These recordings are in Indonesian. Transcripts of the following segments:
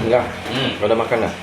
Enggak, udah makan dah.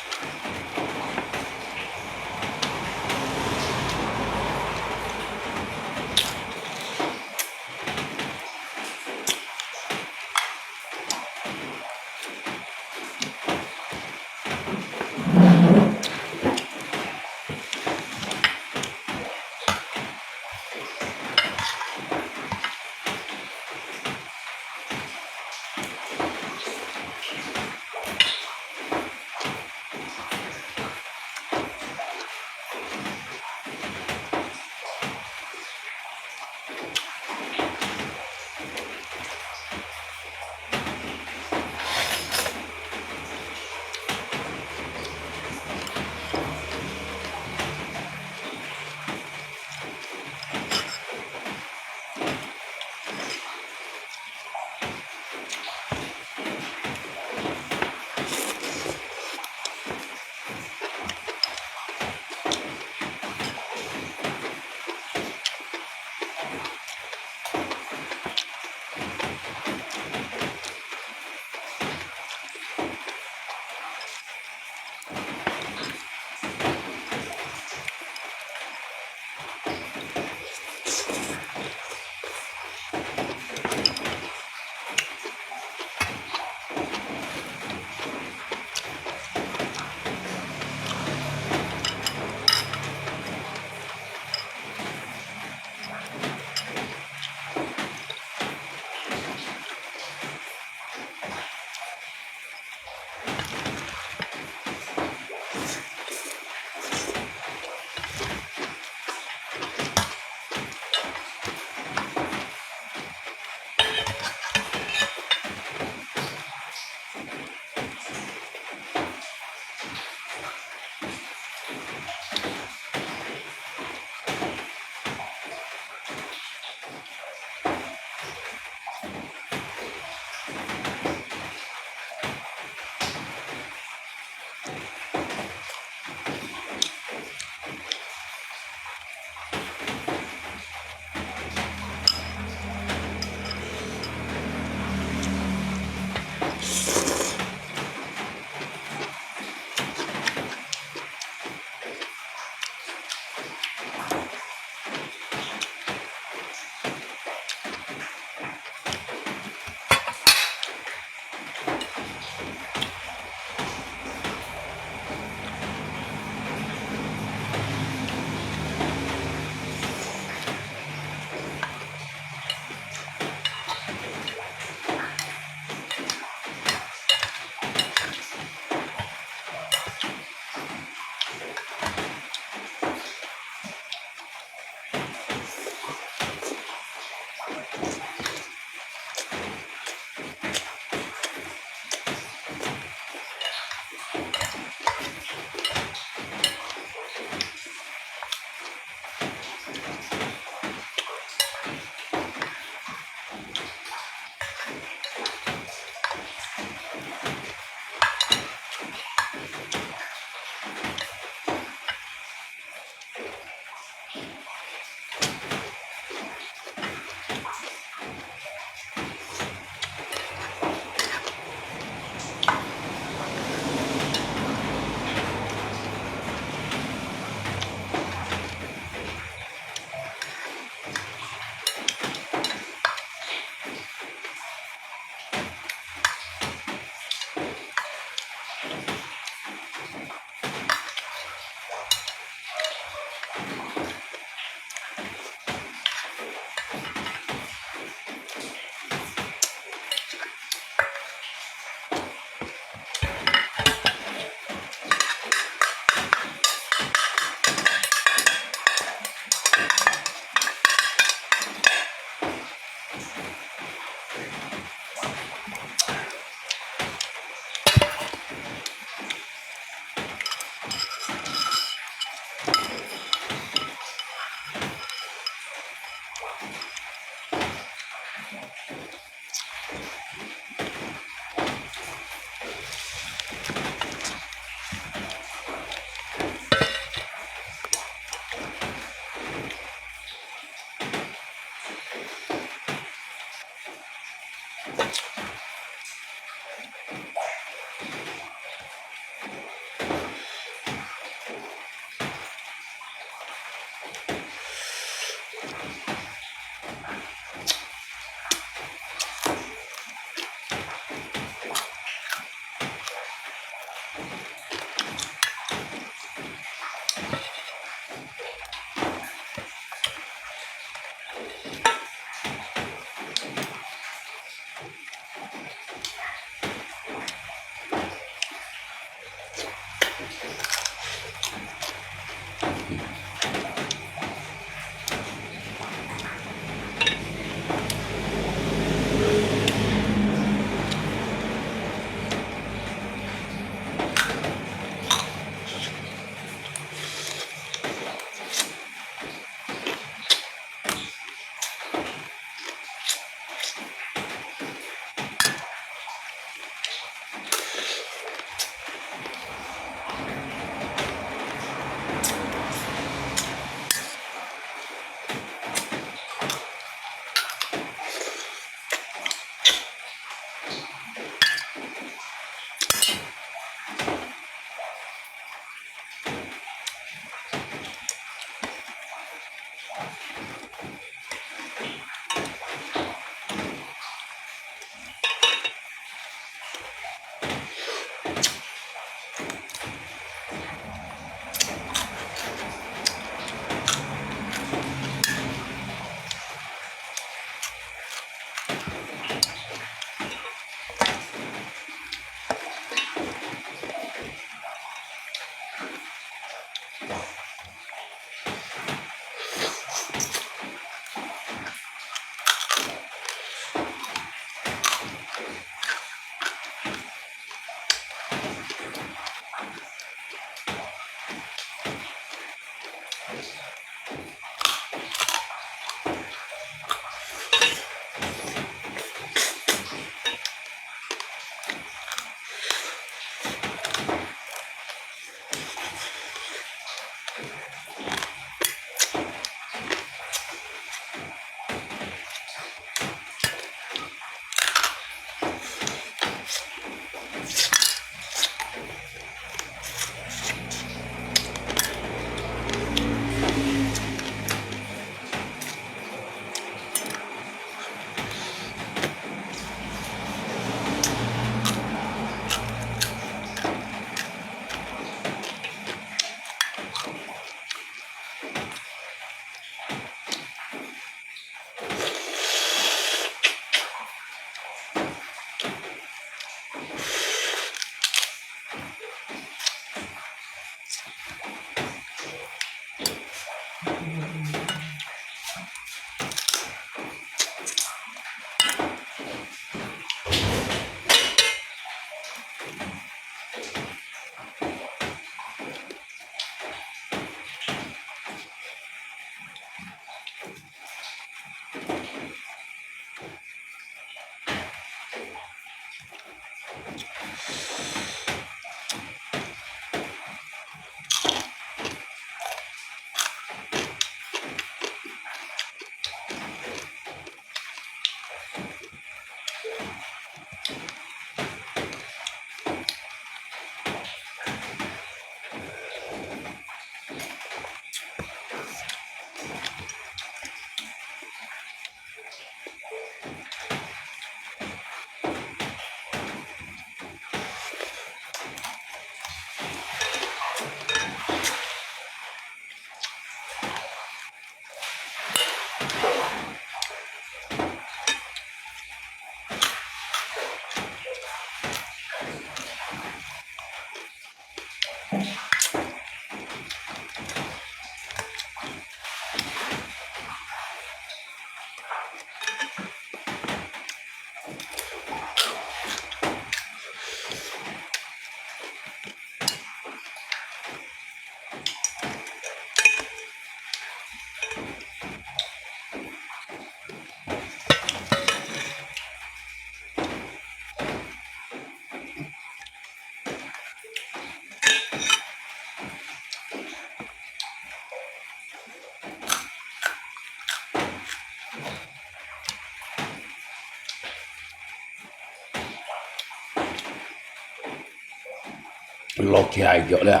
lột chài chỗ đây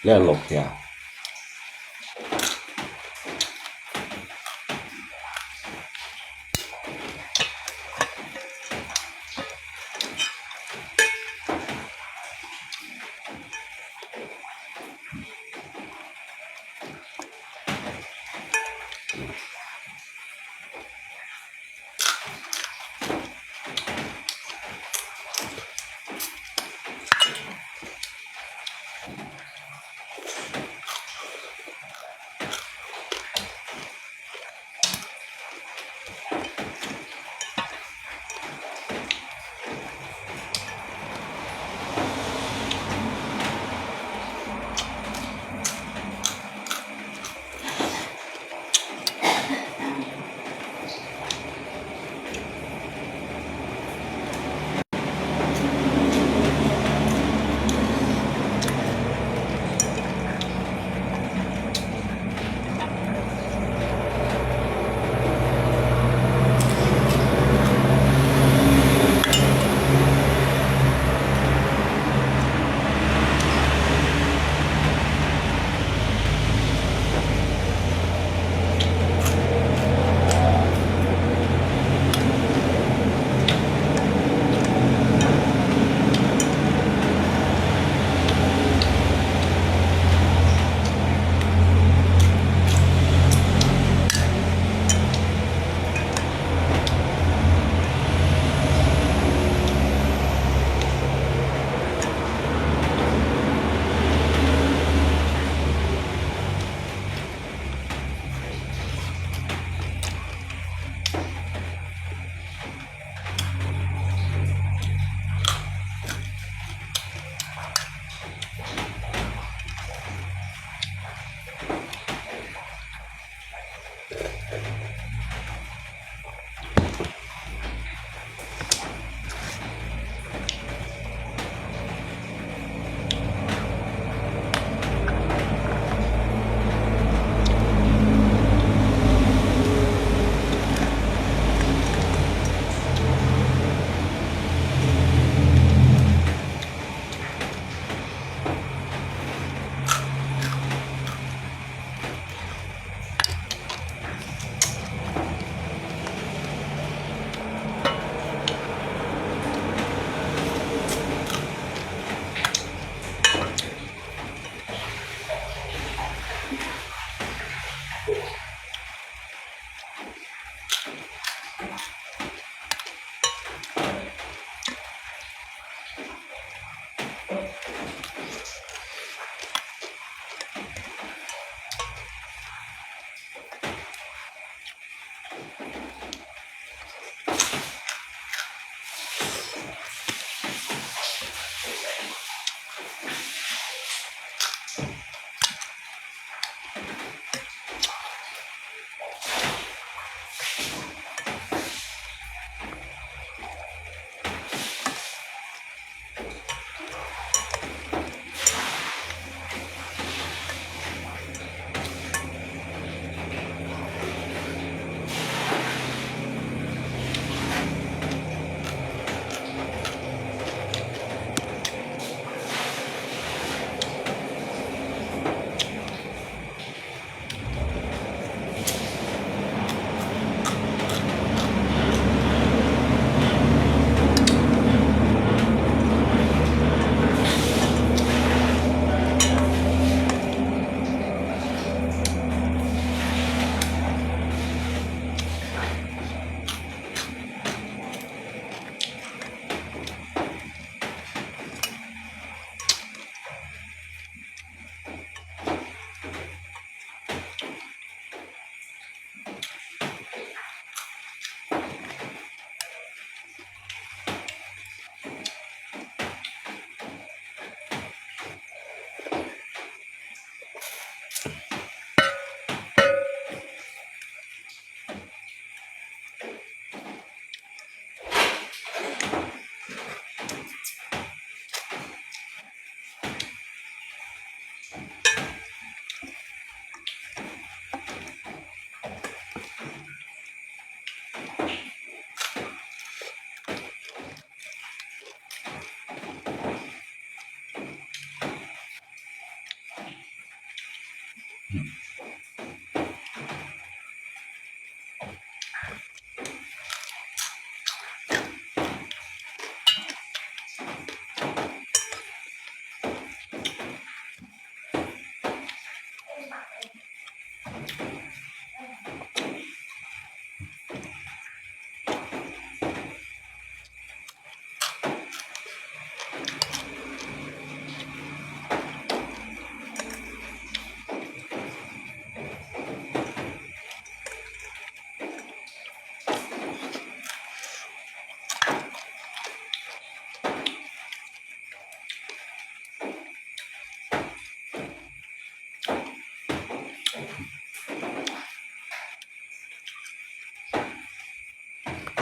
là lột chài.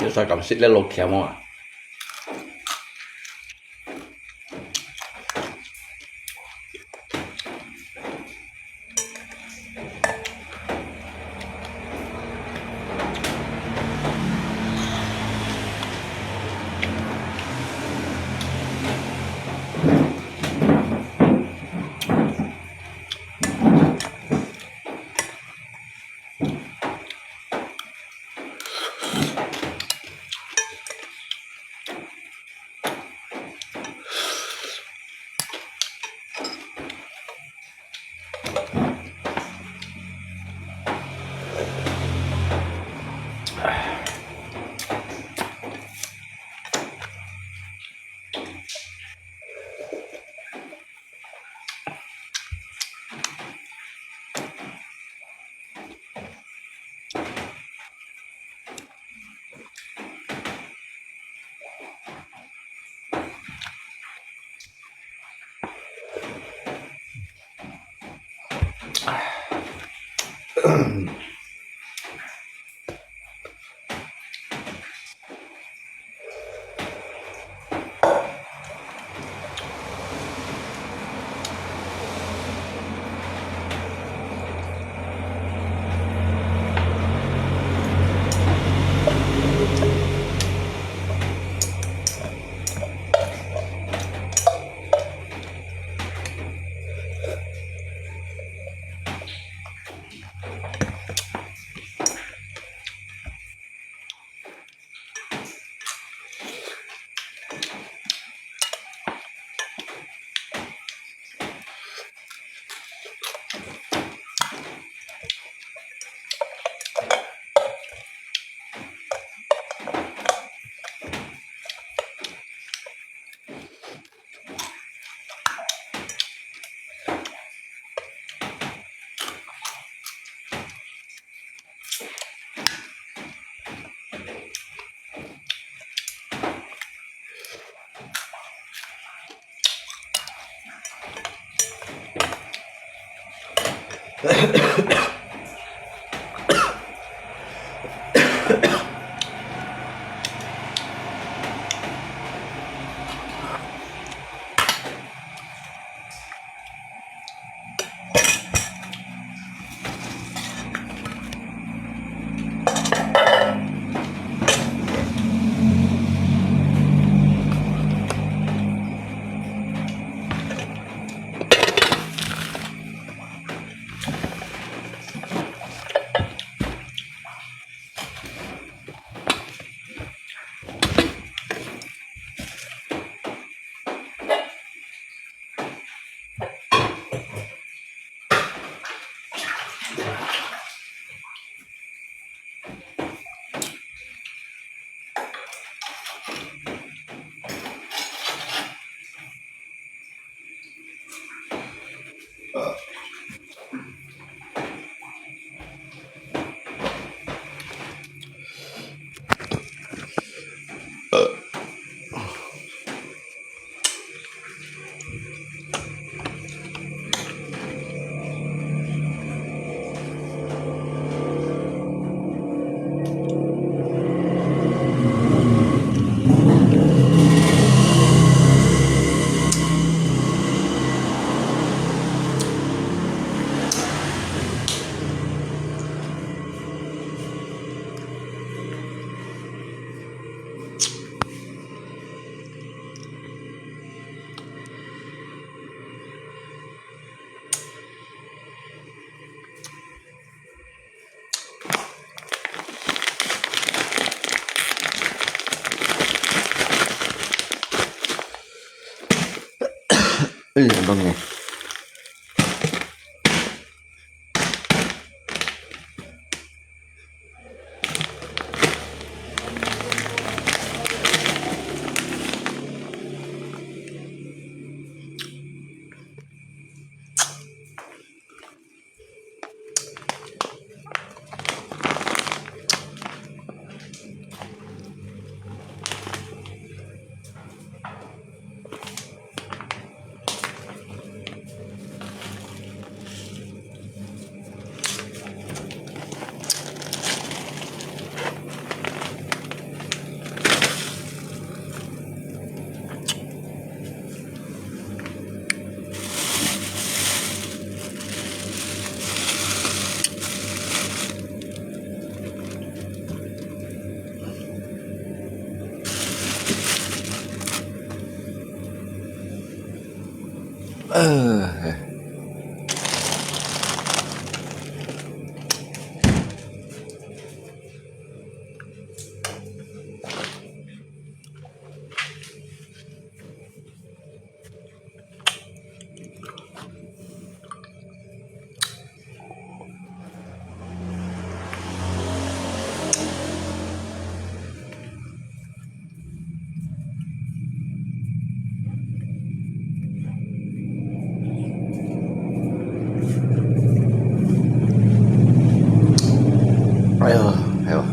Io so che se lo chiamo. Bang nih. Ayo, ayo.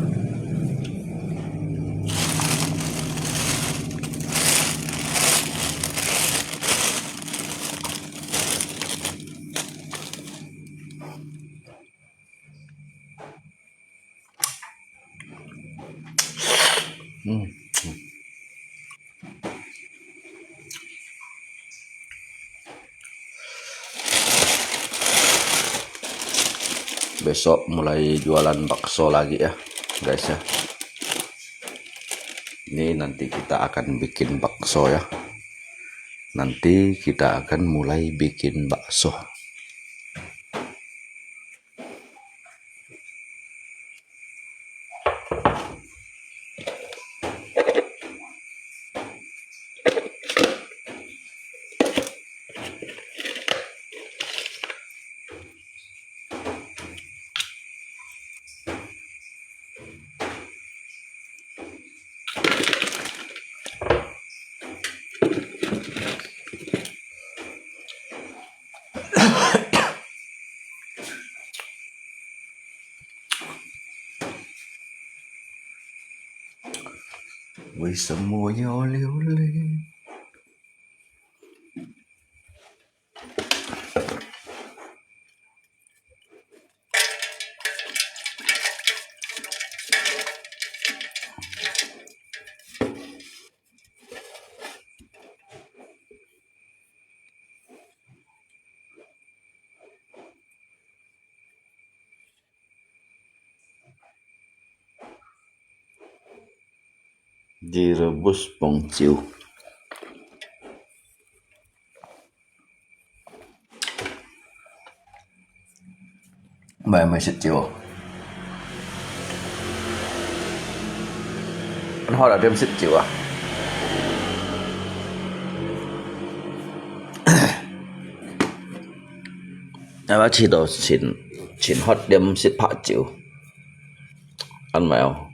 Besok mulai jualan bakso lagi ya, guys ya. Ini nanti kita akan bikin bakso ya. Nanti kita akan mulai bikin bakso. Vì semuanya oleh-oleh. Direbus pongciu. Mày mày xịt chiều. Anh hỏi là đêm xịt chiều à? Em chỉ đồ xin hot đêm xịt phạ chiều. Ăn mèo.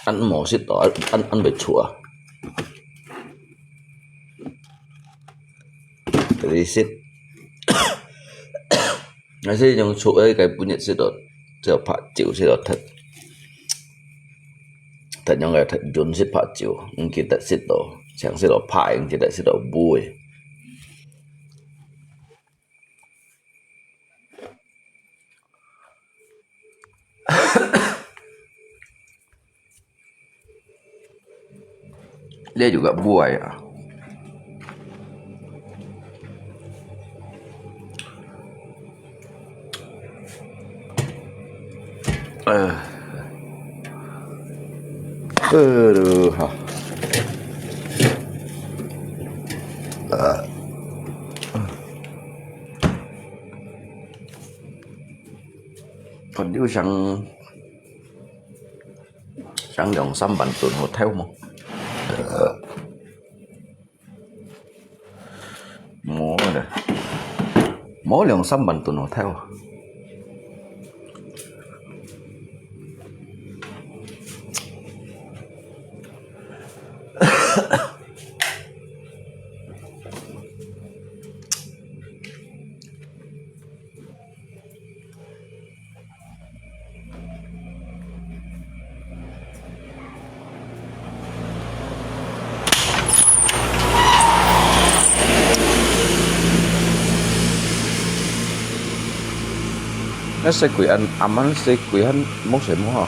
Ăn mổ xịt đó, ăn bị chua. Jadi xịt. Nói chứ yang chua ấy cái punya xịt đó, giờ phạ chiều xịt đó thật. Thật yang cái thật dun xịt phạ chiều, nhưng kita xịt đó, chẳng xịt đó phạ, nhưng kita xịt đó bùi. Dia juga buah ya. Aduh. Còn nếu sang dòng xăm bản tuần một theo một mỗi lượng xăm bẩn tụi nó theo nó sẽ quỷ ăn ăn sẽ quỷ ăn mốc sẽ mốc hả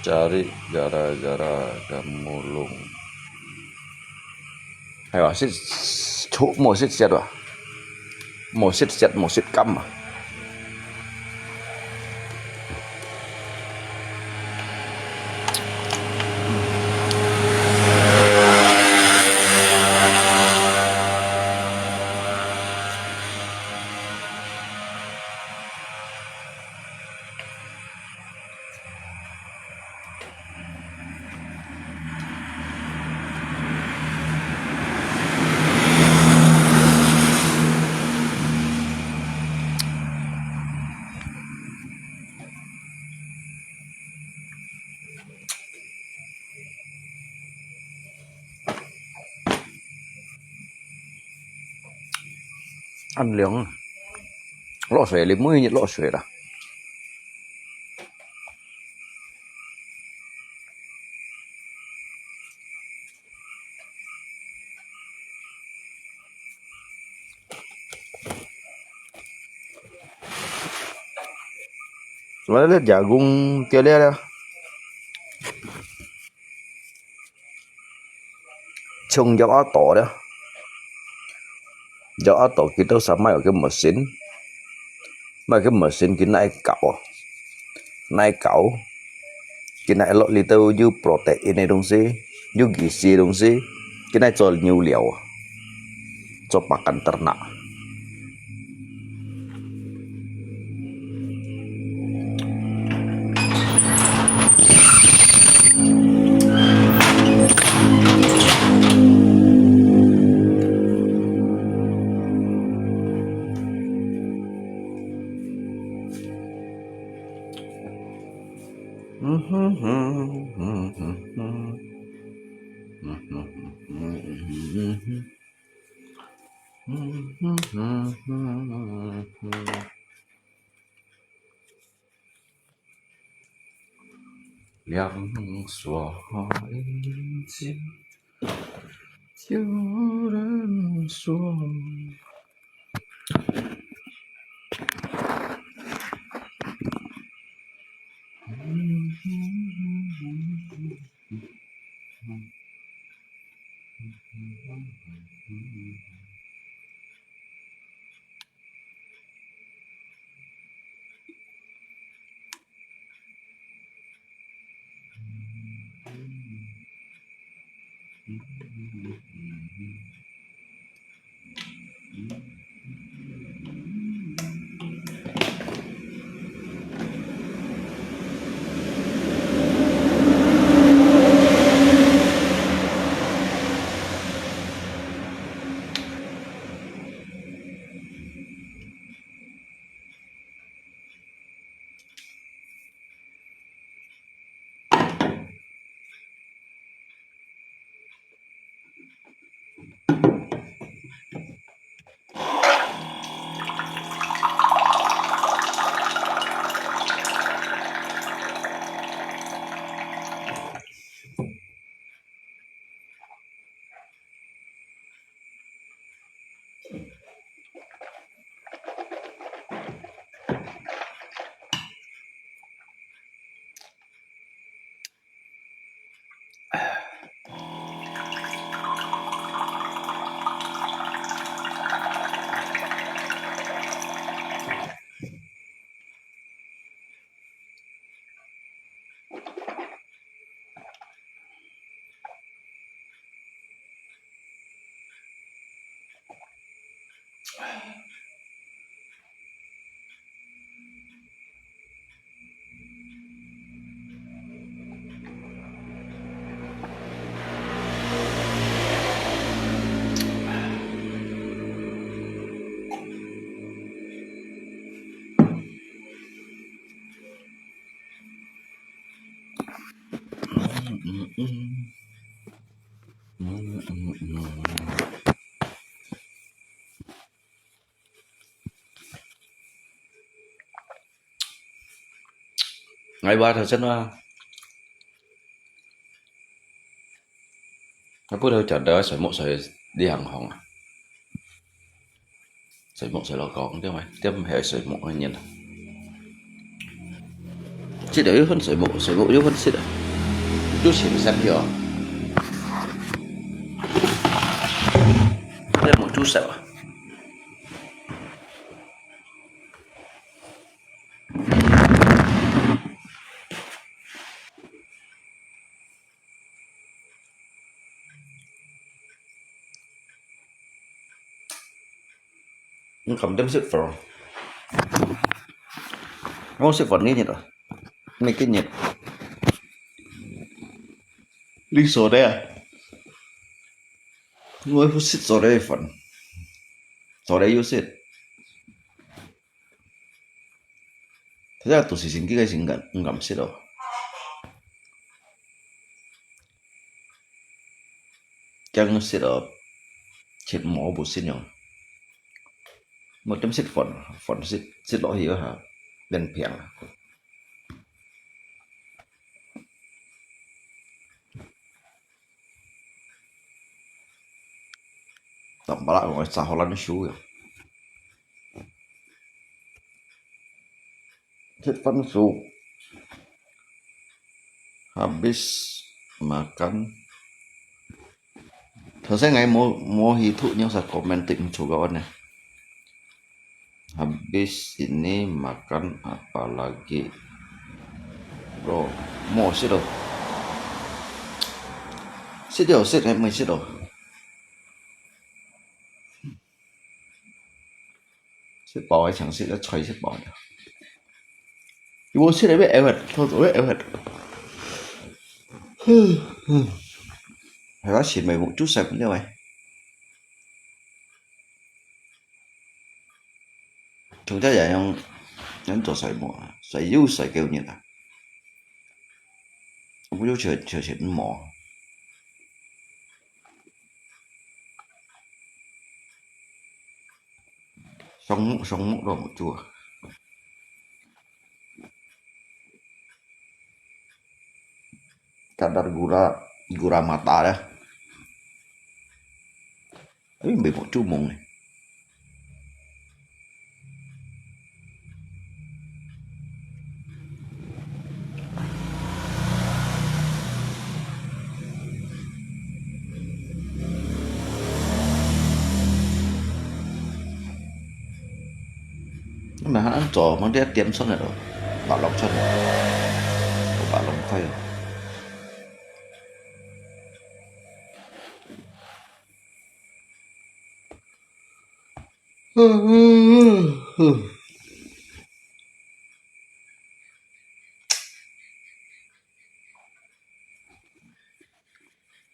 cari gara-gara kamu lung ayo sit chỗ một sit chết à một sit chết một sit cắm à ăn liếng lọ sưởi lấy mũi nhiệt lọ sưởi đó lấy jagung kia đây chung gió tổ đó gió tổ kita sama ở cái mesin cái naik cậu cái này lọ li teu như protein này dong sih như gizi dong sih cái này cho nhiều liều cho pakan ternak两所眼睛有人说 Ngày ba thời gian là nó bữa đầu chợt đó sợi một sợi đi hàng hòn sợi một sợi lọ còn chứ mày tiếp hệ sợi một anh nhìn chỉ để phân sợi một yếu phân xịt à chút xịn xanh hiểu đây một chút sợ nó cầm đâm sức vào nó sẽ vẫn như rồi mấy cái nhiệt lý số đây à nuôi phút xịt số đây phần số đây yếu xịt thế ra tụi xin cái xin gần ngầm xịt đâu chẳng xịt ở chết mỏ bút xịt nhau một chấm xịt phần xịt lọ hiểu hả gần phèn tổng bảo lại ngoài xã hội nó xú rồi xịt phân xú habis makan thật ra ngày mau hidup yang saya komentin juga nih habis ini makan apa lagi bro mau sih đâu sih em mới sih đâu sih bỏ hay chẳng sih đã chơi sih bỏ được ibu sih đấy biết em hết thôi rồi biết em hết phải có xịn mày một chút sạch như vậy chúng ta dạy ông nhấn tổ sợi mỏ sợi yêu sợi kêu như là ông yêu chờ chuyện mỏ sống mốc rồi một chùa kadar gula mata dah ấy bị một chú mùng này mà hắn ăn trò mang đĩa tiêm xong rồi đó bảo lọc xong rồi bảo lọc khoai rồi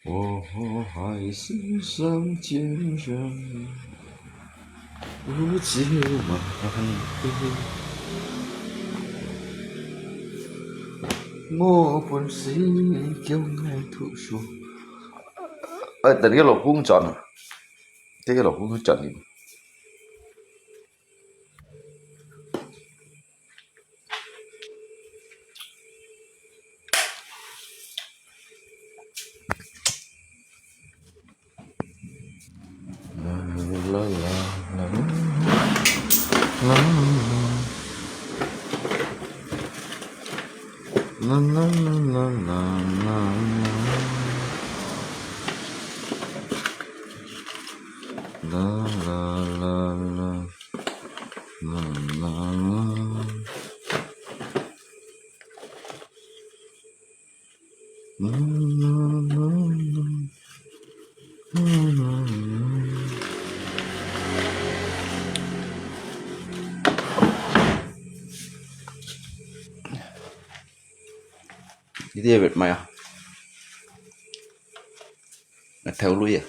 我还是想见人不久满我本是叫爱吐说等cái lỗ cũng chọn rồi cái lỗ cũng chọn đi Dia bet maya theo lui à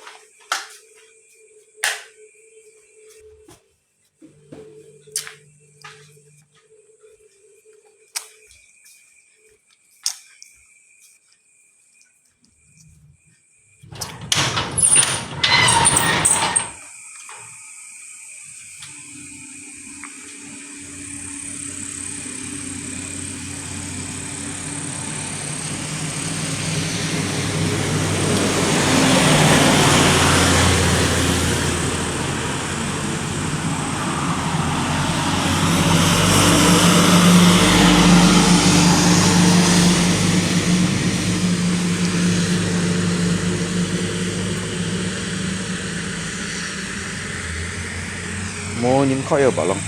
Mo nhìn khỏi ở bảo lòng.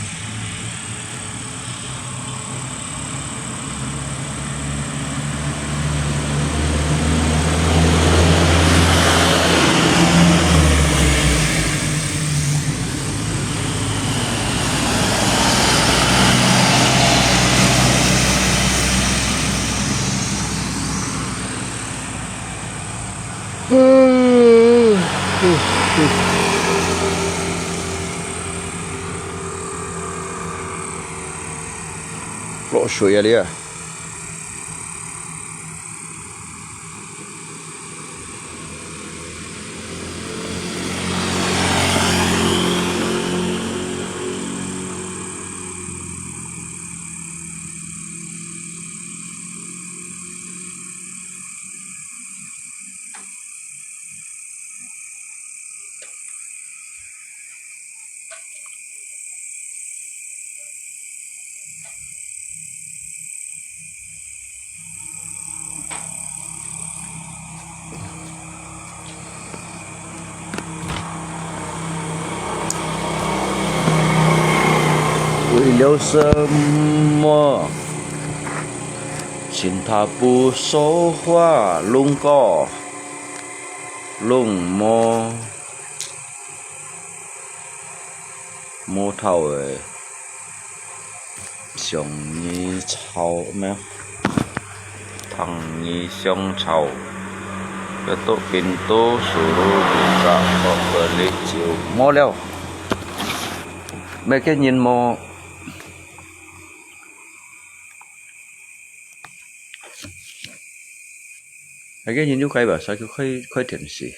Lộ suối à đi à. Vì liệu什么 cinta 不说话 lung co lung mo mo thầu ấy xiong nhi chào mẹ thằng nhi xiong chào cái tổ pintu suruh buka pembeli chiu mo leo mấy cái nhìn mo mấy cái nhìn chú cây bảo sao chú khơi thiện gì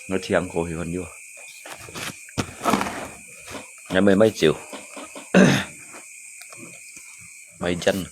nó thiang cổ thì còn vô nhà mày mấy chiều mấy chân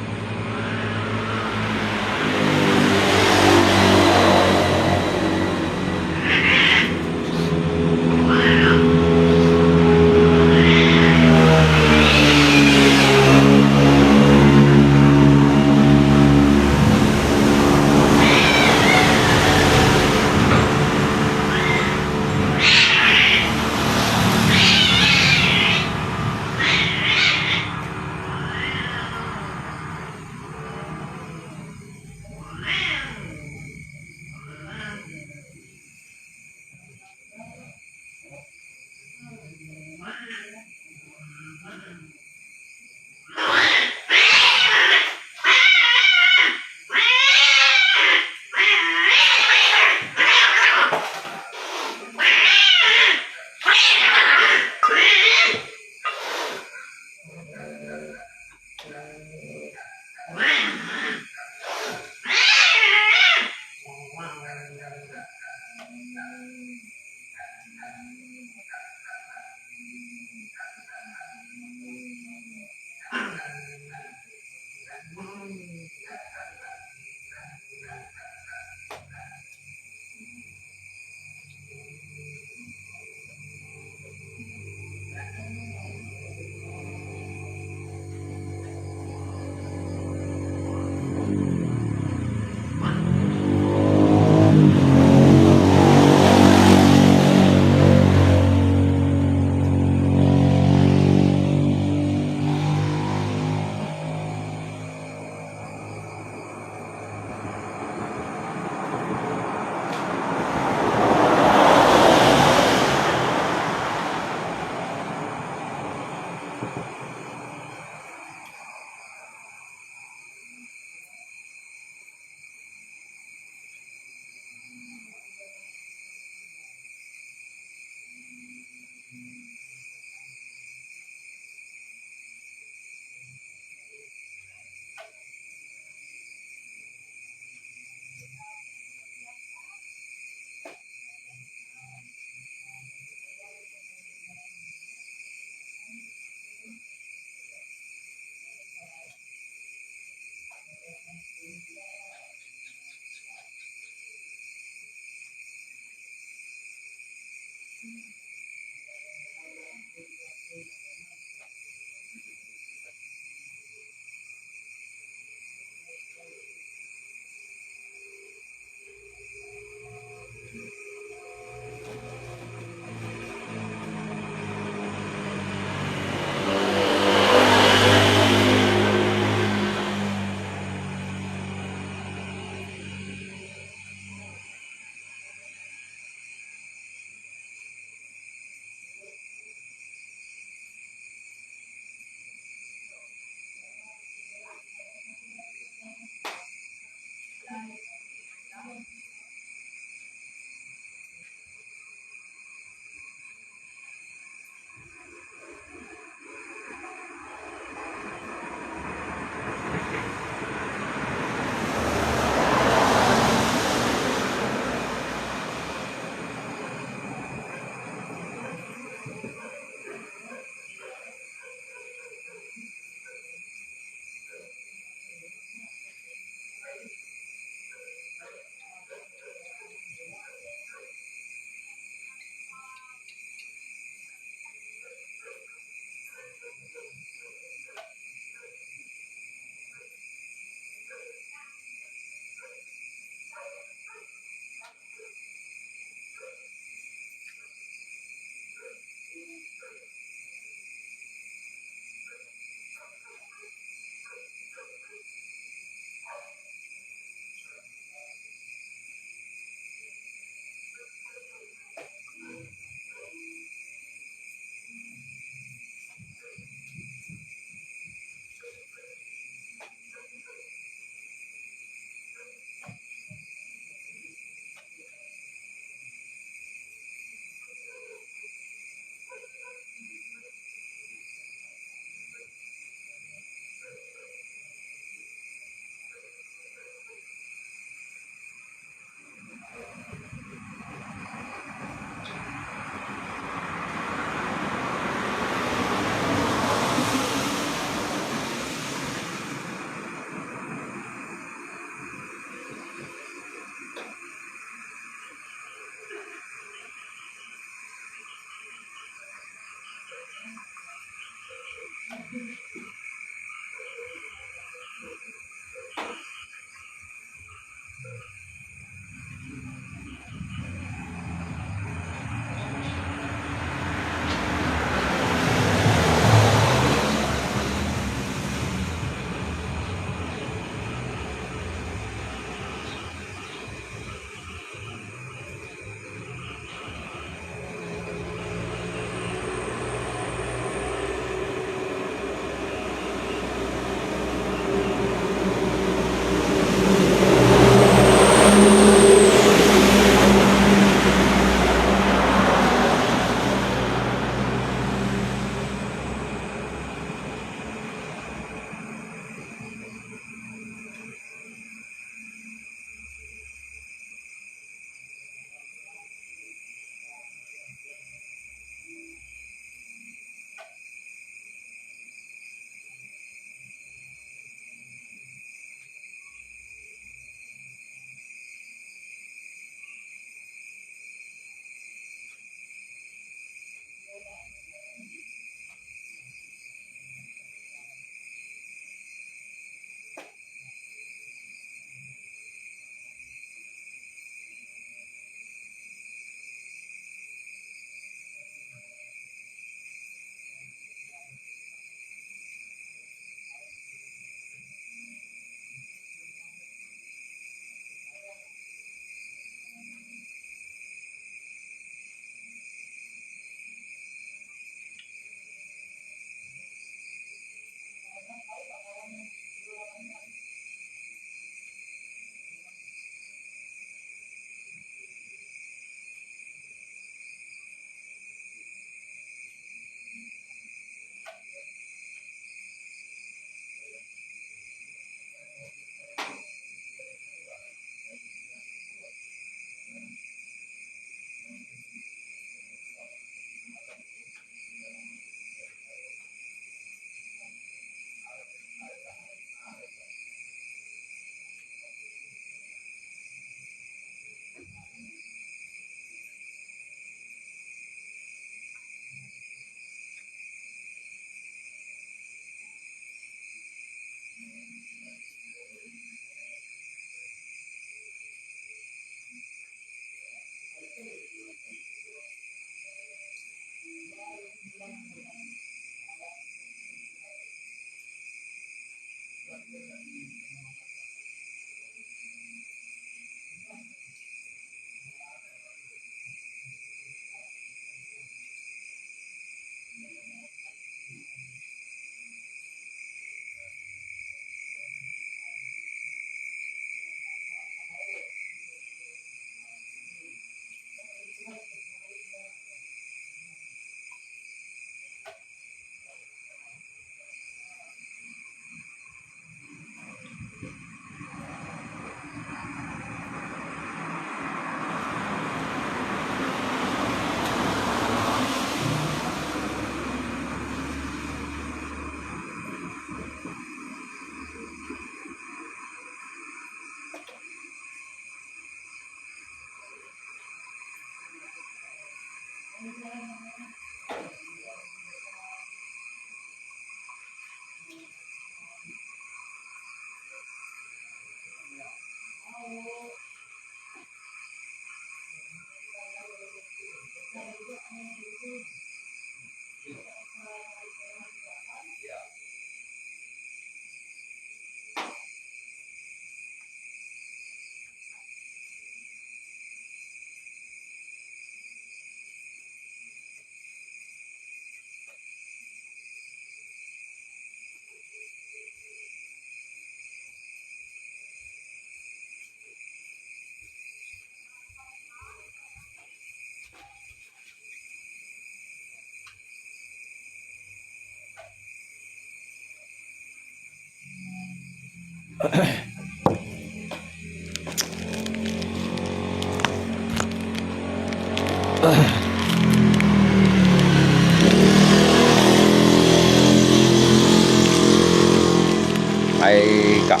Ai kak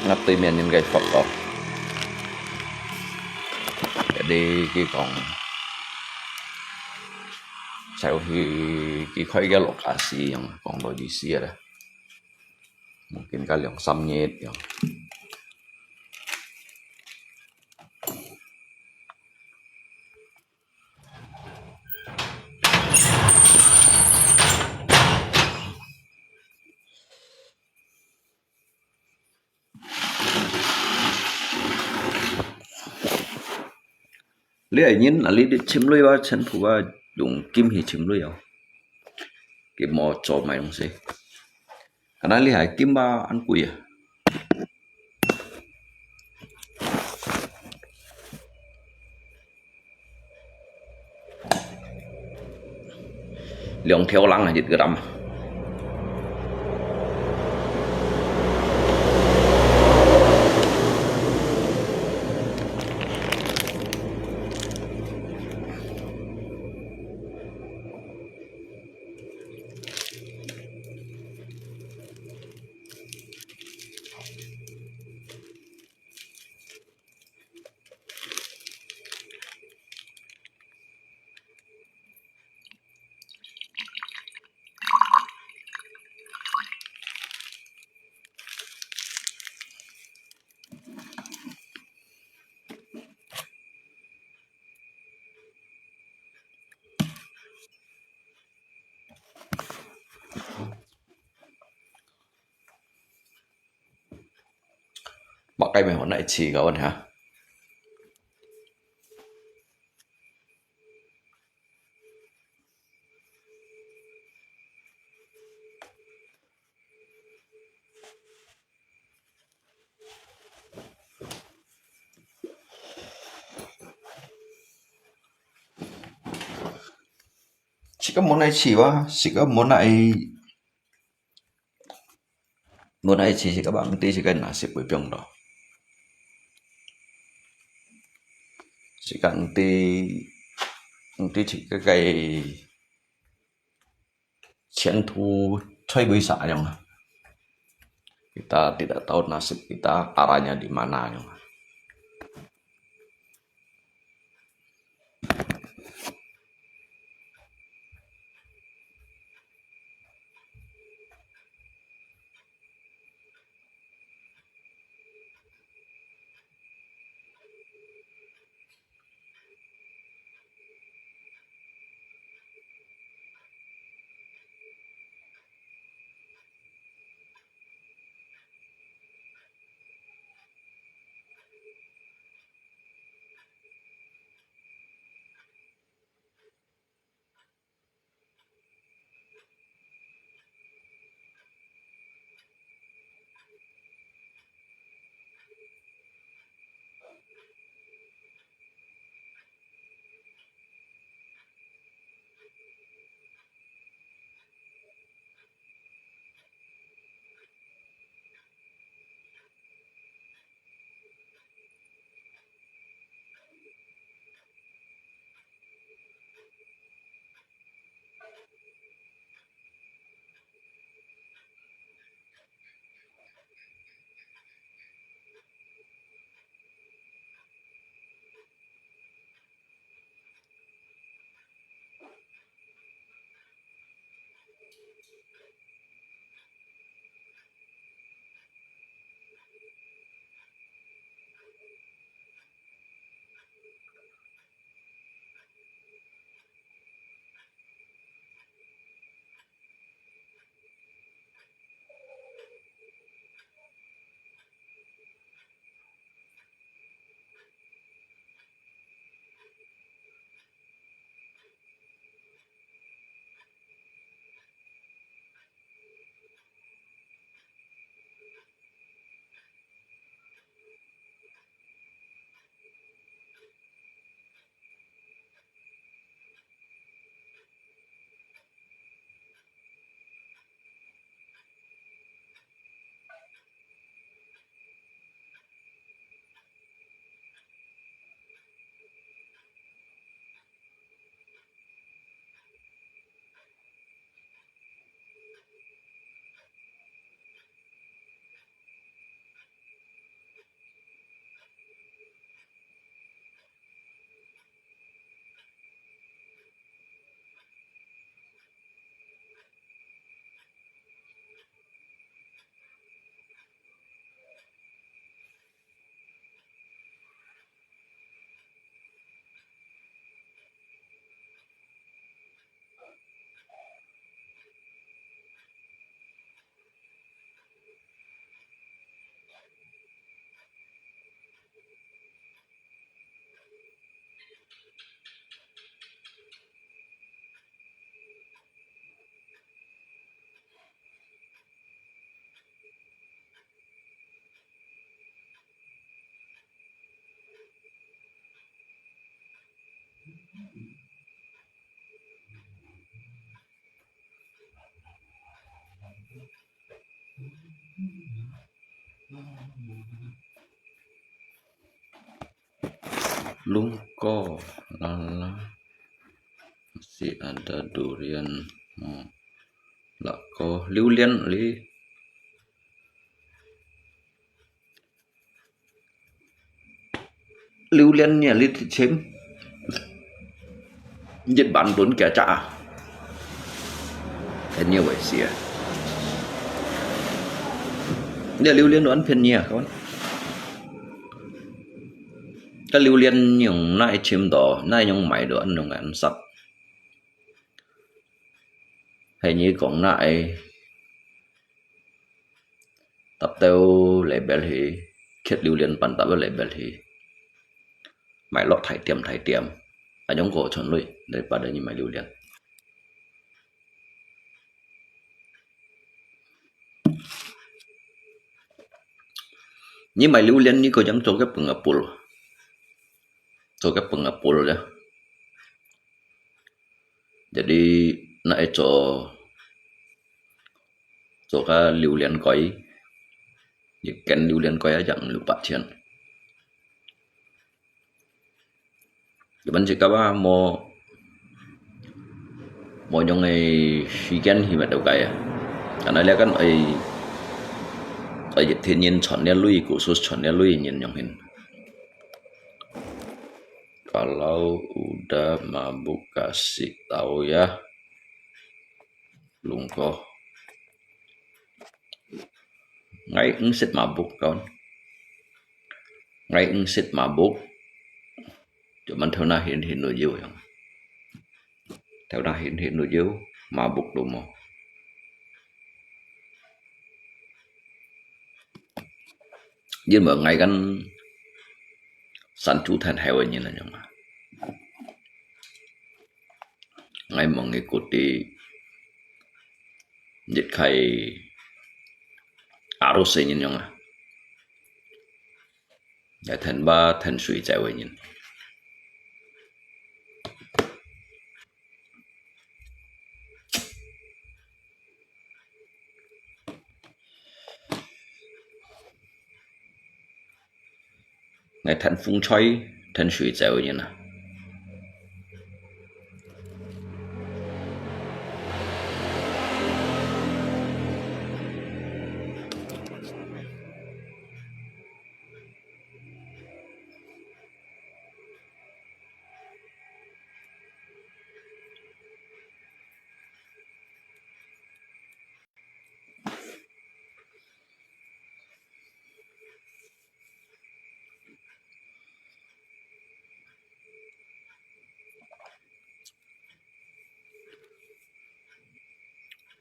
ngerti mian guys foto. Jadi ki kong Jauhi kai ga lokasi yang kondisi ada. Mungkin kali yang samnyet yang lý ấy nhìn là lý đi chim lưới vào chân phụ vào dùng kim thì chim lưới vào cái mò cho mày không gì cái này lý hải kim ba ăn quỷ à lượng theo lăng là dịch cái đầm bác cái mày hôm nay chỉ có vấn hả chỉ có món này chỉ quá chỉ có món này chỉ các bạn tí chỉ cái là xếp với 병 đó chỉ cần tí chỉ cái chiến thu chơi bisa yang kita tidak tahu nasib kita arahnya di mana yang Lungko lala masih ada durian lako liu lian li liu liannya li thì chém Nhật Bản vốn kẻ trả thế nhiều vậy xìa để liu lian đoán phiền nhiều các bạn cái liu lian những nai chim đỏ nai những máy đồ ăn ăn sạch hay như còn nai tập teo lệ bèl thì kết liu lian bàn tập lệ bèl thì máy lọt thải tiệm ở nhóm cổ chuẩn lui để bắt đầu như máy liu lian như máy liu lian như có giống cho cái pengepul ya jadi naik cho cái liu lian koi ken liu lian koi aja lupa cian cuman jika mau nyong vegan thì mà đâu cái karena dia kan thiên nhiên chọn dia lui khusus chọn dia lui nhìn nhong hin kalau udah mabuk kasih tahu ya lungko ngay ứng xịt mabuk con ngay ứng xịt mabuk cuman theo na hiện nội diêu không theo na hiện nội diêu mabuk đúng không nhưng mà ngay kan sản chú thành heo như là nhung ngay mengikuti dịch khai arus như nhung ya thành ba thành suy chạy với nhìn ngày thành phong chơi thành suy chạy với nhìn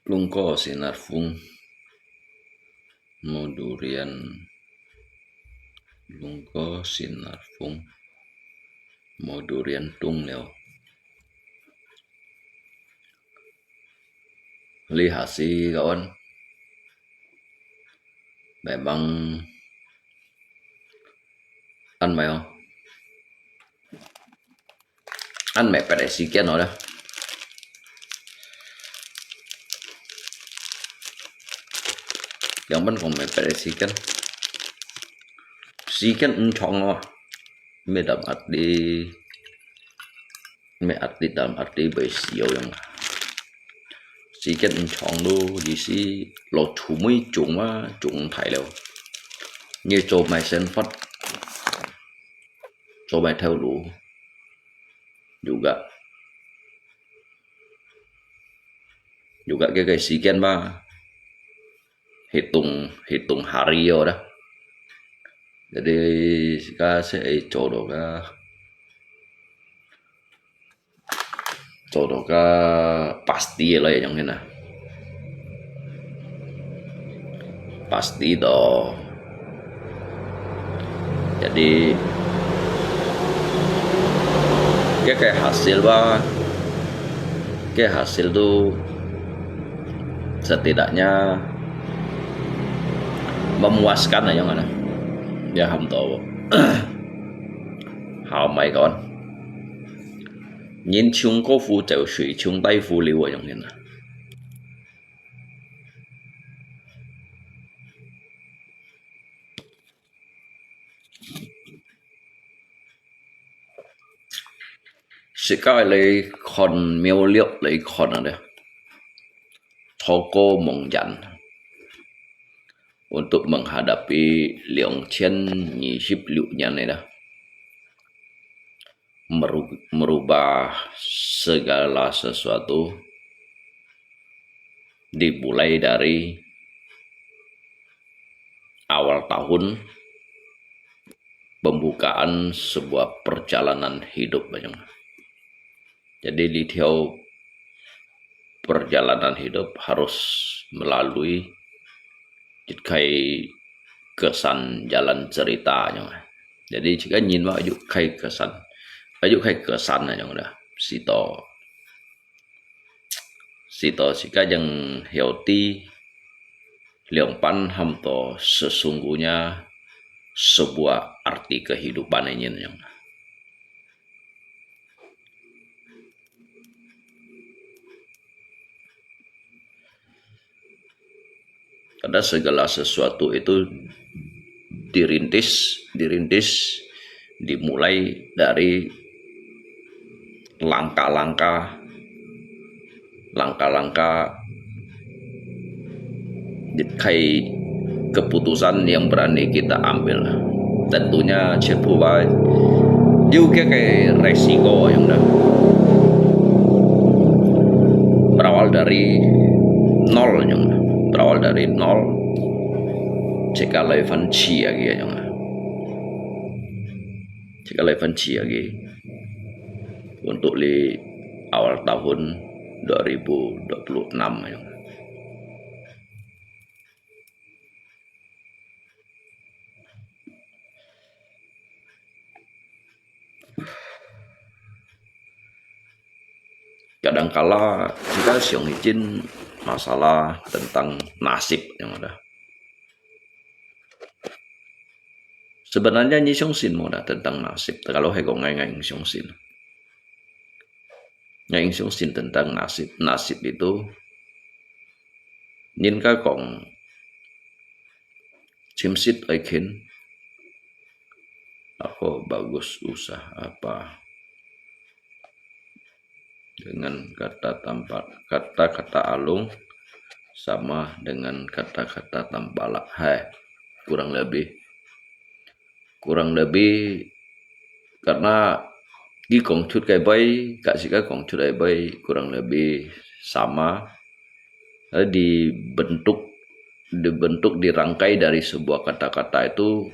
lungko sinar fung mau durian lungko sinar fung mau durian tung leo lihat sih kawan memang ăn mày không ăn mày phải để xí kia nó đó yang bên còn mày phải để xí kia chọn nó mày đậm arti dalam arti bersio yang xí kia chọn luôn gì xí lột chủ mấy chúng thải leo như chỗ mày sen phát chỗ mày theo đủ juga cái sekian mah hitung hari ya dah jadi kita sẽ jodoh ka pasti lah ya yang ini pasti toh jadi cái hasil tuh setidaknya memuaskan aja mana ya hầm tổ hào mày con nhìn chung có phu chịu suy chung tay phu liu ở trong này Sekarang lấy con miêu liệp lấy con ở đây Toko Mongjan untuk menghadapi 2026 ini dah merubah segala sesuatu dimulai dari awal tahun pembukaan sebuah perjalanan hidup banyak. Jadi di tiap perjalanan hidup harus melalui kesan jalan ceritanya. Jadi jika nhìn vào aju kesan aja udah sito jika yang healthy Leongpan hamto sesungguhnya sebuah arti kehidupan ini yang karena segala sesuatu itu dirintis dimulai dari langkah-langkah kayak keputusan yang berani kita ambil. Tentunya sebuah juga kayak resiko yang udah berawal dari nol jika levan chi lagi untuk di awal tahun 2026 yang kadangkala kita siang izin masalah tentang nasib yang ada. Sebenarnya ni sin muda tentang nasib. Kalau hego ngai sin. Ngai sin tentang nasib. Nasib itu nhìn ka kong simsit aikin aku bagus usaha apa dengan kata-kata alung sama dengan kata-kata tampalak. Kurang lebih karena di kongcut kayak bay kak sika kongcut kayak bay kurang lebih sama dibentuk dirangkai dari sebuah kata-kata itu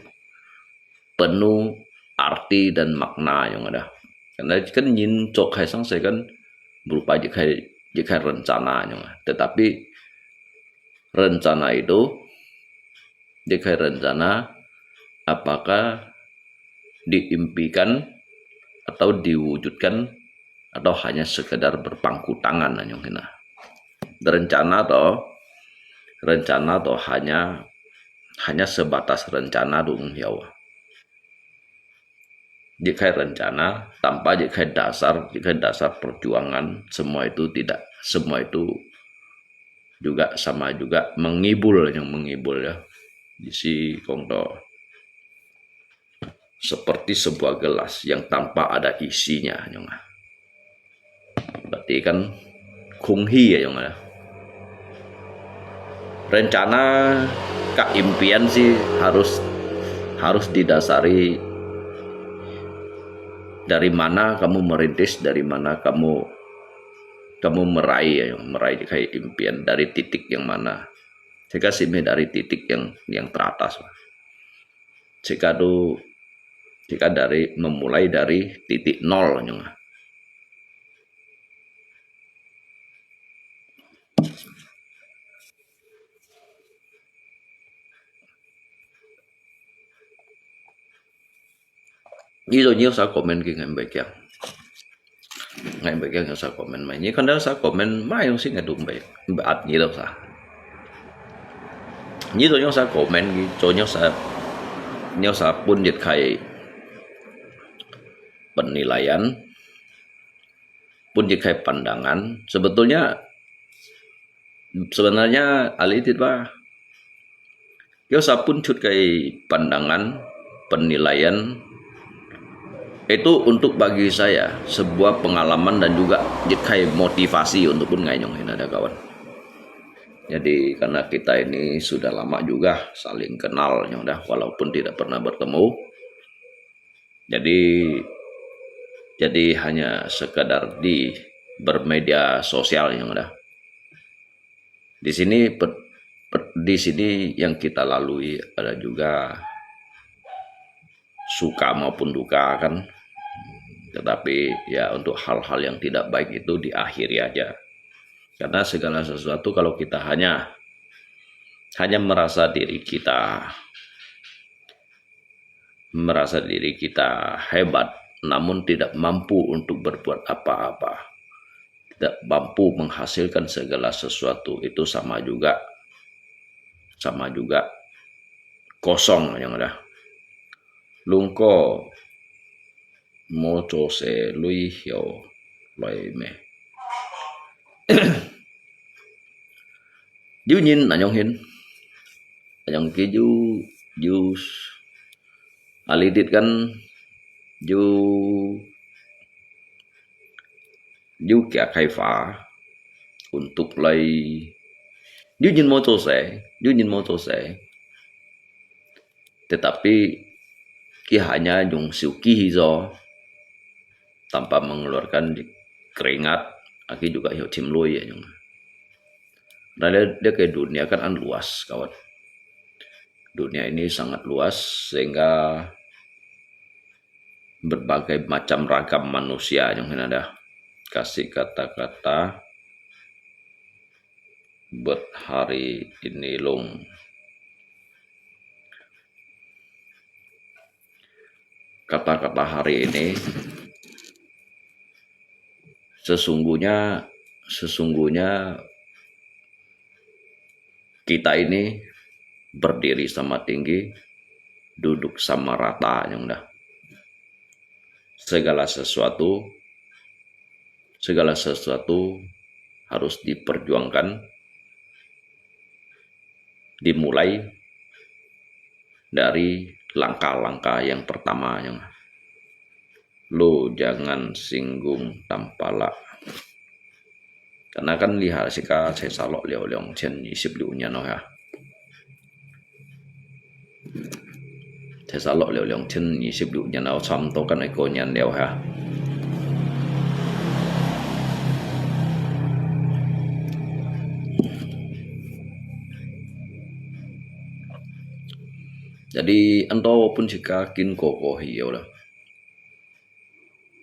penuh arti dan makna yang ada. Karena kan nhìn cok hai sang saya kan berupa jika rencananya, tetapi rencana itu jika rencana apakah diimpikan atau diwujudkan atau hanya sekedar berpangku tangan yang kena rencana atau hanya sebatas rencana dong Jawa. Jika rencana tanpa jika dasar perjuangan semua itu juga sama juga menghibur ya di si kongto seperti sebuah gelas yang tanpa ada isinya berarti kan kunghi ya rencana kak impian sih harus didasari dari mana kamu merintis, dari mana kamu meraih kayak impian, dari titik yang mana. Jika sini dari titik yang teratas. Jika memulai dari titik nol nyong. Nhiều sao comment cái ngày baik yang sa comment mai ni kan dah sa comment mai yang sing adung baik beat ni dah sa ni tu yang sa comment ni cho yang sa pun dit kai penilaian pun dit kai pandangan sebenarnya alitit ba yang sa pun cut kai pandangan penilaian Itu untuk bagi saya sebuah pengalaman dan juga kayak motivasi untuk pun nganyong ini ada kawan. Jadi karena kita ini sudah lama juga saling kenal udah walaupun tidak pernah bertemu. Jadi hanya sekadar di bermedia sosial yang udah. Di sini yang kita lalui ada juga suka maupun duka kan. Tetapi ya untuk hal-hal yang tidak baik itu diakhiri aja. Karena segala sesuatu kalau kita hanya merasa diri kita hebat, namun tidak mampu untuk berbuat apa-apa, tidak mampu menghasilkan segala sesuatu, itu sama juga kosong yang ada. Lungko moco se lui hiao loy me. Dư nhìn là nhong hin. Yang kia du alidit kan du kẻ khai phá untuk lay du nhìn mô tô xe tetapi hanya yung suki hizo tanpa mengeluarkan keringat, aki juga hiu cimloy ya yung. Nah dia ke dunia kan luas kawan. Dunia ini sangat luas sehingga berbagai macam ragam manusia yang ada. Kasih kata-kata buat hari ini long. Kata-kata hari ini sesungguhnya kita ini berdiri sama tinggi, duduk sama rata yang dah. Segala sesuatu harus diperjuangkan, dimulai dari langkah-langkah yang pertama yang lo jangan singgung tampala. Karena kan lihat sika saya salok liao liang chen 20liunya no ya. Saya salok liao liang chen 20liunya no sam to kan eko nyan liao ha. Jadi ento pun jika kin kokohi ya lah.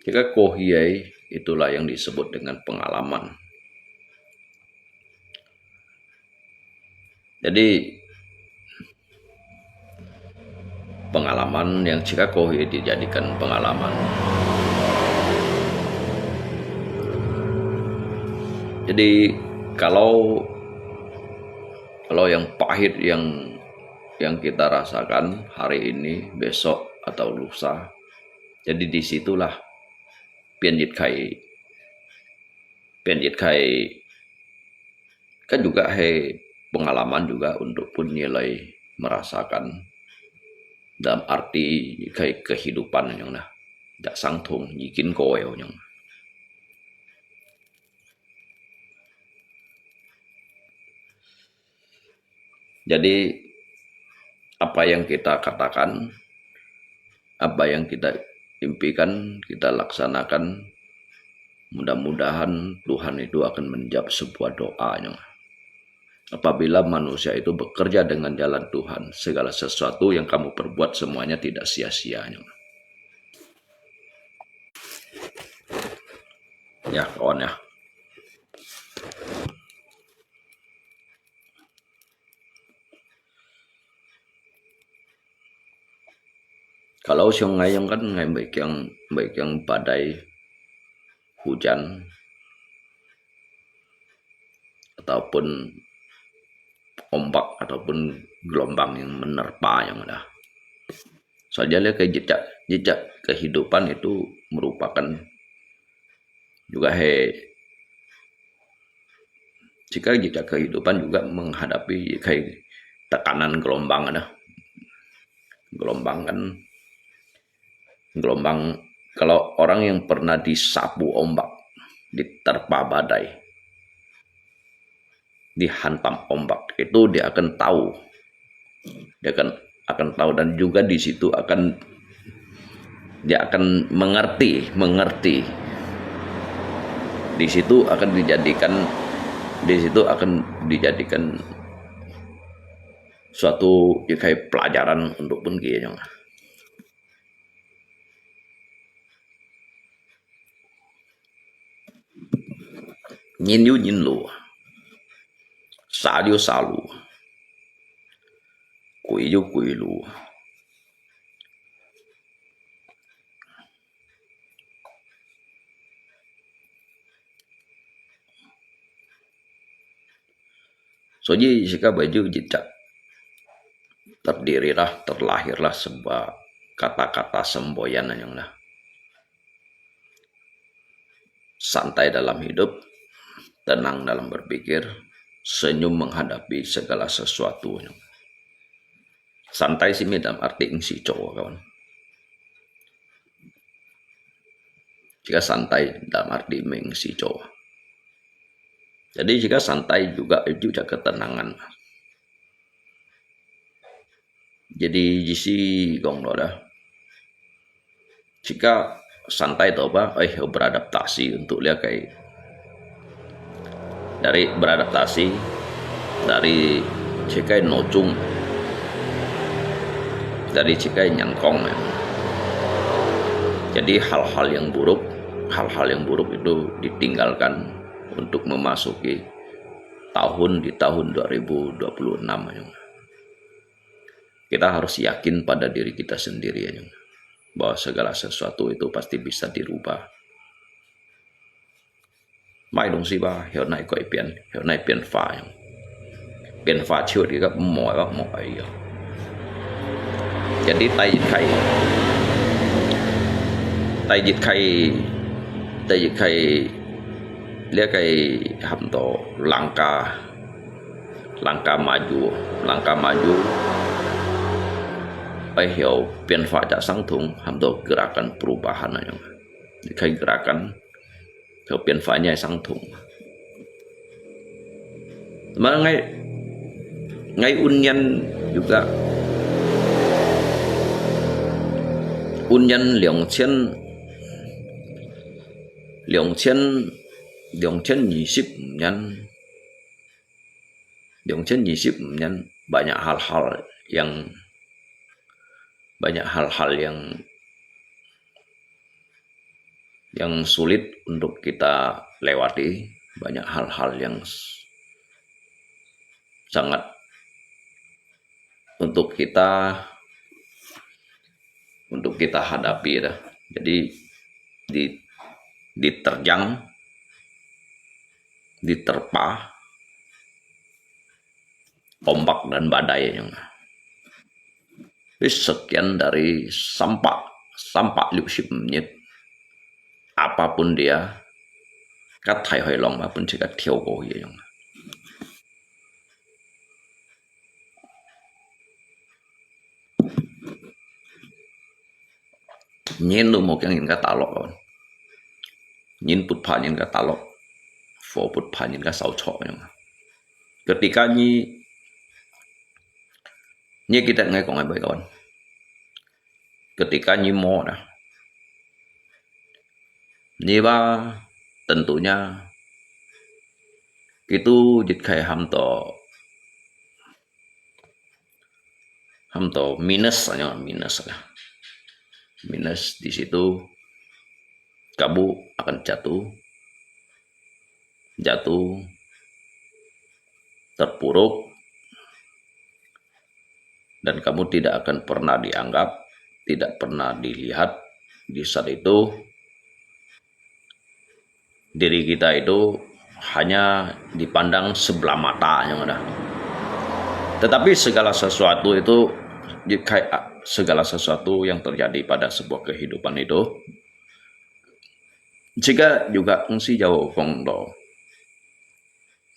Jika kohiyai itulah yang disebut dengan pengalaman. Jadi pengalaman yang jika kohiyai dijadikan pengalaman. Jadi kalau yang pahit yang kita rasakan hari ini, besok atau lusa, jadi disitulah pianjit kai kan juga pengalaman juga untuk pun nilai merasakan dalam arti kai kehidupan yang nah jak sangtung nyikin koeo yang. Jadi apa yang kita katakan, apa yang kita impikan, kita laksanakan, mudah-mudahan Tuhan itu akan menjawab sebuah doanya. Apabila manusia itu bekerja dengan jalan Tuhan, segala sesuatu yang kamu perbuat semuanya tidak sia-sia. Ya kawan ya. Kalau siang ngayong kan baik yang badai hujan ataupun ombak ataupun gelombang yang menerpa yang ada. Saja lihat jejak kehidupan itu merupakan juga jika jejak kehidupan juga menghadapi kayak tekanan gelombang ada. Gelombang Kalau orang yang pernah disapu ombak, diterpa badai, dihantam ombak, itu dia akan tahu. Dia akan tahu, dan juga di situ dia akan mengerti. Di situ akan dijadikan suatu kayak pelajaran untuk pun kayaknya. Nhìn yu nhìn lu, sa yu sa lu, quỷ yu quỷ lu. Jadi jika baju jejak terlahirlah sebuah kata-kata semboyan yang lah. Santai dalam hidup, tenang dalam berpikir, senyum menghadapi segala sesuatu. Santai sih dalam arti si cowok kawan. Jika santai dalam arti si cowok. Jadi jika santai juga ketenangan. Jadi jisi gong lo dah. Jika santai itu apa? Beradaptasi untuk lihat kayak dari beradaptasi dari cikai nocung, dari cikai nyangkong ya. Jadi hal-hal yang buruk itu ditinggalkan untuk memasuki tahun 2026 ya. Kita harus yakin pada diri kita sendiri ya, bahwa segala sesuatu itu pasti bisa dirubah. Mai dong si ba hiểu này gọi biến pha chưa thì gặp mọi jadi tay dịch khay lihat kayak hamto langkah maju hiểu biến pha đã sang thùng hamto gerakan perubahan yang kayak gerakan hiểu biến phanya sang thùng mà ngay unyan juga unyan 2025 banyak hal-hal yang sulit untuk kita lewati, banyak hal-hal yang sangat untuk kita hadapi ya. Jadi diterpa ombak dan badai yang sekian dari sampak 60 menit apapun dia các thầy hội lòng mà pun jika thiau ko ya yang nhìn lu một cái nhìn cái talok kawan nhìn put pa nhìn cái talok fo put pa nhìn cái sao chok yang ketika ni kita ngai ko ngai baik kawan ketika ni mo dah Niba tentunya itu jika hamto minus di situ kamu akan jatuh terpuruk dan kamu tidak akan pernah dianggap, tidak pernah dilihat. Di saat itu diri kita itu hanya dipandang sebelah mata yang ada. Tetapi segala sesuatu yang terjadi pada sebuah kehidupan itu jika juga mesti jauh kongdo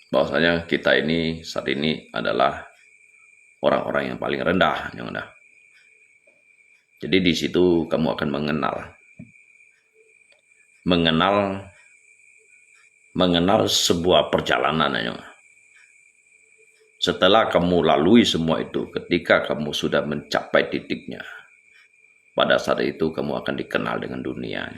bahwasanya kita ini saat ini adalah orang-orang yang paling rendah yang ada. Jadi di situ kamu akan mengenal mengenal sebuah perjalanan. Setelah kamu lalui semua itu, ketika kamu sudah mencapai titiknya, pada saat itu kamu akan dikenal dengan dunia.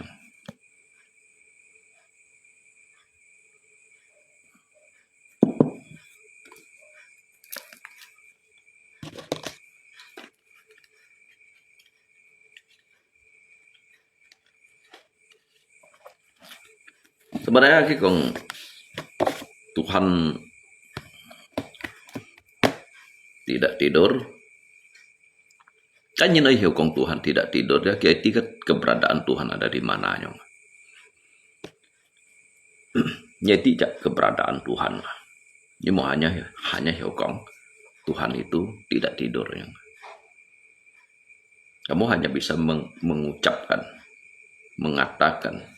Sebenarnya Tuhan tidak tidur. Kan nyinai kong Tuhan tidak tidur ya, kira keberadaan Tuhan ada di mana nyong. Ya tidak keberadaan Tuhan. Ini mau hanya kong Tuhan itu tidak tidur nyong. Kamu hanya bisa mengucapkan, mengatakan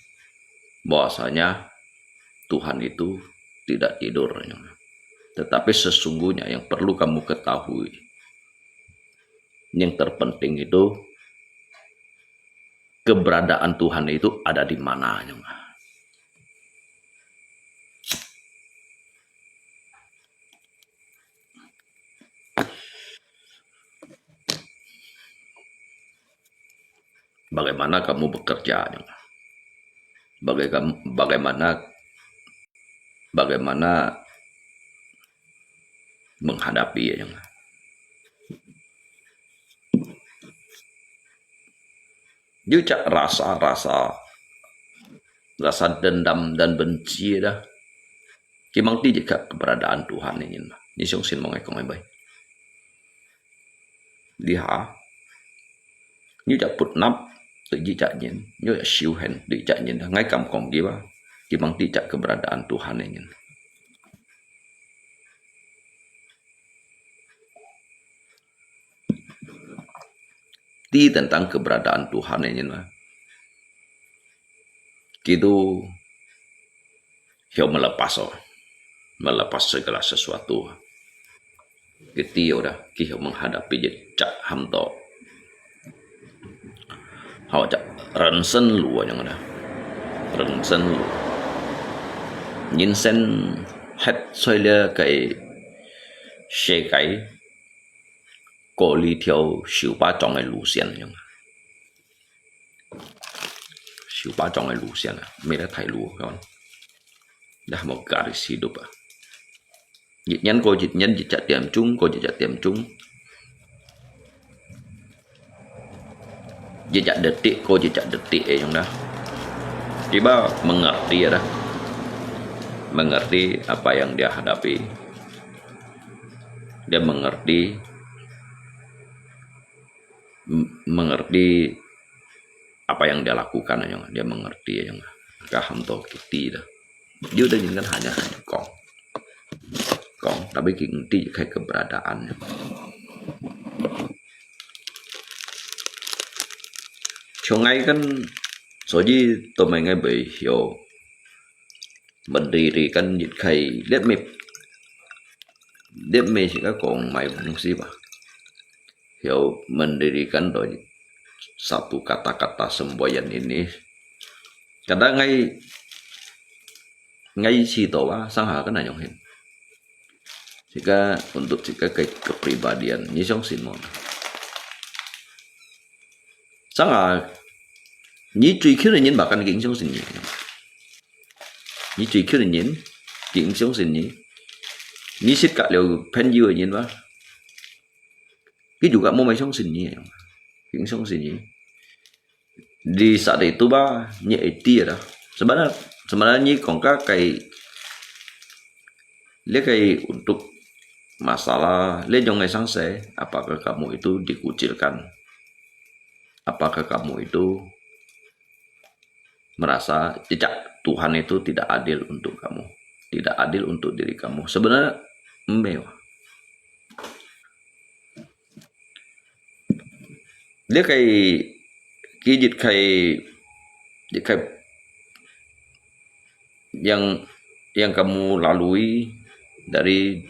bahwasanya Tuhan itu tidak tidur nyong. Tetapi sesungguhnya yang perlu kamu ketahui, yang terpenting itu keberadaan Tuhan itu ada di mana. Bagaimana kamu bekerja, bagaimana menghadapi ya. Dia rasa dendam dan benci dah. Kimang ti jika keberadaan Tuhan ini. Ni siong sin mong ekong bay. Liha. Như chặt put nắp tự di chặt nhìn, như siêu hen tự chặt nhìn, ngay cầm kong dia, kimang ti chặt keberadaan Tuhan ini. Ti tentang keberadaan Tuhan ini lah. Gitu hiu melepas segala sesuatu. Gitu udah hiu menghadapi jejak hamto. Hao chặt rensen lu yang ada. Rensen lu. Nhìn sen hết xoay lê cái xe cái cô lý theo siêu ba trong cái lũ xiên nhưng siêu ba trong cái lũ xiên à mấy đã thay lũ con đã một cái gì đâu à dịch nhân cô dịch nhân dịch chặt tiệm chung cô dịch chặt tiệm chung dịch chặt detik cô dịch chặt detik yang dah tiba mengerti ya dah mengerti apa yang dia hadapi, dia mengerti apa yang dia lakukan, dia mengerti yang kaham to kiti dah. Dia udah kan hanya kong, tapi kinti kayak keberadaannya. Sungai kan soji to mengai bei hiểu mendirikan kai let me sih kong mai fungsi bah hiểu mendirikan dari satu kata-kata semboyan ini kadang ngay si to bah sangha kan nyong hin jika untuk kayak kepribadian ni song sin mon sangha ni truy khiếu nhìn bahkan ging song sin ni ni truy khiếu nhìn ging song sin ni sit ka leo pen yu nhìn bah cái juga mau mai song sin ni ging song sin ni di saat itu bah nye ti dah sebenarnya kong kayak untuk masalah le jangan sangse apakah kamu itu dikucilkan, apakah kamu itu merasa jejak Tuhan itu tidak adil untuk kamu, tidak adil untuk diri kamu. Sebenarnya mewah dia kayak yang kamu lalui dari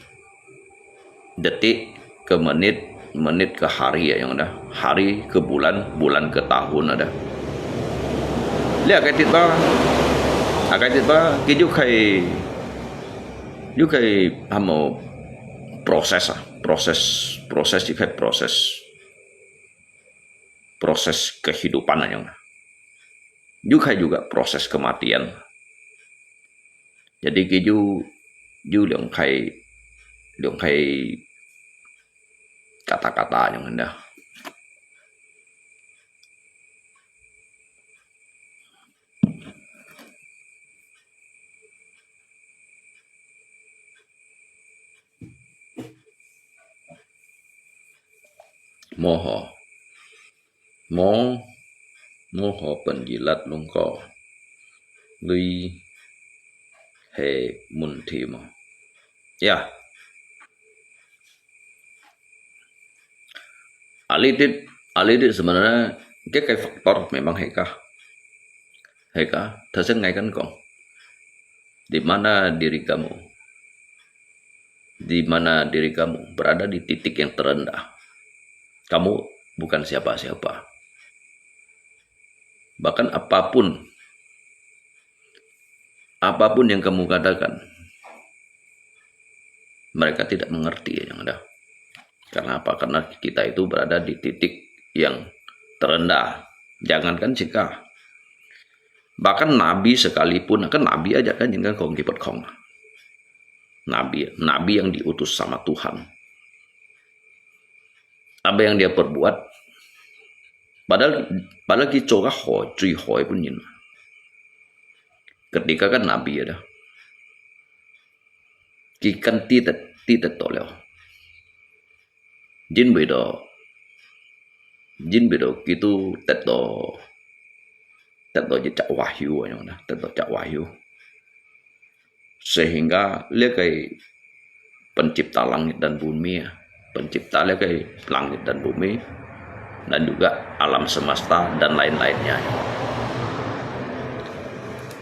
detik ke menit ke hari ya yang ada, hari ke bulan ke tahun ada. Lihat cái thịt ba cái giúp hay hamo proses chỉ kayak proses kehidupan aja. Juga proses kematian. Jadi keju liang kai kata-kata yang anda. Moho penjilat lungko lui he muntimo. Ya. Alidit sebenarnya cái faktor memang heka tersengai kan kong. Di mana diri kamu berada di titik yang terendah. Kamu bukan siapa-siapa. Bahkan apapun yang kamu katakan, mereka tidak mengerti yang ada. Karena apa? Karena kita itu berada di titik yang terendah. Jangankan jika bahkan nabi sekalipun, kan nabi aja kan jangan kong kipet kong. Nabi yang diutus sama Tuhan. Apa yang dia perbuat? Padahal kita cuy hoi pun yin. Ketika kan nabi ada. Kikan tidak toleo. Jin bedo gitu teto jejak wahyu yang mana teto jak wahyu. Sehingga lihat kayak pencipta langit dan bumi ya. Pencipta lihat kayak langit dan bumi. Dan juga alam semesta dan lain-lainnya.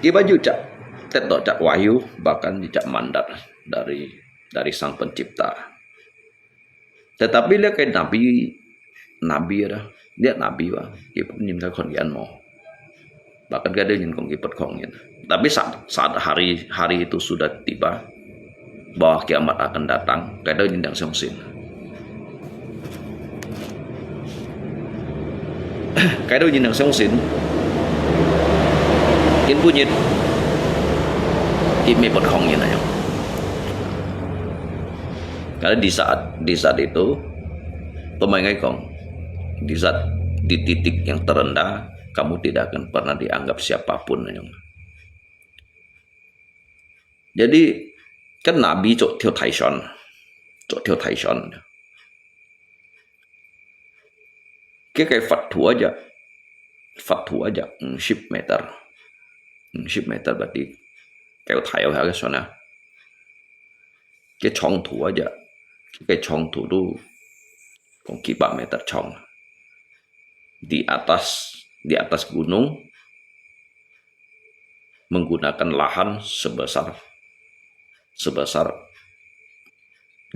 Kita juga cak wahyu bahkan cak mandat dari sang pencipta. Tetapi dia kayak nabi ada, dia nabi wah, kita nhìn cái con gian mau. Bahkan dia nhìn con kipet kong gitu. Tapi saat hari itu sudah tiba, bahwa kiamat akan datang, dia nhìn đang song sin. Cái đó nhìn đang sống xịn kiến punyit kimi bot khong như này. Karena di saat itu pemaingai kong di titik yang terendah, kamu tidak akan pernah dianggap siapapun. Jadi kan nabi cok theo Taishan. Cái Phật thủ aja 10 meter berarti kayak thải ở cái sana. Cái chong thủ aja, cái chong thủ itu kong 3 meter chong. Di atas gunung menggunakan lahan sebesar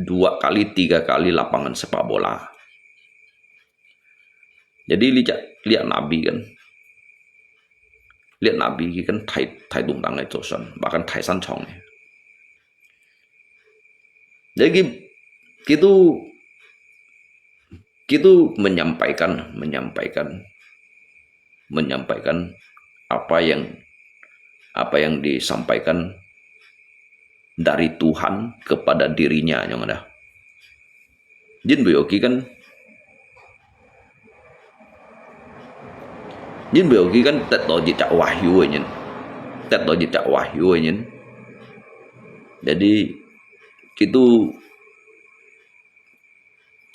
2 kali 3 kali lapangan sepak bola. Jadi lihat nabi kan thai dung tang itu bahkan thai san chong. Jadi kita menyampaikan apa yang disampaikan dari Tuhan kepada dirinya yang ada. Jin Bioki kan teto jejak wahyu aja. Jadi kita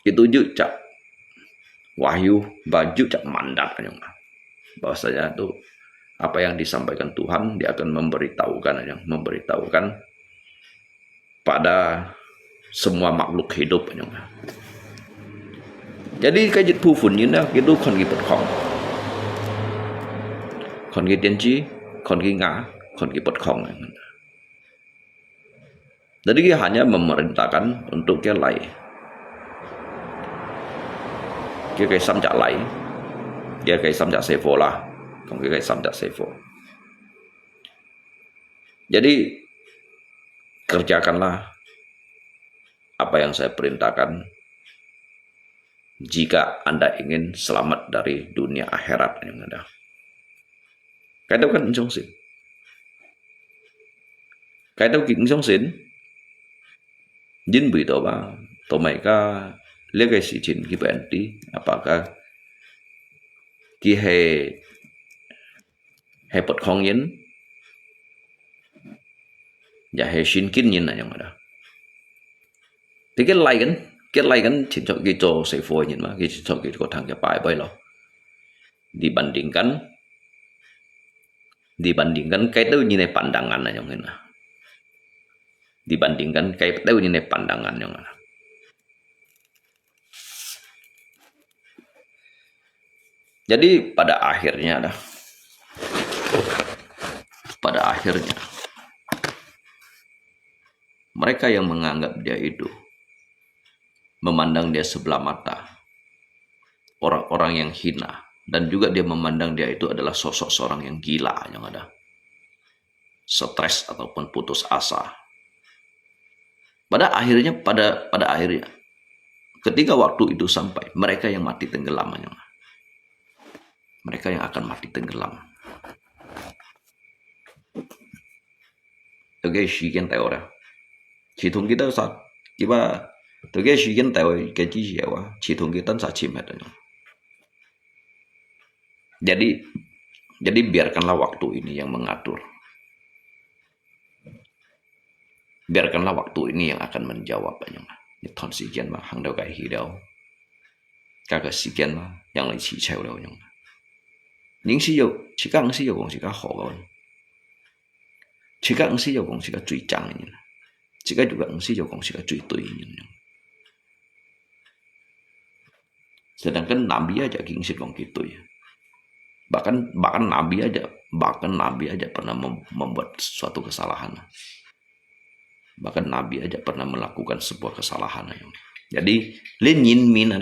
jejak wahyu baju cak mandat aja. Bahwasanya itu apa yang disampaikan Tuhan dia akan memberitahukan pada semua makhluk hidup aja. Jadi cái dịch phu phun như nào cái con ghi bật khong, con ghi tiên tri, con ghi ngã, con ghi bật khong. Jadi dia hanya memerintahkan untuk dia lai, dia kayak samjak lai, dia kayak samjak sevola, Kong kita samdak sefo. Jadi kerjakanlah apa yang saya perintahkan jika Anda ingin selamat dari dunia akhirat yang ada. Cái đâu cần trong xin. Cái đâu kính trong xin. Jin bị tổ ba. Tổ mày ka lấy cái sự trình cái bệnh tí. Apakah cái he bật khong yin. Và he xin kín yin là yang ada. Thì cái lai kan chỉ cho cái chỗ sẽ phôi nhìn mà cái cho cái có thằng cái bài bay lo. Dibandingkan cái itu nilai pandangan yang mana. Dibandingkan cái itu nilai pandangan yang mana. Jadi pada akhirnya mereka yang menganggap dia itu memandang dia sebelah mata, orang-orang yang hina, dan juga dia memandang dia itu adalah sosok seorang yang gila yang ada stres ataupun putus asa. Pada akhirnya ketika waktu itu sampai, mereka yang mati tenggelam, mereka yang akan mati tenggelam. Oke, sikian teori. Hitung kita saat kita Oke, sikian teori keji ya, hitung kita saat cimet. Jadi biarkanlah waktu ini yang mengatur. Biarkanlah waktu ini yang akan menjawab banyak. Thon sikian mah hang đâu cái hi đâu. Các cái sikian mah yang lain chỉ treo đâu nhung. Những sĩ dầu chỉ các sĩ dầu cũng chỉ các họ rồi. Chỉ các sĩ dầu cũng chỉ các truy chẳng như. Chỉ các juga sĩ dầu cũng chỉ các truy tùy như. Sedangkan Nabi aja kingsit wong gitu ya. Bahkan Nabi aja pernah membuat suatu kesalahan. Bahkan Nabi aja pernah melakukan sebuah kesalahan. Jadi lên nhìn min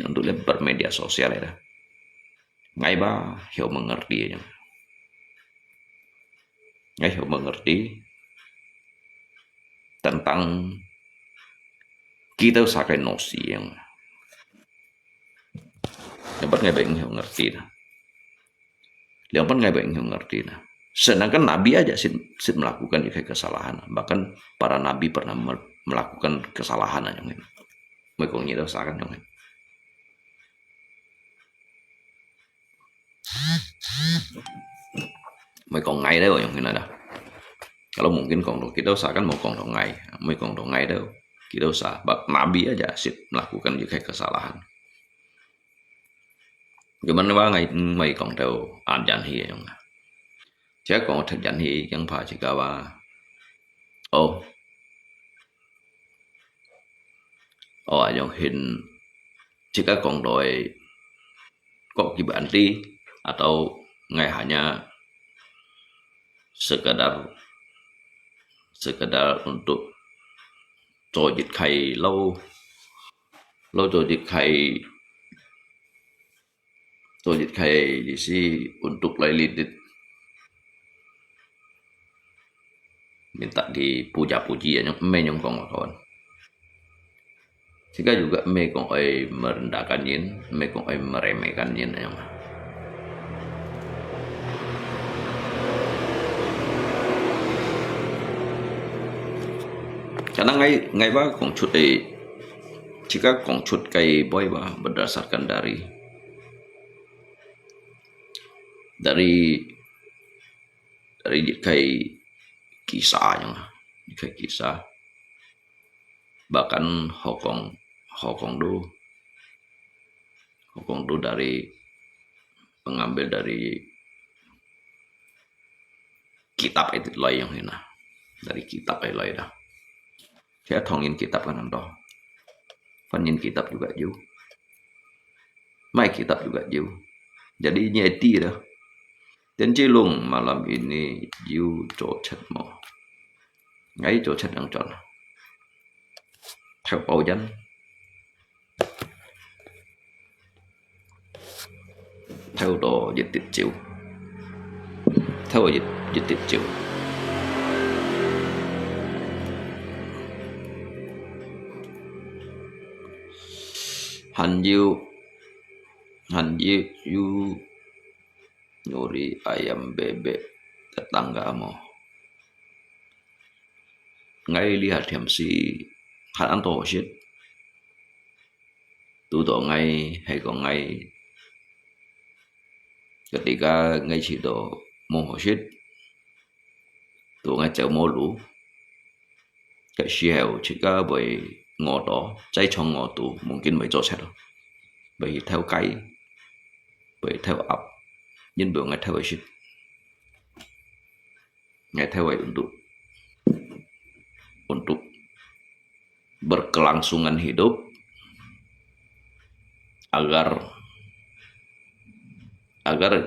untuk lihat bermedia sosial ada. Ngay ba hiểu mengerti ya. Ngay hiểu mengerti tentang kita usahakan nosi yang dapat ngay bệnh hiểu ngerti dah. Dapat ngay bệnh hiểu ngerti dah. Sedangkan Nabi aja sih melakukan kesalahan. Bahkan para Nabi pernah melakukan kesalahan yang ini. Mereka ngira usahakan yang ini. Mereka ngay đấy yang ini dah. Kalau mungkin kalau kita usahakan mau kalau ngay, mereka kalau ngay dah kita usaha. Nabi aja sih melakukan kesalahan. Gimana ba ngày mày còn theo an dàn hi không? Chắc còn thật dàn hi chẳng phải chỉ cả ba. Yang hình chỉ cả còn đòi kok berhenti atau nggak hanya sekedar untuk tojit kai lâu tojit kai di si untuk lidit minta dipuja-puji ya nyong kawan. Jika juga kong merendahkan yin, kong meremehkan yin ya. Karena ngay ba kong cut jika kong cut kai boy ba berdasarkan dari kai kisahnya, kai kisah bahkan Hokong do dari pengambil dari kitab itu loh yang ini dari kitab itu loh dah. Saya thongin kitab kan ando, panin kitab juga jauh, mai kitab juga jauh, jadi nyeti dah. Dan cilung malam ini jauh cocet mau, ngay cocet yang con. Theo bầu dân theo đồ dịch tiết chiều theo dịch dịch tiệp chịu hanjiu yu nyuri ayam bebek tetanggamu. Ngay lihat si hal anto shit tu to ngay hay còn ngay ketika ngay chỉ do mo shit tu ngay chợ mo lũ cái siêu chỉ có bởi ngõ đó cháy trong ngõ tù mungkin mới cho xét đâu bởi theo cái bởi theo ập nhưng bởi ngay theo shit ngay theo vậy untuk berkelangsungan hidup agar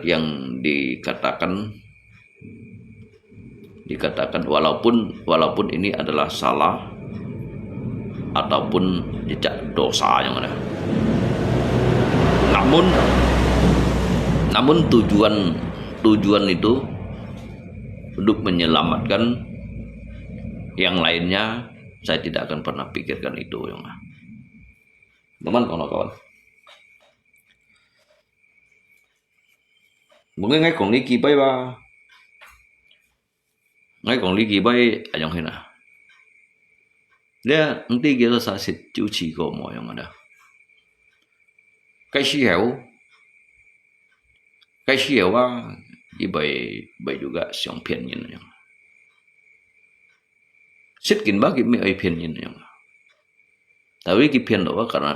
yang dikatakan walaupun ini adalah salah ataupun jejak dosa yang ada, namun tujuan itu untuk menyelamatkan yang lainnya. Saya tidak akan pernah pikirkan itu, yang teman kawan-kawan. Mungkin ngay còn lý kỳ bay ba, ngay còn lý kỳ bay ở trong thế nào? Đây, những tí kia là sẽ chịu chỉ có mọi người đó. Cái xí hẻo ba, như vậy juga siang pian nhìn yang. Sedikit bagi me pian nhìn yang. Tapi kipian doa karena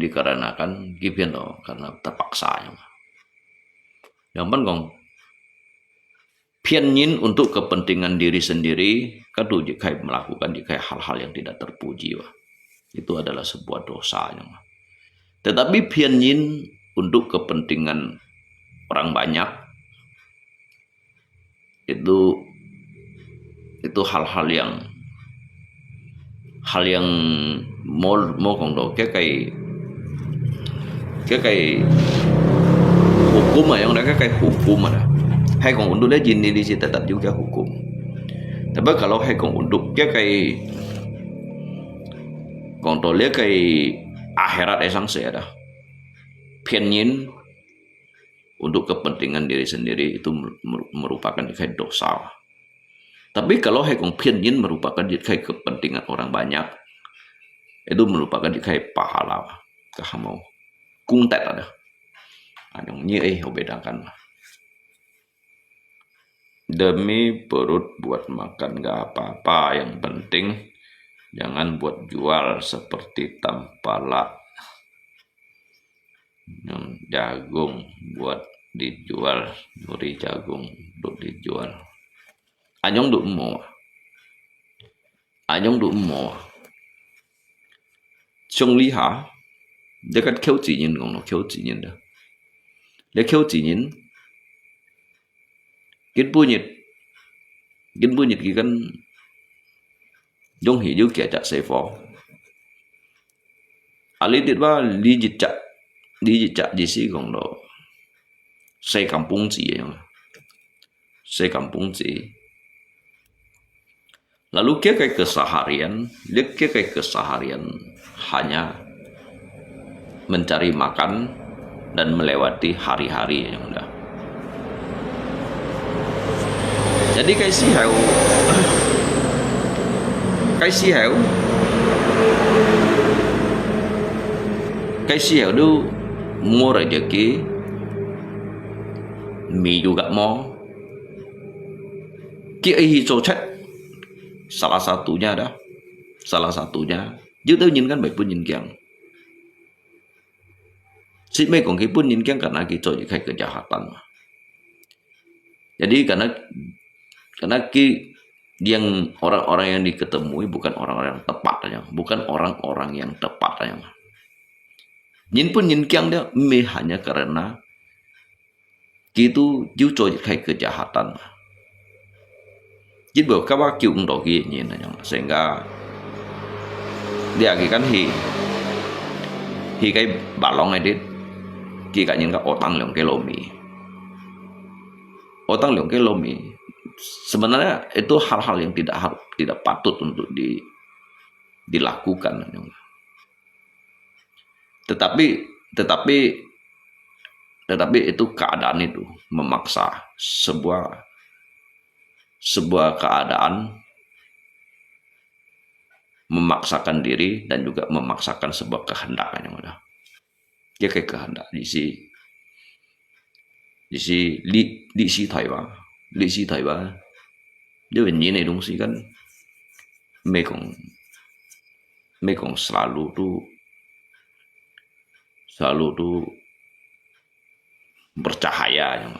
dikarenakan kipian doa karena terpaksa yang. Yang penting pianyin untuk kepentingan diri sendiri, kadu jika melakukan hal-hal yang tidak terpuji, itu adalah sebuah dosa. Tetapi pianyin untuk kepentingan orang banyak, itu hal-hal yang mau kongdo kayak hukum yang mereka kayak hukum ada. Hay còn untuk dia jin ini sih tetap juga hukum. Tapi kalau hay còn untuk dia kayak kontrolnya kayak akhirat esang sih ada. Pianyin untuk kepentingan diri sendiri itu merupakan kayak dosa. Tapi kalau hay còn pianyin merupakan kayak kepentingan orang banyak, itu merupakan kayak pahala. Kamu kuntet ada. Yang ini bedakan. Demi perut buat makan gak apa-apa, yang penting jangan buat jual seperti tampala. Jagung buat dijual, nyuri jagung untuk dijual. Anyong du mo. Chung li ha, dekat kêu chỉ nhìn ngong nó kêu chỉ nhìn đó. Để kêu chỉ nhìn kiến bu nhật cái kan dong hi ju kia chặt xe phò ali dit ba li jit chặt gì xí gong đó xe kampung chỉ lalu kia kayak keseharian hanya mencari makan dan melewati hari-hari yang udah. Jadi cái xí heo itu mua rezeki, mie juga mau. Kiai cocet salah satunya, chứ tôi nhìn kan bảy pun nhìn kiang. Si mấy còn pun nhìn kiang karena kita jadi kayak kejahatan. Jadi karena yang orang-orang yang diketemui bukan orang-orang yang tepat aja, bukan orang-orang yang tepat aja. Nhìn pun nhìn kiang dia hanya karena itu justru kayak kejahatan. Jadi buat kawan kau untuk gini aja, sehingga dia kan hi cái balong này đi, chỉ cả những cái otang yang cái lomi. Otang leong ke lomi. Sebenarnya itu hal-hal yang tidak patut untuk dilakukan. Tetapi tetapi tetapi itu keadaan itu memaksa sebuah keadaan, memaksakan diri dan juga memaksakan sebuah kehendak yang udah. Dia kayak kehendak di si Taiwan, dia begini dong sih kan, Mekong selalu tuh bercahaya yang,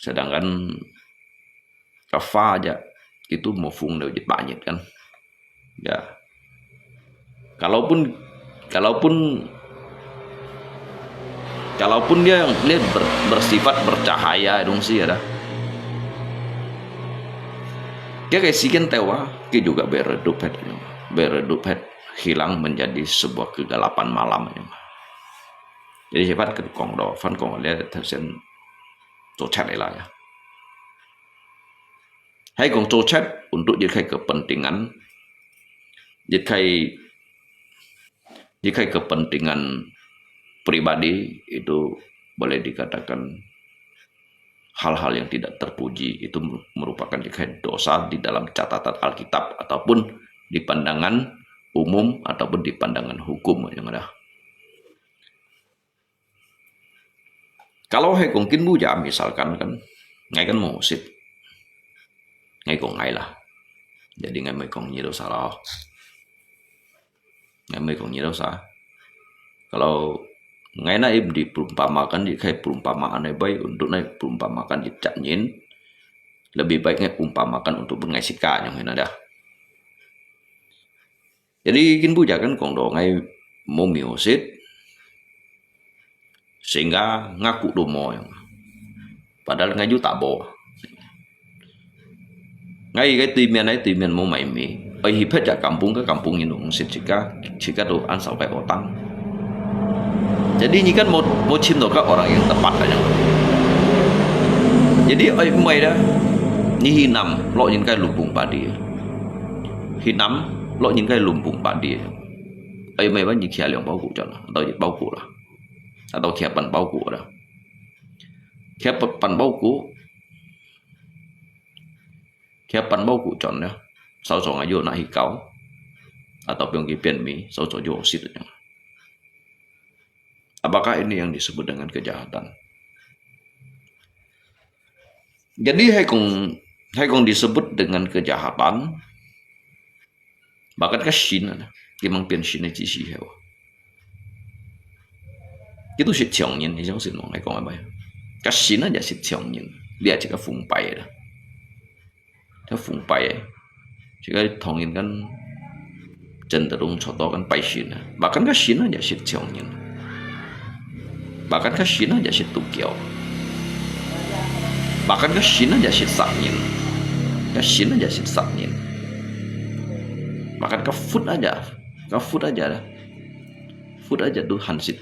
sedangkan kafa aja itu mau fung dari banyak kan ya, kalaupun dia bersifat bercahaya dong sih ya, dia kayak siken tewa dia juga beredup hilang menjadi sebuah kegelapan malam ya. Jadi sifat kedukong do fan kong dia tersen cocet lah ya. Hai kong cocet untuk jadi kepentingan, jadi kepentingan pribadi, itu boleh dikatakan hal-hal yang tidak terpuji, itu merupakan dosa di dalam catatan Alkitab ataupun di pandangan umum ataupun di pandangan hukum yang ada. Kalau kong kin buja misalkan kan ngai kan mau sit ngai kong ngai lah, jadi ngai mai kong nyido salah, ngai mai kong nyido sah. Kalau ngai naib diperumpamakan di kayak perumpamaan baik untuk naik perumpamakan di nyin, lebih baik ngai umpamakan untuk bengaisika yang ada. Jadi kin buja kan kong do ngai mau miosit sehingga ngaku domo yang padahal ngaju tabo ngai timian mau mai mi ai hipet ja kampung ke kampung ini sit jika do an sampai otang. Jadi ini kan mau cinta ke orang yang tepat aja. Jadi ai mai dah ni hinam lo nyin kai lumbung padi, hinam lo nyin kai lumbung padi ai mai ban jik yang bau ku cho atau jik bau ku lah atau kiapan bau ku dah, kiapan bau ku chọn ya, sau so ngayo na hikau atau piong kipian mi sau so jo situnya. Apakah ini yang disebut dengan kejahatan? Jadi hai kong disebut dengan kejahatan, bahkan kasin ada kimang pian sini cisi hewa. Itu si ciong yin, itu si nong hai kong apa ya? Kasin aja si ciong yin, dia jika fung pai dah. Dia fung pai, jika tongin kan cenderung contoh kan pai shin, bahkan kasin aja si ciong yin, bahkan kasin aja si tukiao, bahkan kasin aja si saknin, kasin aja si saknin, bahkan kafut aja dah, food aja tuh hansit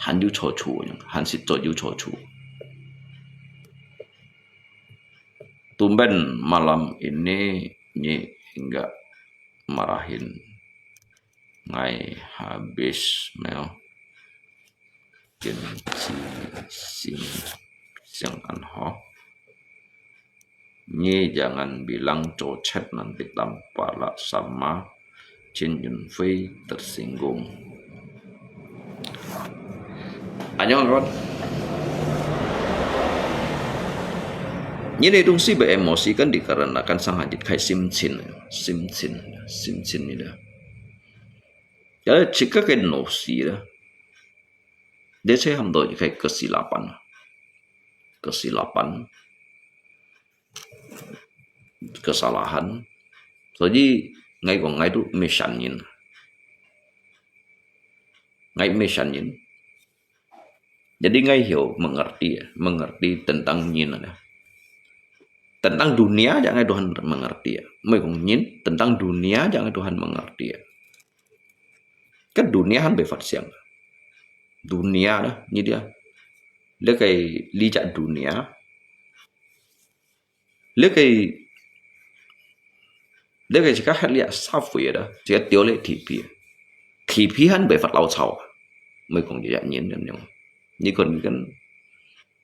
hanju chochu, hansit toju chochu. Tumben malam ini Nyi hingga marahin ngai habis mel kin siang anho. Nyi jangan bilang cocet nanti tampaklah sama Chin Yun Fei tersinggung. Annyeong kawan. Ini dong sih beremosi kan dikarenakan sang hadit kai simcin ini dah. Jadi jika kai nosi dah, dia saya hamdo kai kesilapan, kesalahan. Jadi ngai kong ngai tu mesanyin, Jadi ngai hiu mengerti tentang nyin dah. Tentang dunia jangan Tuhan mengerti ya. Mengingin tentang dunia jangan Tuhan mengerti ya. Kan dunia kan befat siang. Dunia dah, ini dia. dia kayak lijak dunia, dia kayak jika lihat safu ya dah, jika dia oleh TV han bị phát lao chào, mới còn dễ nhìnกันยังนี่คนกัน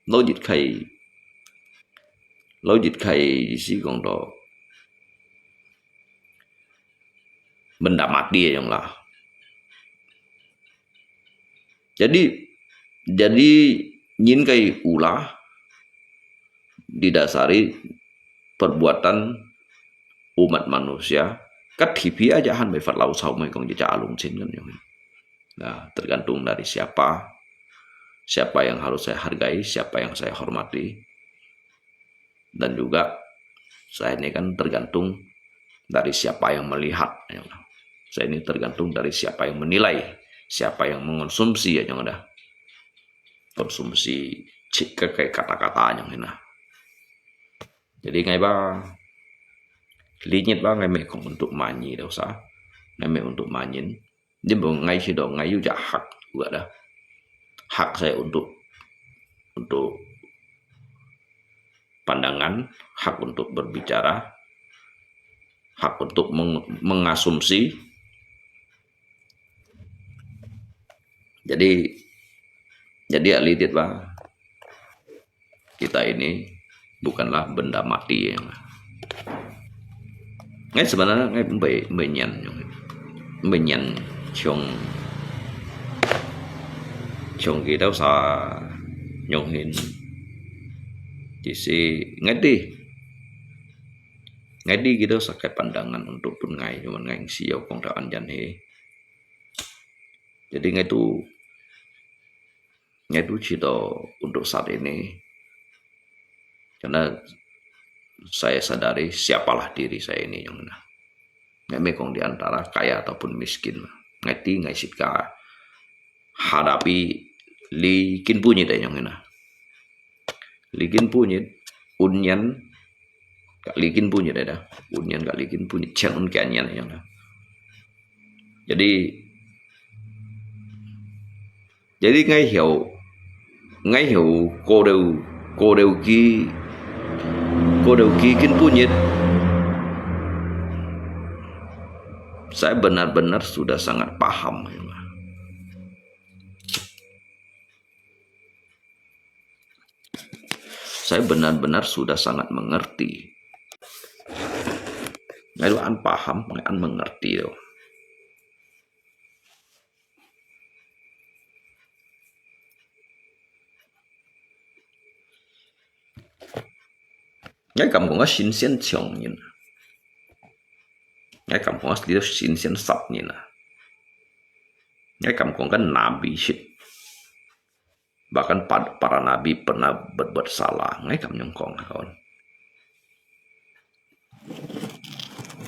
เราจิตใครสิกองดอ benda mati yang lah. Jadi nyin kai ulah didasari perbuatan umat manusia. Kat hipi aja han mai fat lau sau mai kong jaja alung chin kan yang. Nah, tergantung dari siapa yang harus saya hargai, siapa yang saya hormati. Dan juga saya ini kan tergantung dari siapa yang melihat. Saya ini tergantung dari siapa yang menilai, siapa yang mengonsumsi ya yang ada. Konsumsi jika kayak kata-kata yang ini. Jadi ngai ba linyit ba ngai mekong untuk manyi dah usah. Ngai untuk manyin. Dia ngai si dong ngai juga hak juga dah. Hak saya untuk pandangan, hak untuk berbicara, hak untuk mengasumsi. Jadi alitit bah, kita ini bukanlah benda mati yang ngay sebenarnya ngay menyan trong kita sa nyong hin chỉ ngay đi kita sakai pandangan untuk pun ngay cuman ngay siau kong taan jan he. Jadi ngay itu cito untuk saat ini, karena saya sadari siapalah diri saya ini yang mana. Ngai mekong di antara kaya ataupun miskin. Ngai sitka hadapi likin punyit yang mana. Likin punyit unyan gak likin punyit ada. Unyan gak likin punyit jangan kanyan yang mana. Jadi ngay hiểu cô đều ghi kin punyit. Saya benar-benar sudah sangat paham. Saya benar-benar sudah sangat mengerti. Ngay an paham, an mengerti loh. Ngay cảm có xin xiên chồng nhìn, ngay cảm có xin xiên sập nhìn, ngay cảm có kan nabi shit, bahkan para nabi pernah berbuat salah, ngay cảm nyongkong kawan,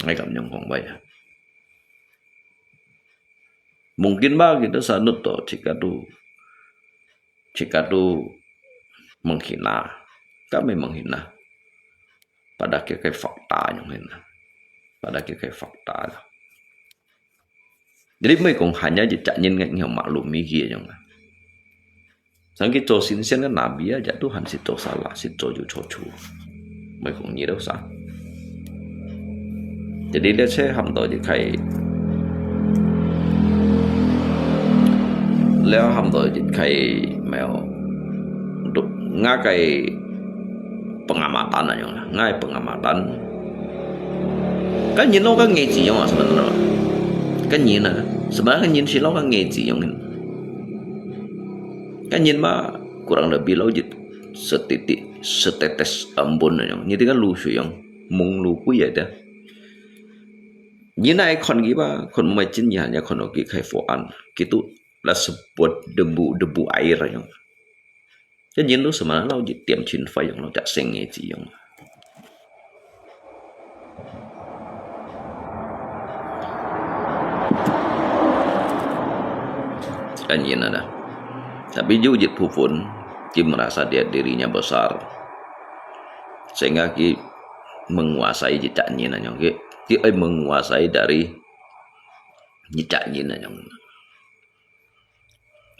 ngay cảm nyongkong baik. Mungkin bah kita sanut toh jika tu menghina, kami menghina. Pada kayak fakta yang lain, pada kayak fakta. Jadi mereka hanya jejak nyin yang maklumi kia yang. Sang kita sinsen kan nabi aja Tuhan situ salah, situ ju. Mereka nyiru sah. Jadi dia saya hamdo je kai, leo hamdo je kai mel untuk ngakai pengamatan aja lah, ngai pengamatan. Kan nhìn lo kan nghe gì không sebenarnya? Kan nhìn sebenarnya nhìn si lo kan nghe gì không? Kan nhìn mah kurang lebih lo jit setetes embun aja. Jadi kan lucu yang mung lucu ya dah. Nhìn này kon giba kon macam ni hanya kon ogi kaifuan. Gitu lah sebuah debu air aja. Cái nhìn lúc mà nó chỉ tiệm chuyên phải dùng nó chặt sinh nghe gì dùng. Cái nhìn ada. Tapi jujit pun Kim merasa dirinya besar, sehingga Ki menguasai jejak nyin yang Ki menguasai dari jejak nyin yang.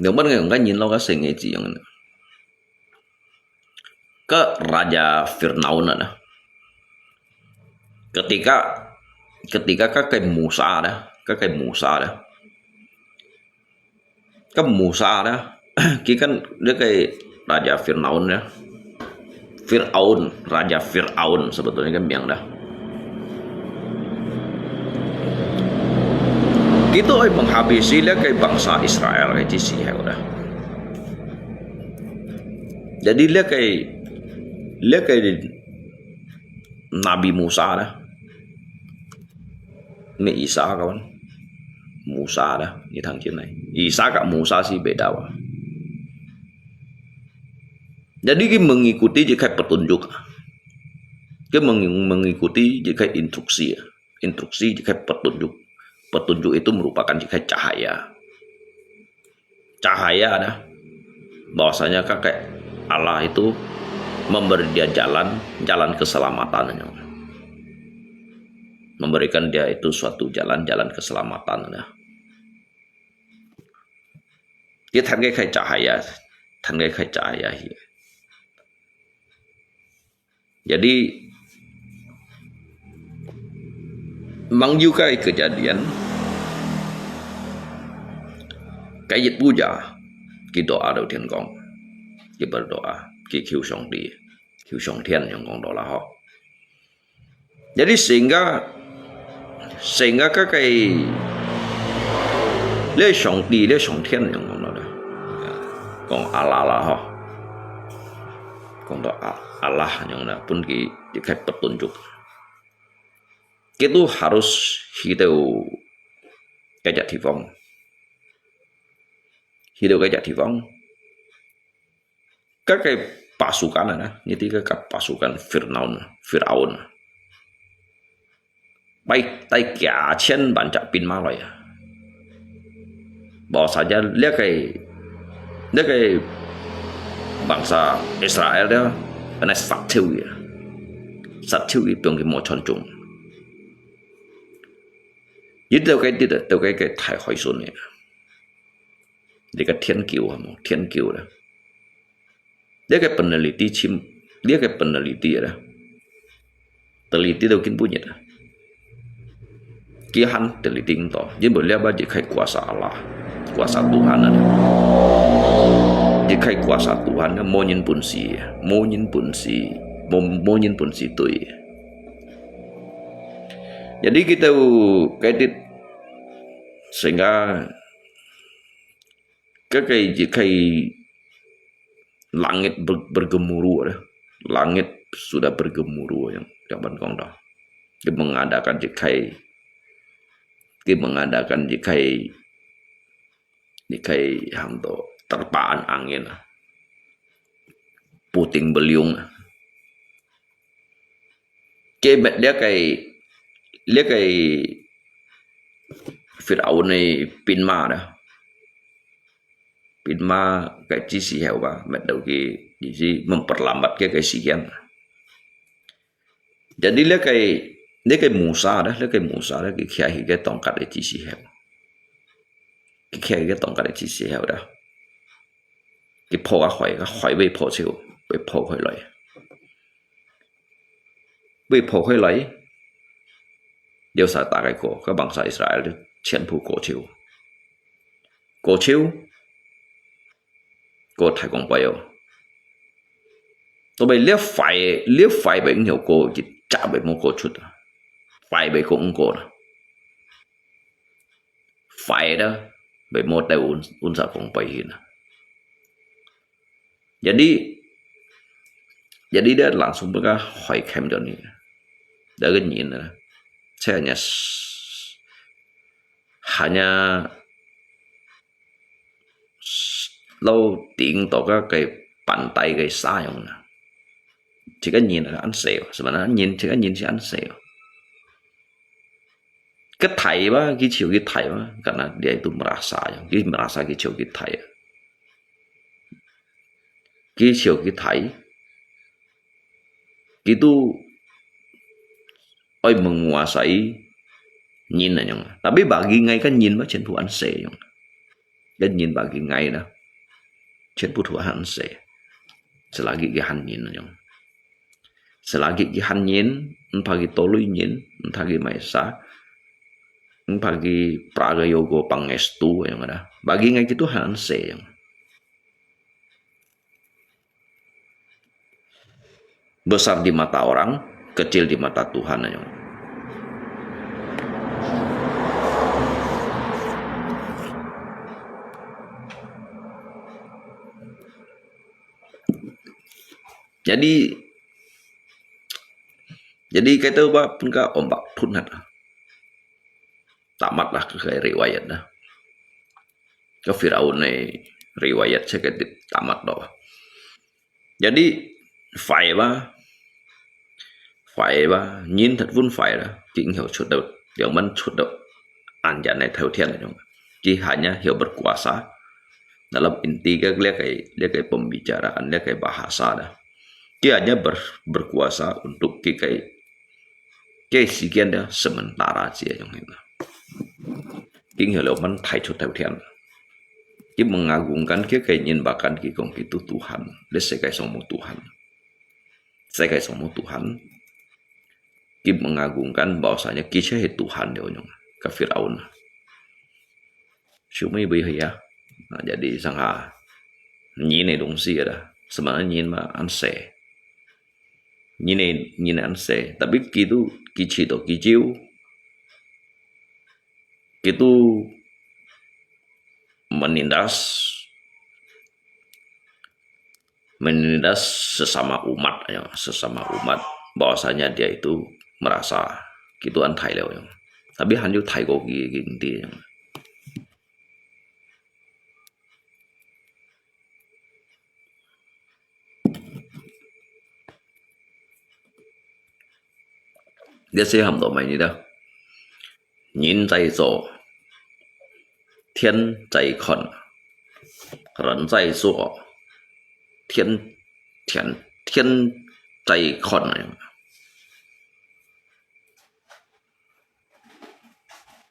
Nếu bắt người không nhìn lo cái sinh nghe gì yang. ke Raja Fir'aun ada. Ketika cái Musa đó, cái Musa đó. Cái Musa đó, kia kan dia kayak Raja Fir'aun ya. Raja Fir'aun sebetulnya kan biang dah. Itu menghabisi dia kayak bangsa Israel kayak sih ya udah. Jadi dia kayak Nabi Musa dah. Ini Isa kawan. Musa dah di thằng trên này. IsaกับMusa sih beda wah. Jadi kita mengikuti jika petunjuk. Kita mengikuti jika instruksi jika petunjuk. Petunjuk itu merupakan jika cahaya. Cahaya dah. Bahwasanya kayak Allah itu memberi dia jalan keselamatan. Memberikan dia itu suatu jalan keselamatan. Dia tanggai kayak cahaya. Jadi memang juga kejadian kayak puja kita doa đầu tiên con kita berdoa kita khiêu song thiên yang con đó là họ. Jadi sehingga các cái lễ song thiên yang con đó là con Allah lah họ. Con đó Allah yang là pun kita petunjuk. Itu harus hidup kayak thị vong. Hidup kayak thị vong. Các cái pasukan như các pasukan Fir'aun. Baik tay cả千万架兵马来呀. Bahwa saja dia kayak bangsa Israel dia kena sát thiêu itu yang mau chonjung. Itu cái thái hỏi xuân này. Dia cái thiên kiều đó. Dia cái peneliti ada. Teliti itu mungkin punya dah. Kihan teliti itu. Jadi boleh apa jika kuasa Allah, kuasa Tuhan ada. Jika kuasa Tuhan mau nyin pun si tu. Jadi kita kayak sehingga jika langit bergemuruh, langit sudah bergemuruh yang benkong dah. Dia mengadakan jika hantu terpaan angin, puting beliung. Dia kayak Fir'aun này pinma dah. Pinma cái chi xì heo ba bắt đầu memperlambat cái sikian. Jadi dia kayak Musa dah, kiai cái tongkat cái chi xì heo. Kiai cái tongkat cái chi xì heo dah. Cái phô hỏi bị phô chiu, bị phô khỏi lại. Bị phô khỏi lại. Điều sa ta cái cổ các bangsa Israel chiến phủ cổ chiu cô thái công bao tôi bây liếc phải bị nhiều cô chỉ chả bị một cô chút phải bị cũng cô phải đó bị một đại un sa công bao hin. Jadi dia langsung mereka hỏi kem cho ni dari nhìn saya hanya lâu tiện tổ cái bàn tay cái xa không nè, chỉ có nhìn là ăn xèo, sebenarnya chỉ có nhìn sẽ ăn xèo. Cái thầy ba cái chiều cái thầy ba karena dia itu merasa cái chiều cái thầy, cái chiều cái thầy itu oi menguasai nhìn là nhung, tapi bagi ngay cái nhìn mà trên thủ ăn xè nhung, cái nhìn bagi ngay đó trên thủ ăn xè. selagi gihan yin yang selagi gihan yin pagi tolu yin pagi maesa pagi praga yogo pangestu yang ada bagi ngai gitu hanse yang besar di mata orang kecil di mata Tuhan yang jadi kata apa pun ka ombak tunat tamatlah ke riwayat dah ke Firaun riwayat saya tamat doh jadi phải ba nhìn thật vun phải là chỉ hiểu chút đầu điều mình chút đầu anjane này theo thiên là chỉ hanya hiểu berkuasa dalam inti lihat pembicaraan lihat bahasa dah dia hanya berkuasa untuk sekian dah sementara aja yang itu king hiểu mình thay chút theo thiên Ki mengagungkan ki nyinbakan ki kong itu Tuhan. Dia sekai somo Tuhan. Sekai somo Tuhan. Ki mengagungkan bahwasanya ki syahid Tuhan dia onyong ke Firaun. Cuma ibu ya. Nah, jadi sangha nyine dong sih ada. Sebenarnya nyin mah anse. Nyine anse. Tapi ki itu ki cito ki jiu. Itu menindas sesama umat ya, sesama umat bahwasanya dia itu merasa gituan Thai leo ya. Tapi hanyu Thai go ginti ya. Dia sẽ hầm độ mày đi đâu nhìn tại chỗ thiên tại khẩn人在做天在看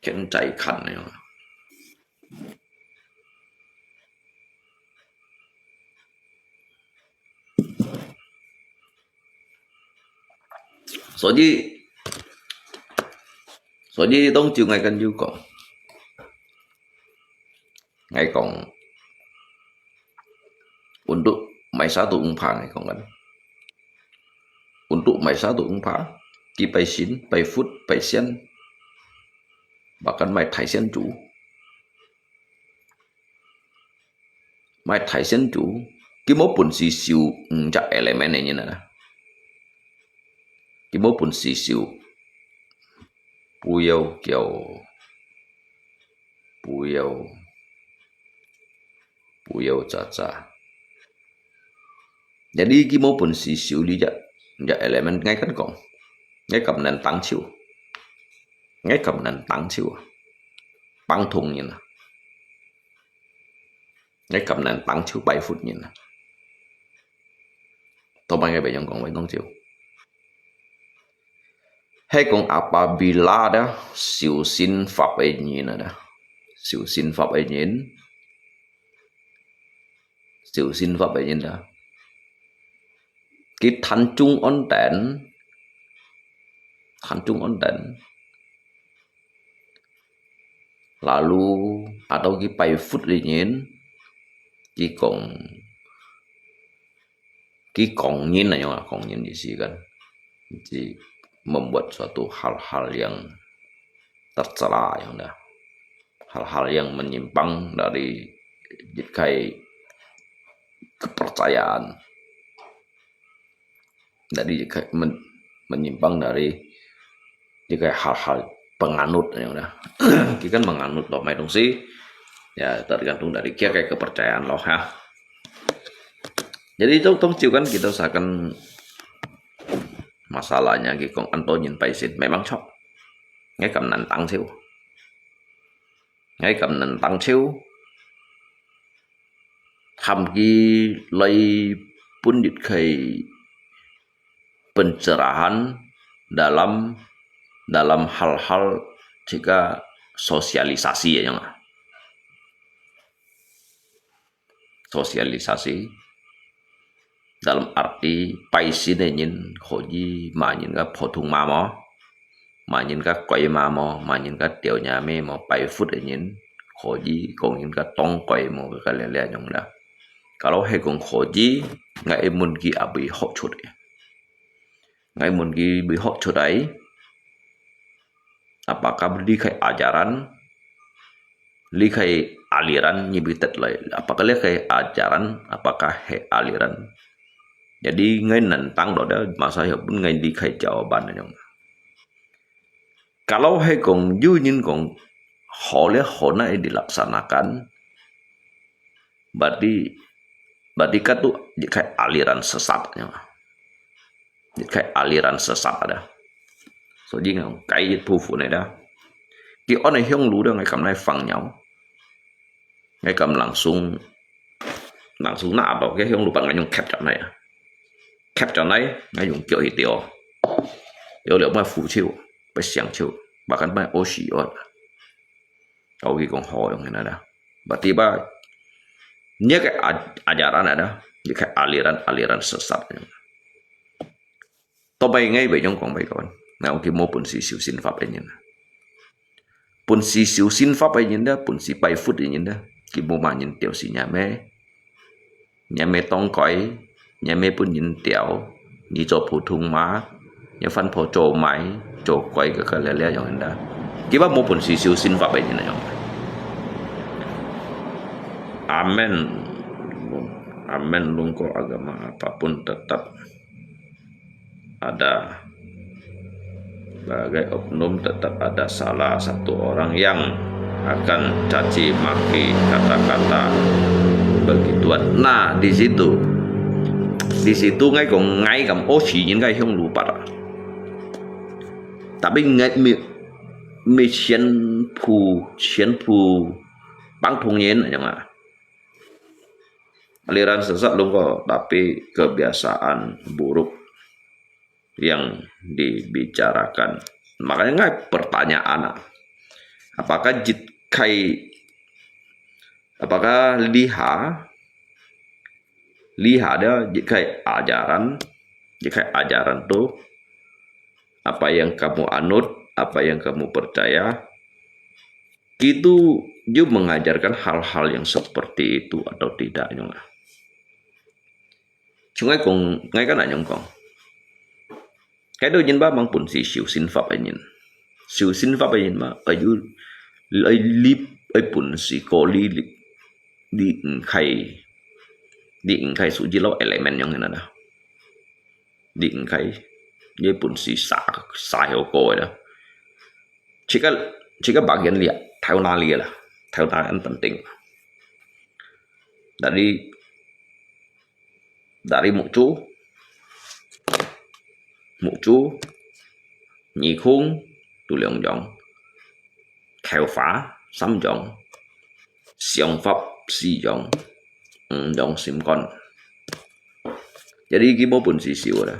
天在看呢。所以當照ngay跟要講ngay講untuk mai satu umpang ngay講kan untuk mai satu umpang ki pai xin pai phút pai xian bahkan mai thai xian chủ mai thai xian chủ cái mối bổn xì xìu chắc element này như này cái mối bổn xì xìu不要假假jadi cái mối bổn xì xìu đi dạ element ngay kan còn ngay cầm nền tăng chiều băng thùng như này ngay cầm nền tăng chiều 7 phút như này tôi bao ngày bây giờ còn với tăng chiều hay còn apabila dah siu sin pháp ấy nhìn dah siu sin pháp ấy nhìn dah cái thành trung ổn định lalu atau cái pai phút đi nhìn cái còn nhìn này mà còn nhìn gì sih kan jadi membuat suatu hal-hal yang tercela yang dah hal-hal yang menyimpang dari jikai kepercayaan dari menyimpang dari jikai hal-hal penganut yang dah kita kan menganut loh mai dong sih ya tergantung dari kia kayak kepercayaan loh ya jadi itu tong ciu kan kita usahakan masalahnya kong Antonin Paisin memang chok ngay cầm nền tăng siêu thầm ki lay pun dikai pencerahan dalam hal-hal jika sosialisasi ya nggak sosialisasi dalam arti paisin nyin khoji manyin ka photung ma mo manyin ka koi ma mo manyin ka tiao nya me mo pai phut nyin khoji kongin ka tong koi mo ka le le nyong da kalau he kong khoji ngai mun ki abi hok chut ngai mun ki bi hok chut ai apakah likai ajaran likai aliran nyibitet lai apakah likai ajaran apakah he aliran jadi ngai nentang do da masa ya pun ngai likai jawaban nyong kalau he kong yu nyin kong hole hona dilaksanakan berarti kan tuh kayak aliran sesatnya kayak aliran sesat ada so ji ngau cái thu phụ này đó cái on này hiong lú đó ngay cầm này phẳng nhau ngay cầm langsung nạp vào cái hiong lú bằng ngay dùng kẹp chỗ này ngay dùng kiểu hít tiêu liệu mà phụ chịu phải sáng chịu bahkan phải ô xỉ ớt kalau cái con hỏi yang ini ada berarti ba nya kayak ajaran ada kayak aliran sesat to bay ngay về trong con bay con nào cái mô pun si siêu sinh pháp ấy nhìn pun si siêu sinh pháp ấy nhìn đó pun si bay phút ấy nhìn đó cái mô mà nhìn tiểu si nhà mẹ tông cõi nhà mẹ pun nhìn tiểu đi cho phù thung má nhà phân phổ trổ máy trổ quay cái lẻ yang đó cái ba mô pun si siêu sinh pháp ấy nhìn này amen amen lungko agama apapun tetap ada sebagai oknum tetap ada salah satu orang yang akan caci maki kata-kata begituan. Nah di situ ngay cầm ô chỉ những cái không lupa tapi ngay mi xian pu bang thung yen aja aliran sesat lungko tapi kebiasaan buruk yang dibicarakan. Makanya nggak pertanyaan apakah liha ada jikai ajaran tuh apa yang kamu anut, apa yang kamu percaya itu juga mengajarkan hal-hal yang seperti itu atau tidak nyong. Chúng ngay cái này nhung con cái đôi nhân ba mang bổn sĩ siêu sinh pháp ấy nhìn mà ở dưới lấy lip ấy bổn sĩ có đi khai số gì lâu element nhung này nè đi khai như bổn sĩ xả hiệu coi đó chỉ có bagian lihat theo na lia lah theo na yang penting dari mụ chú nhị khung tu lượng dòng theo phá sắm dòng siang pháp si dòng dòng sim con jadi kita pun sisiu dah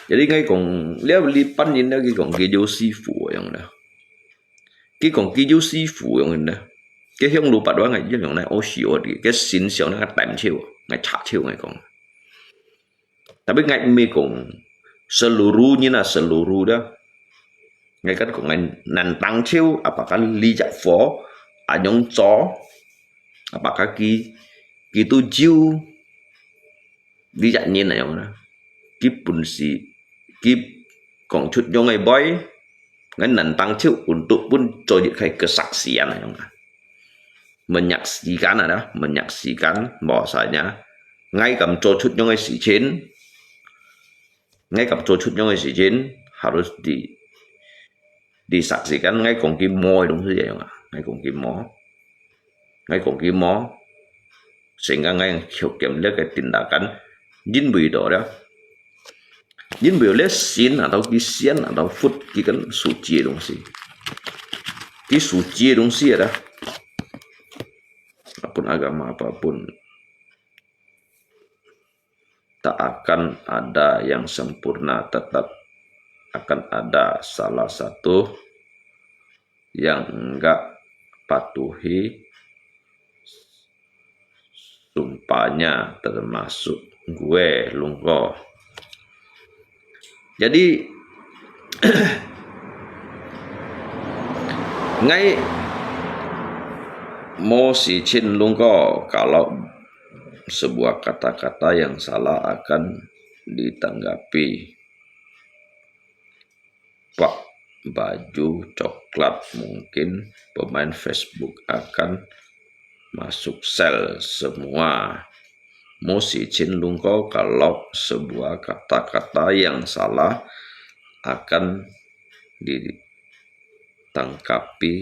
jadi ngay còn nếu lipan nhìn đó cái còn kia vô si phụ yang dah cái còn kia vô si phụ yang dah cái hiong lupa đó ngay cái này ô xíu đi cái xin xíu nó tạm chiều ngay chặt chiều ngay còn tapi ngay mi cùng seluruhnya seluruh dah ngay kan cùng ngay nantang chiều apakah li jak phó anyong cho apakah ki tu jiu li jak nyin này không ki pun si ki kong chut nyong ngay boy ngay nantang chiều untuk pun cho dikai kesaksian này không menyaksikan bahwasanya ngay cầm cho chut nyong ngay si chen harus disaksikan ngay kong kim moy đúng thế không ạ ngay kong kim mo sehingga ngay hiệu kiểm lihat cái tindakan jin bui đó jin bui lihat sin atau kisian atau food kan suci dong sih ki suci dong sih ada apapun agama apapun tak akan ada yang sempurna, tetap akan ada salah satu yang enggak patuhi sumpahnya termasuk gue Lungko. Jadi ngai mo si Chin Lungko kalau sebuah kata-kata yang salah akan ditanggapi. Pak baju coklat, mungkin pemain Facebook akan masuk sel semua. Mo si Chin Lungko kalau sebuah kata-kata yang salah akan ditanggapi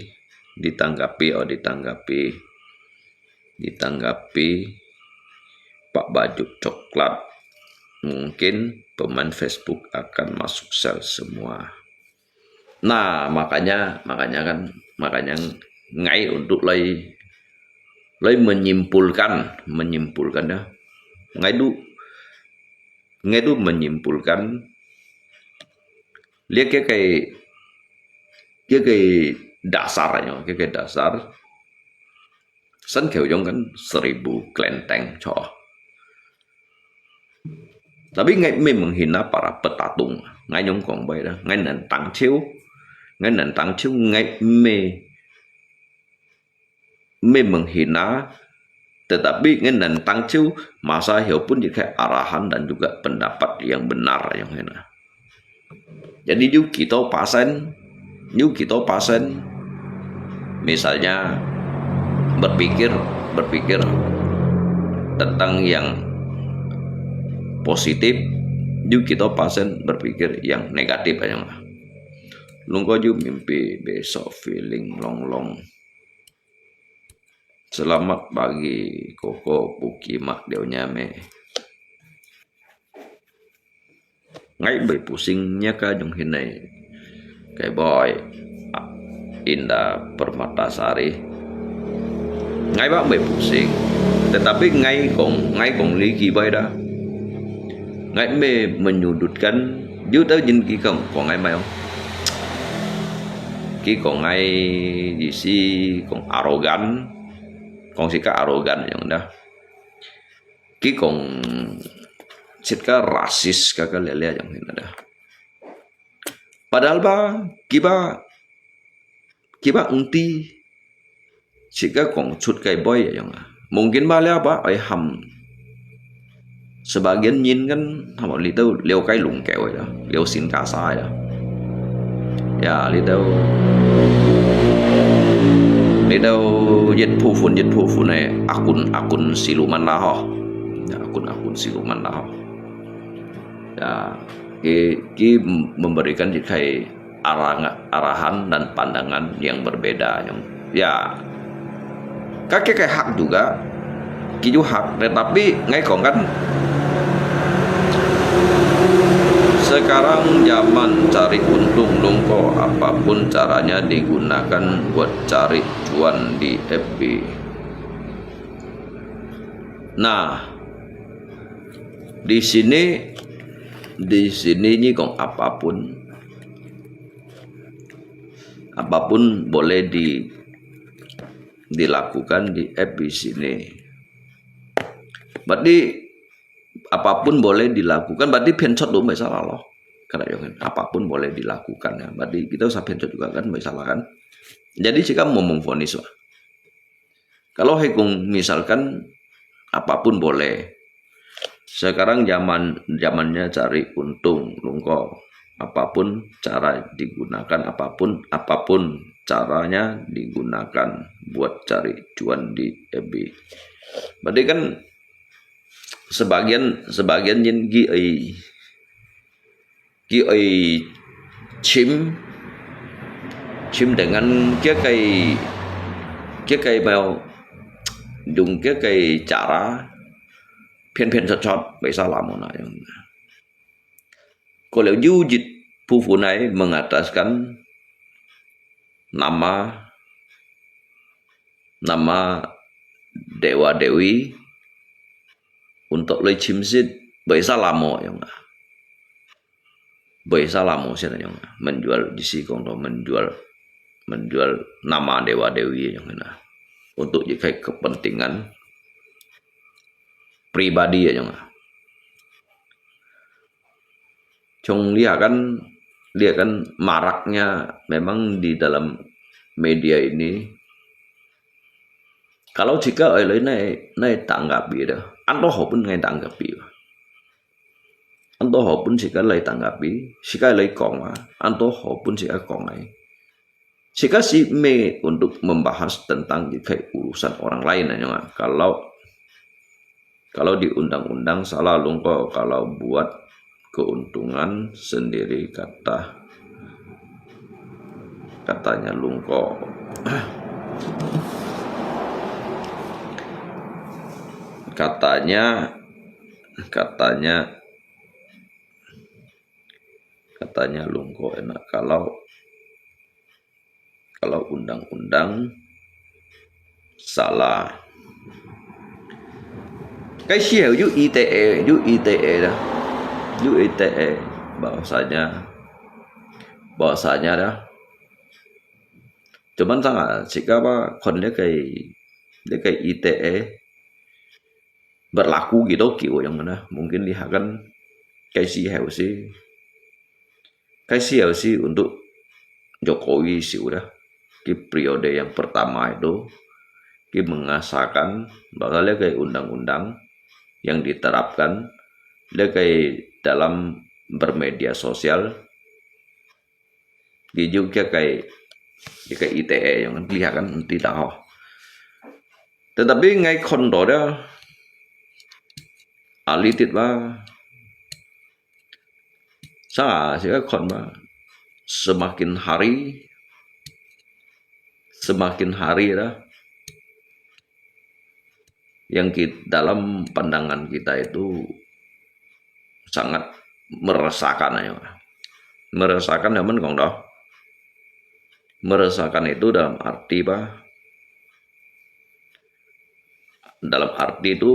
Pak baju coklat, mungkin pemain Facebook akan masuk sel semua. Nah, makanya ngai untuk lay menyimpulkan ya. Ngai du menyimpulkan lihat kayak dasarnya, kayak dasar san kêu kan 1000 kelenteng cho. Tapi ngai menghina para petatung, ngai nyong kong bay dah, ngai nentang chiu ngai menghina, tetapi ngai nentang chiu masa hiu pun jika arahan dan juga pendapat yang benar yang hina. Jadi kita pasen misalnya berpikir tentang yang positif, kita pasen berpikir yang negatif aja. Lungko ju mimpi besok feeling long. Selamat pagi Koko Puki Mak Deunya me. Ngai bay pusingnya ka jong hinai kayak boy Indah Permatasari. Ngai bác bay pusing, tetapi ngai kong ligi bay dah. Ngai me menyudutkan ju tau jin ki kong ngai mai không? Ki kong ngai di si kong arogan, kong si ka arogan yang dah. Ki kong sitka rasis kakak lele yang ini dah. Padahal kiba unti sitka kong cut kai boy yang mungkin balik apa ai ham sebagian nyin kan ham li tau leo kai lung keo ya, leo sin ka sai ya. Ya li tau jet pu fun này akun siluman lah ho. Ya, akun siluman lah ho. Ya, ki memberikan dikai arahan dan pandangan yang berbeda. Ya, kakek kayak hak juga, ki juga hak. Tetapi ngai kong kan sekarang zaman cari untung Lungko, apapun caranya digunakan buat cari cuan di FB. Nah, di sini ini kong apapun boleh dilakukan di FB sini. Berarti apapun boleh dilakukan, berarti penshot dulu nggak salah loh. Karena apapun boleh dilakukan ya. Berarti kita usah penshot juga kan, nggak salah kan. Jadi jika ngomong fonis lah. Kalau hekung misalkan apapun boleh. Sekarang zamannya cari untung Lungko. Apapun cara digunakan, apapun caranya digunakan buat cari cuan di FB. Berarti kan sebagian yin gi chim dengan kia kai mau dùng cái cara phiền chọt vậy sao làm một này. Kalau yujid pufunai mengataskan nama dewa dewi untuk lấy chim sit bởi sao làm một yang bởi sao làm một yang menjual di sini kalau menjual nama dewa dewi yang mana untuk jika kepentingan pribadi ya Jong. Jong lihat kan maraknya memang di dalam media ini. Kalau jika oleh naik tanggapi dah, anto pun ngai tanggapi, anto pun jika lay tanggapi, jika lay kong, anto pun jika kong ngai, jika si me untuk membahas tentang jika urusan orang lain aja. Kalau di undang-undang salah lungko kalau buat keuntungan sendiri katanya lungko. Katanya lungko enak kalau undang-undang salah. Cái siêu ITE dah. ITE bahasanya dah. Cuman sangat jika kon dia kayak ITE berlaku gitu yang mana mungkin lihat kan kayak sih untuk Jokowi sih udah di periode yang pertama itu dia mengasahkan bahwa kayak undang-undang yang diterapkan dia kayak dalam bermedia sosial dia juga kayak ITE yang lihat kan tidak tetapi ngai kondo dia alitit ba saya kon ba semakin hari dah yang dalam pandangan kita itu sangat meresahkan aja. Meresahkan namun kong dah. Meresahkan itu dalam arti itu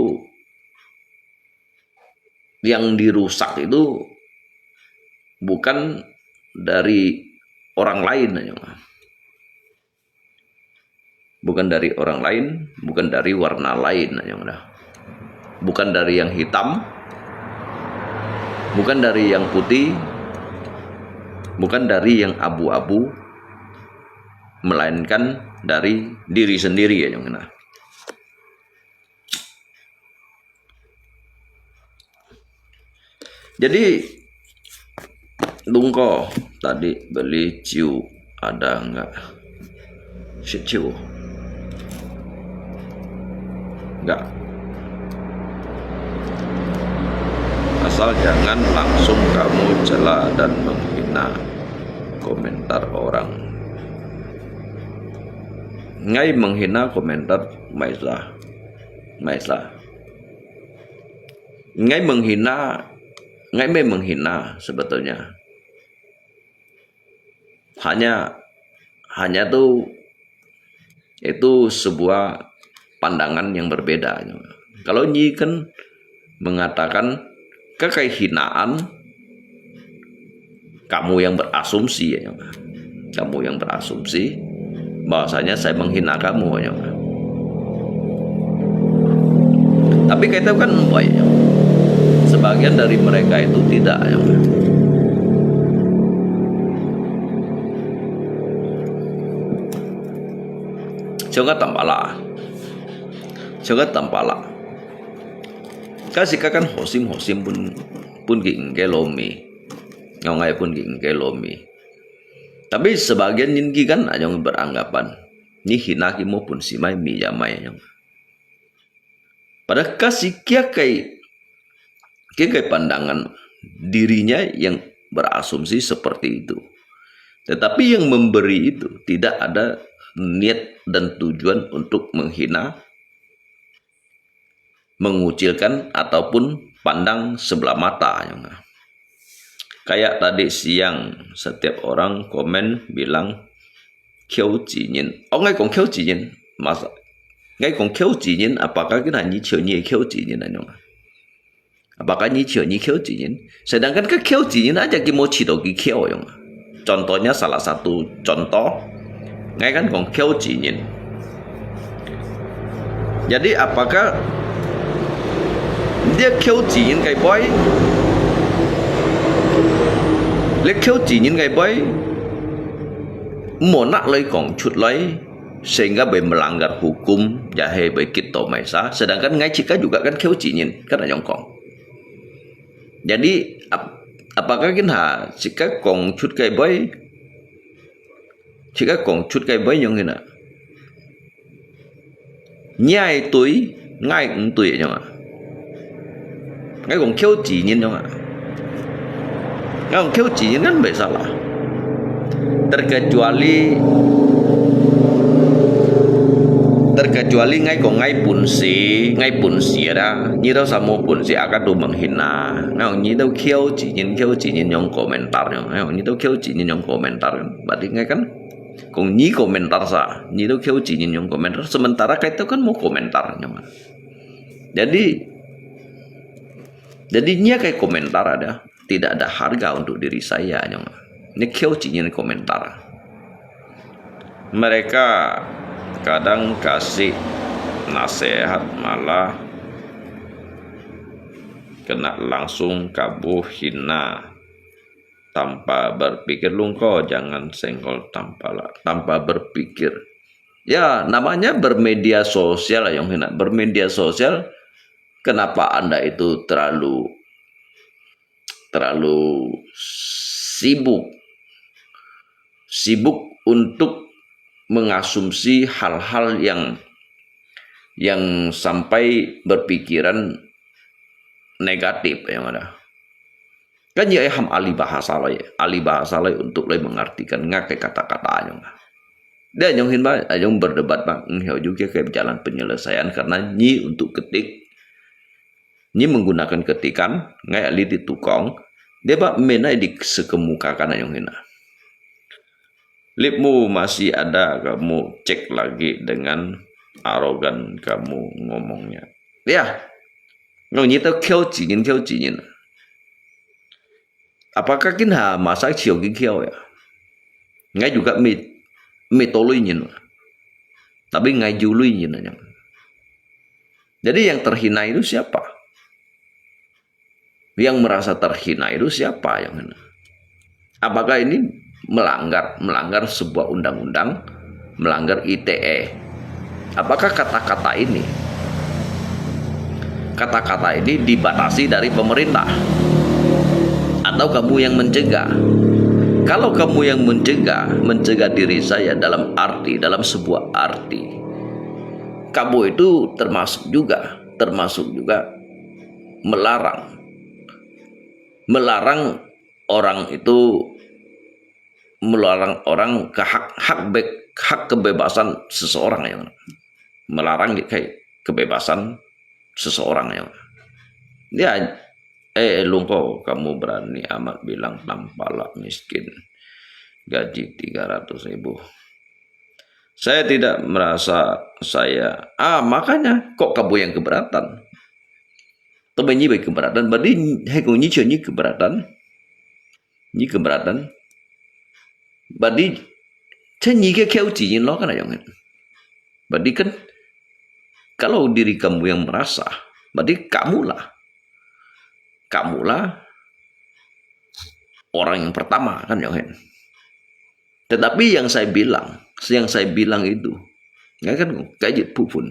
yang dirusak itu bukan dari orang lain aja. Bukan dari orang lain, bukan dari warna lain aja. Bukan dari yang hitam, bukan dari yang putih, bukan dari yang abu-abu, melainkan dari diri sendiri ya yang Jadi lungko tadi beli ciu ada enggak? Ciu enggak. Asal jangan langsung kamu cela dan menghina komentar orang. Ngai menghina komentar Maislah. Ngai menghina sebetulnya. Hanya tuh itu sebuah pandangan yang berbeda. Kalau Nyi kan mengatakan kehinaan kamu yang berasumsi ya. Kamu yang berasumsi bahwasanya saya menghina kamu ya. Tapi kita kan ya. Sebagian dari mereka itu tidak ya. Coba tampala. Kasih kan hosim pun giingke lomi. Ngai pun giingke lomi. Tapi sebagian nyingki kan yang beranggapan ni hinaki maupun si mai mi jamai yang. Pada kasih kia kayak pandangan dirinya yang berasumsi seperti itu. Tetapi yang memberi itu tidak ada niat dan tujuan untuk menghina, mengucilkan ataupun pandang sebelah mata. Kayak tadi siang setiap orang komen bilang Kieu Jinyin. Oh ngai kong Kieu Jinyin masa ngai kong Kieu Jinyin apakah kita ni Kieu ni Kieu Jinyin apakah ni Kieu Jinyin? Sedangkan ke Kieu Jinyin aja ki mau cito ki Kieu yang. Contohnya salah satu contoh ngai kan kong Kieu Jinyin. Jadi apakah dia kêu chỉ những cái boy dia kêu chỉ những cái boy mau nak lagi kong cut lagi sehingga melanggar hukum jahe baik kita maisa, sedangkan ngai cika juga kan kêu chỉ nhìn kan là kong. Jadi apakah kita cika kong cut cái boy cika kong cut cái boy yang kena nhai tuổi ngay cũng tuổi nhung à ngay còn kêu chỉ nhìn nhung à ngay còn kêu chỉ nhìn kan bersalah terkecuali ngay còn ngay pun si ada như đâu sama pun si akan tu menghina ngay như đâu kêu chỉ nhìn yang komentar ngay như đâu kêu chỉ nhìn yang komentar berarti ngay kan còn nyi komentar sa nyi đâu kêu chỉ nhìn yang komentar sementara cái itu kan mau komentar nyaman jadi nyi kayak komentar ada tidak ada harga untuk diri saya nyaman ini kêu chỉ nhìn komentar mereka kadang kasih nasihat malah kena langsung kabuh hina tanpa berpikir lungko jangan senggol tanpa berpikir ya namanya bermedia sosial yang hina bermedia sosial kenapa Anda itu terlalu sibuk untuk mengasumsi hal-hal yang sampai berpikiran negatif yang ada. Kan ya ham ahli bahasa lah untuk mengartikan ngakai kata-katanya. Dia nyonghin ba, ayong berdebat bang, ngeu juga kayak jalan penyelesaian karena nyi untuk ketik, nyi menggunakan ketikan, ngai ahli di tukang, dia bak menai di sekemukakan ayong hina. Lipmu masih ada, kamu cek lagi dengan arogan kamu ngomongnya. Ya, ngomongnya itu kêu chỉ nhìn. Apakah kita masak chiều kêu ya? Ngay juga mi tolui nhìn. Tapi ngay jului nhìn aja. Jadi yang terhina itu siapa? Yang merasa terhina itu siapa yang ini? Apakah ini melanggar sebuah undang-undang, melanggar ITE? Apakah kata-kata ini dibatasi dari pemerintah atau kamu yang mencegah? Kalau kamu yang mencegah diri saya dalam sebuah arti, kamu itu termasuk juga melarang orang itu, melarang orang ke hak kebebasan seseorang yang melarang kayak kebebasan seseorang yang dia lungko kamu berani amat bilang tampaklah miskin gaji 300.000. Saya tidak merasa makanya kok kamu yang keberatan. Tapi nyi baik keberatan, berarti hai kau nyi keberatan. Nyi keberatan. Berarti nyi ke kêu chỉ nhìn lo kan ayong. Berarti kan kalau diri kamu yang merasa, berarti kamulah orang yang pertama kan ayong. Tetapi yang saya bilang itu, nggak kan kayak pupun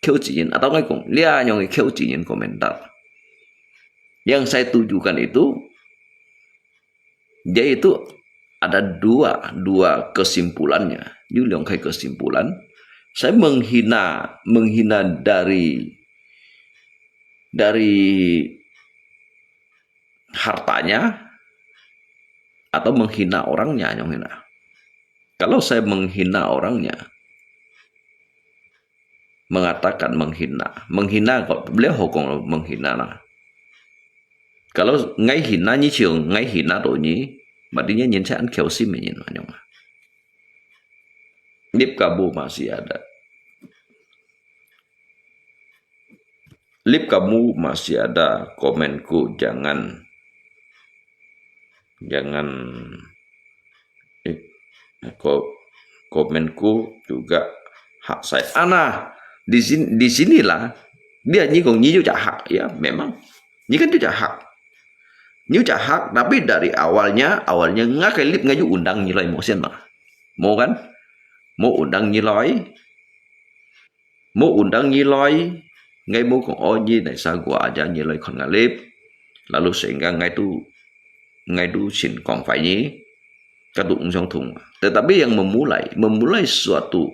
kêu chỉ nhìn atau nggak kong lia nyong kêu chỉ nhìn komentar. Yang saya tujukan itu, yaitu ada dua kesimpulannya. Yuliong kayak kesimpulan, saya menghina dari hartanya atau menghina orangnya yang hina. Kalau saya menghina orangnya, mengatakan menghina kok beliau hukum menghina lah. Kalau ngay hina như trường ngay hina rồi nhỉ, mà đi nhìn sẽ ăn khéo sim nhìn vào nhau. Lip kamu masih ada. Lip kamu masih ada komenku, jangan komenku juga hak saya. Di Dia nyi kong nyi juga hak ya, memang nyi kan juga hak, nyi juga hak, tapi dari awalnya nggak kelip ngaju undang nyi loi motion mah, mau kan, mau undang nyi loi, mau undang nyi loi, ngay mau kong oh nyi này sao gua aja nyi loi kon ngalip, lalu sehingga ngay tu sin kong phải nyi kadung trong thùng. Tetapi yang memulai suatu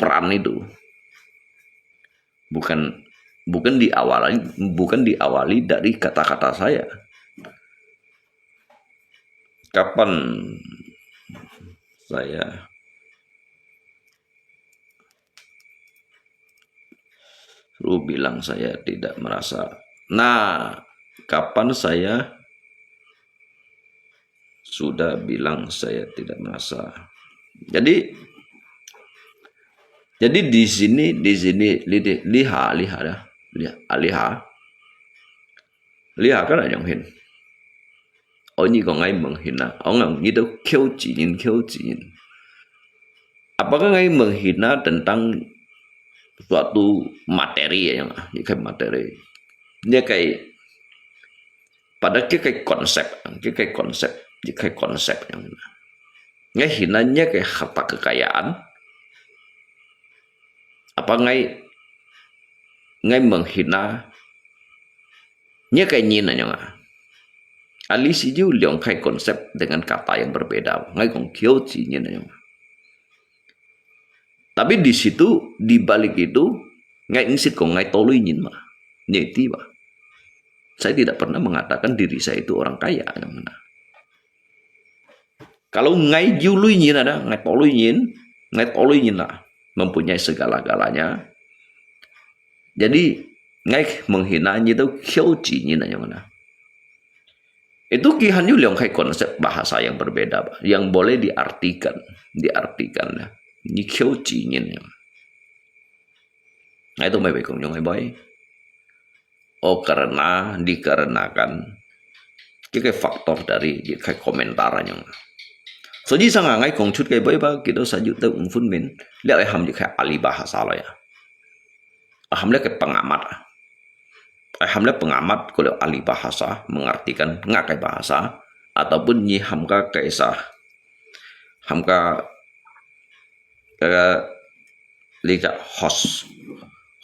peran itu bukan diawali dari kata-kata saya. Kapan saya lu bilang saya tidak merasa? Nah, kapan saya sudah bilang saya tidak merasa? Jadi di sini lihat kan yang hin. Onyi kong ngay menghina, orang itu kiau jinin. Apakah ngay menghina tentang suatu materi ya, kayak materi? Dia kayak pada kayak konsep yang ngay hinanya kayak harta kekayaan. Apa ngay menghina nya kayak nyina nggak? Alisi juga liang kayak konsep dengan kata yang berbeda. Ngay kong kiau nyina nggak? Tapi di situ, di balik itu, ngay ingsit kong ngay tolui nyin mah, nyeti bah. Saya tidak pernah mengatakan diri saya itu orang kaya. Yang mana? Kalau ngay jului nyin ada, ngay tolui nyin lah, mempunyai segala-galanya. Jadi ngay menghina itu kiau nyin yang mana? Itu kihan juga liang kayak konsep bahasa yang berbeda, bah, yang boleh diartikan ya. Ini kiau nyin. Nah itu may kong yung boy. Oh dikarenakan kayak faktor dari kayak komentarannya. So jadi sangat ngay kong cut kayak boy ba kita saja tahu phun min. Lihat ham juga kayak ahli bahasa lah ya. Hamnya kayak pengamat. Hamnya pengamat kalau ahli bahasa mengartikan nggak kayak bahasa ataupun nyi hamka kayak sah. Hamka lihat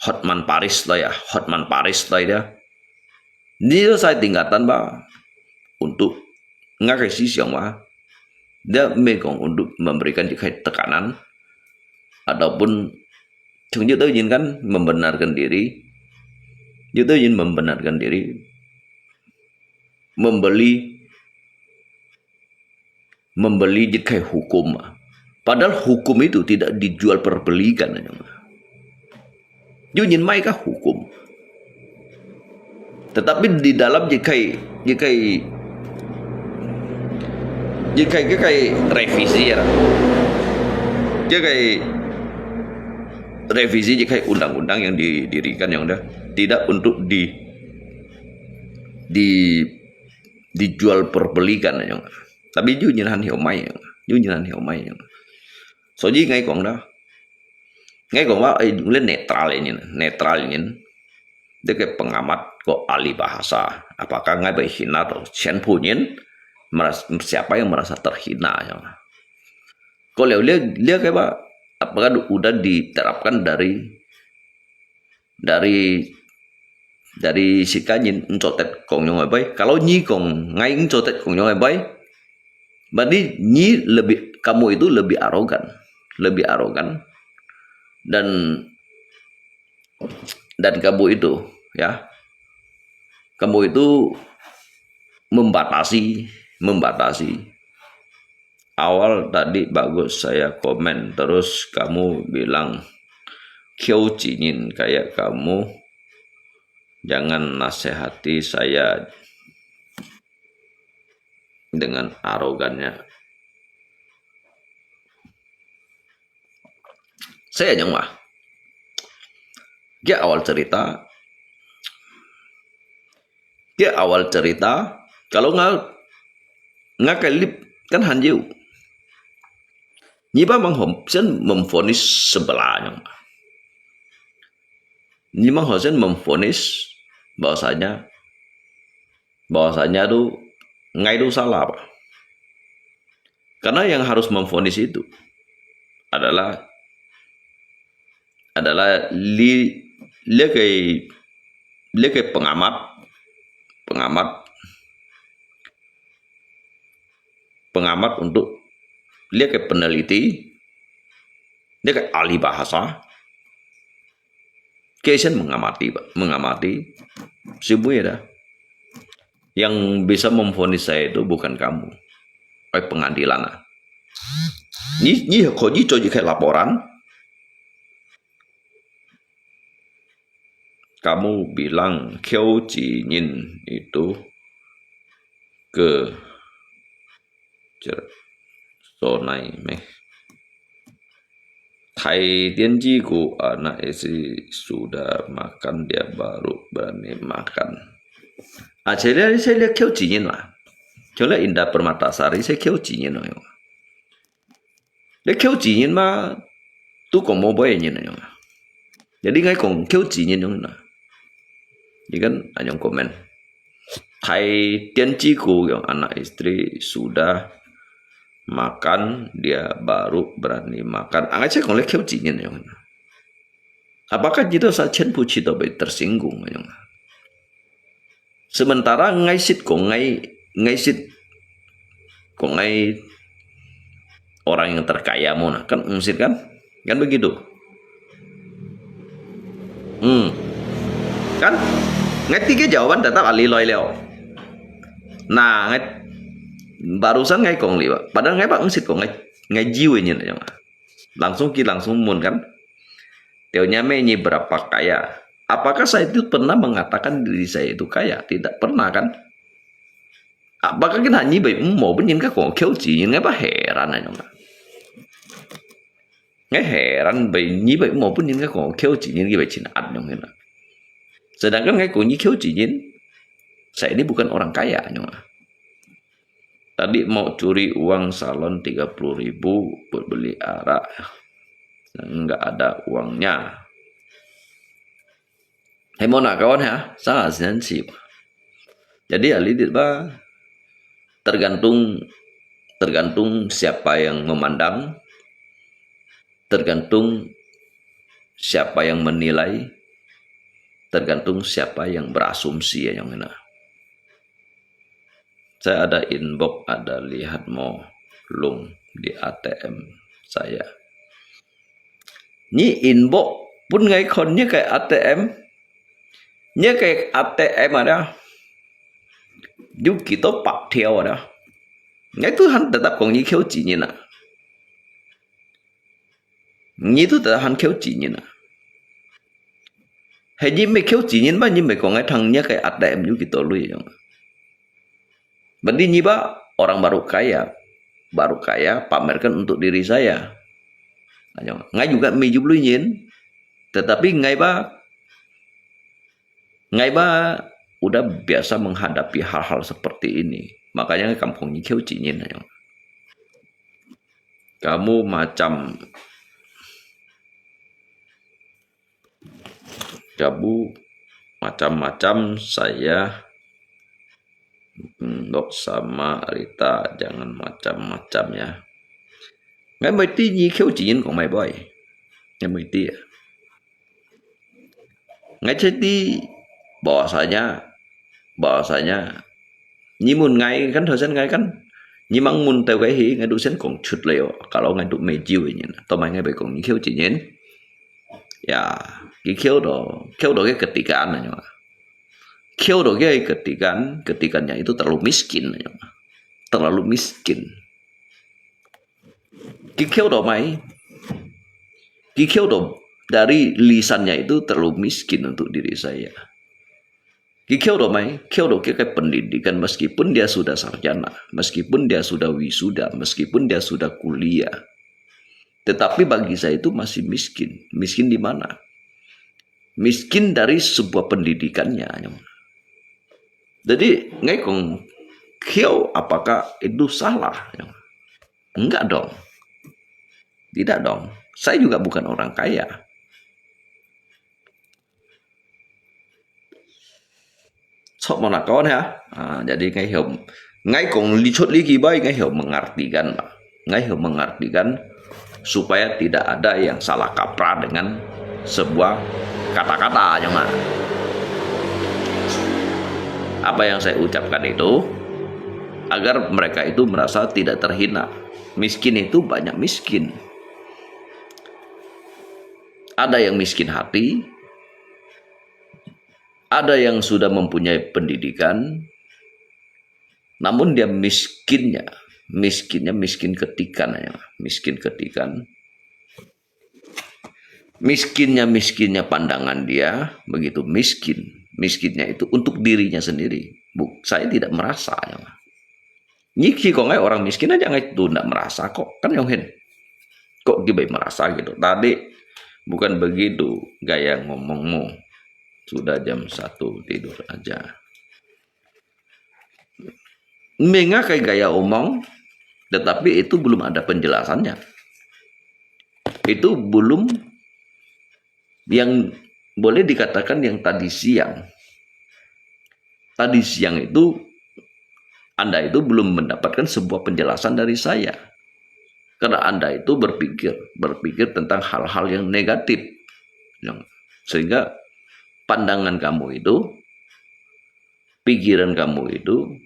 Hotman Paris lah ya, dia. Ini saya tingkatan bah untuk nggak kayak siang bah. Dia megong untuk memberikan tekanan ataupun cuma itu izin kan membenarkan diri. Itu izin membenarkan diri membeli kayak hukum. Padahal hukum itu tidak dijual perbelikan. Junyin mai kah hukum. Tetapi di dalam jikai revisi ya. Jikai revisi jikai undang-undang yang didirikan yang udah tidak untuk dijual perbelikan yang. Tapi junyin hiomai yang. So ji ngay kong đó. Ngay kong ba lên netral ini. Dia kayak pengamat kok ahli bahasa. Apakah ngay berhina atau siapapun siapa yang merasa terhina ya. Kalau dia kayak ba apakah udah diterapkan dari si kanyin encotet kong nyong bay. Kalau nyi kong ngay encotet kong nyong bay, berarti nyi kamu itu lebih arogan dan kamu itu ya, kamu itu membatasi. Awal tadi bagus saya komen, terus kamu bilang kiau cinin kayak kamu jangan nasihati saya dengan arogannya. Saya yang mah. Dia awal cerita kalau nggak kelip kan hanjiu. Nyiba menghomsen memfonis sebelahnya. Imam Hussein memvonis bahwasanya tuh ngai itu salah, Pak. Karena yang harus memvonis itu adalah dia kayak pengamat untuk dia kayak peneliti, dia kayak ahli bahasa. Keisen mengamati semuanya dah. Yang bisa memvonis saya itu bukan kamu, pengadilan. Ini kok kayak laporan. Kamu bilang Kieu Jinyin itu ke Sonai meh. Thai Tianjiku anak istri sudah makan, dia baru berani makan. Saya lihat Kieu Jinyin lah. Coba Indah Permatasari, saya Kieu Jinyin lah. Dia Kieu Jinyin mah tu kong mau boleh nyin lah. Jadi ngai kong Kieu Jinyin lah. Ini kan hanya komen. Thai Tianjiku yang anak istri sudah makan, dia baru berani makan. Angkat saya kong lihat Kieu Jinyin yang mana. Apakah kita saat Chen Puci tersinggung? Sementara ngai sit orang yang terkaya mona kan ngusir kan begitu. Kan ngai tiga jawaban tetap ali loy leo. Nah ngai barusan ngai kong liwa. Padahal ngai pak ngusir kong ngai jiwanya langsung mun kan. Teonya menyi berapa kaya. Apakah saya itu pernah mengatakan diri saya itu kaya? Tidak pernah kan? Apakah kita hanya baik mau benin kah kok Kieu Jinyin apa heran aja nggak? Nggak heran baik mau benin kah kok Kieu Jinyin gitu cina ad dong. Sedangkan nggak kunyi Kieu Jinyin, saya ini bukan orang kaya nyoba. Tadi mau curi uang salon 30.000 buat beli arak, nggak ada uangnya. Mau nak kawan ya, sangat sensitif. Jadi alidit bah tergantung siapa yang memandang, tergantung siapa yang menilai, tergantung siapa yang berasumsi ya yang mana. Saya ada inbox, ada lihat mau lung di ATM saya. Ini inbox pun ngai konnya kayak ATM. Nya kayak ATM ada.Juk kita pak theo ada. Ngai tu han tetap kong ni Kieu Jinyin na. Ni tu tetap han Kieu Jinyin na. Hai ni me Kieu Jinyin ba ni me kong ngai thang nya kayak ATM juk kita lui yang. Berarti ni ba orang baru kaya pamerkan untuk diri saya. Ngai juga me jub lui nyin. Tetapi ngai ba udah biasa menghadapi hal-hal seperti ini. Makanya kampungnya Kieu Jinyin. Kamu macam-macam saya Dok sama Rita jangan macam-macam ya. Ngai mai ti nyi Kieu Jinyin của mày boy. Ngai mai ti ya. Ngai jadi bahwasanya nyimun ngai kan dosen ngai kan nyimang mun teu cái hi ngai dosen kong chut leo kalau ngai du mejiu nyin to mai ngai bai kong Kieu Jinyin ya cái Kieu do cái ketikaan aja Kieu do cái ketikannya itu terlalu miskin aja terlalu miskin Kieu do mai Kieu do dari lisannya itu terlalu miskin untuk diri saya. Kieu do kayak pendidikan meskipun dia sudah sarjana, meskipun dia sudah wisuda, meskipun dia sudah kuliah. Tetapi bagi saya itu masih miskin. Miskin di mana? Miskin dari sebuah pendidikannya. Jadi ngai kong Kieu apakah itu salah? Enggak dong. Tidak dong. Saya juga bukan orang kaya. sok mau kawan ya. Jadi ngay hiểu ngay cùng lý thuyết lý kỳ bay ngay hiểu mengartikan Pak. Ngay hiểu mengartikan supaya tidak ada yang salah kaprah dengan sebuah kata-kata yang mana. Apa yang saya ucapkan itu agar mereka itu merasa tidak terhina. Miskin itu banyak miskin. Ada yang miskin hati, ada yang sudah mempunyai pendidikan, namun dia miskinnya miskin ketikan ya, miskin ketikan. Miskinnya pandangan dia begitu miskin. Miskinnya itu untuk dirinya sendiri. Saya tidak merasa ya. Nyiki kok nggak orang miskin aja nggak itu tidak merasa kok kan yang kok gimana merasa gitu. Tadi bukan begitu gaya ngomongmu. Sudah jam 1 tidur aja. Menga kayak gaya omong, tetapi itu belum ada penjelasannya. Itu belum yang boleh dikatakan yang tadi siang. Tadi siang itu Anda itu belum mendapatkan sebuah penjelasan dari saya. Karena Anda itu berpikir tentang hal-hal yang negatif. Sehingga pandangan kamu itu, pikiran kamu itu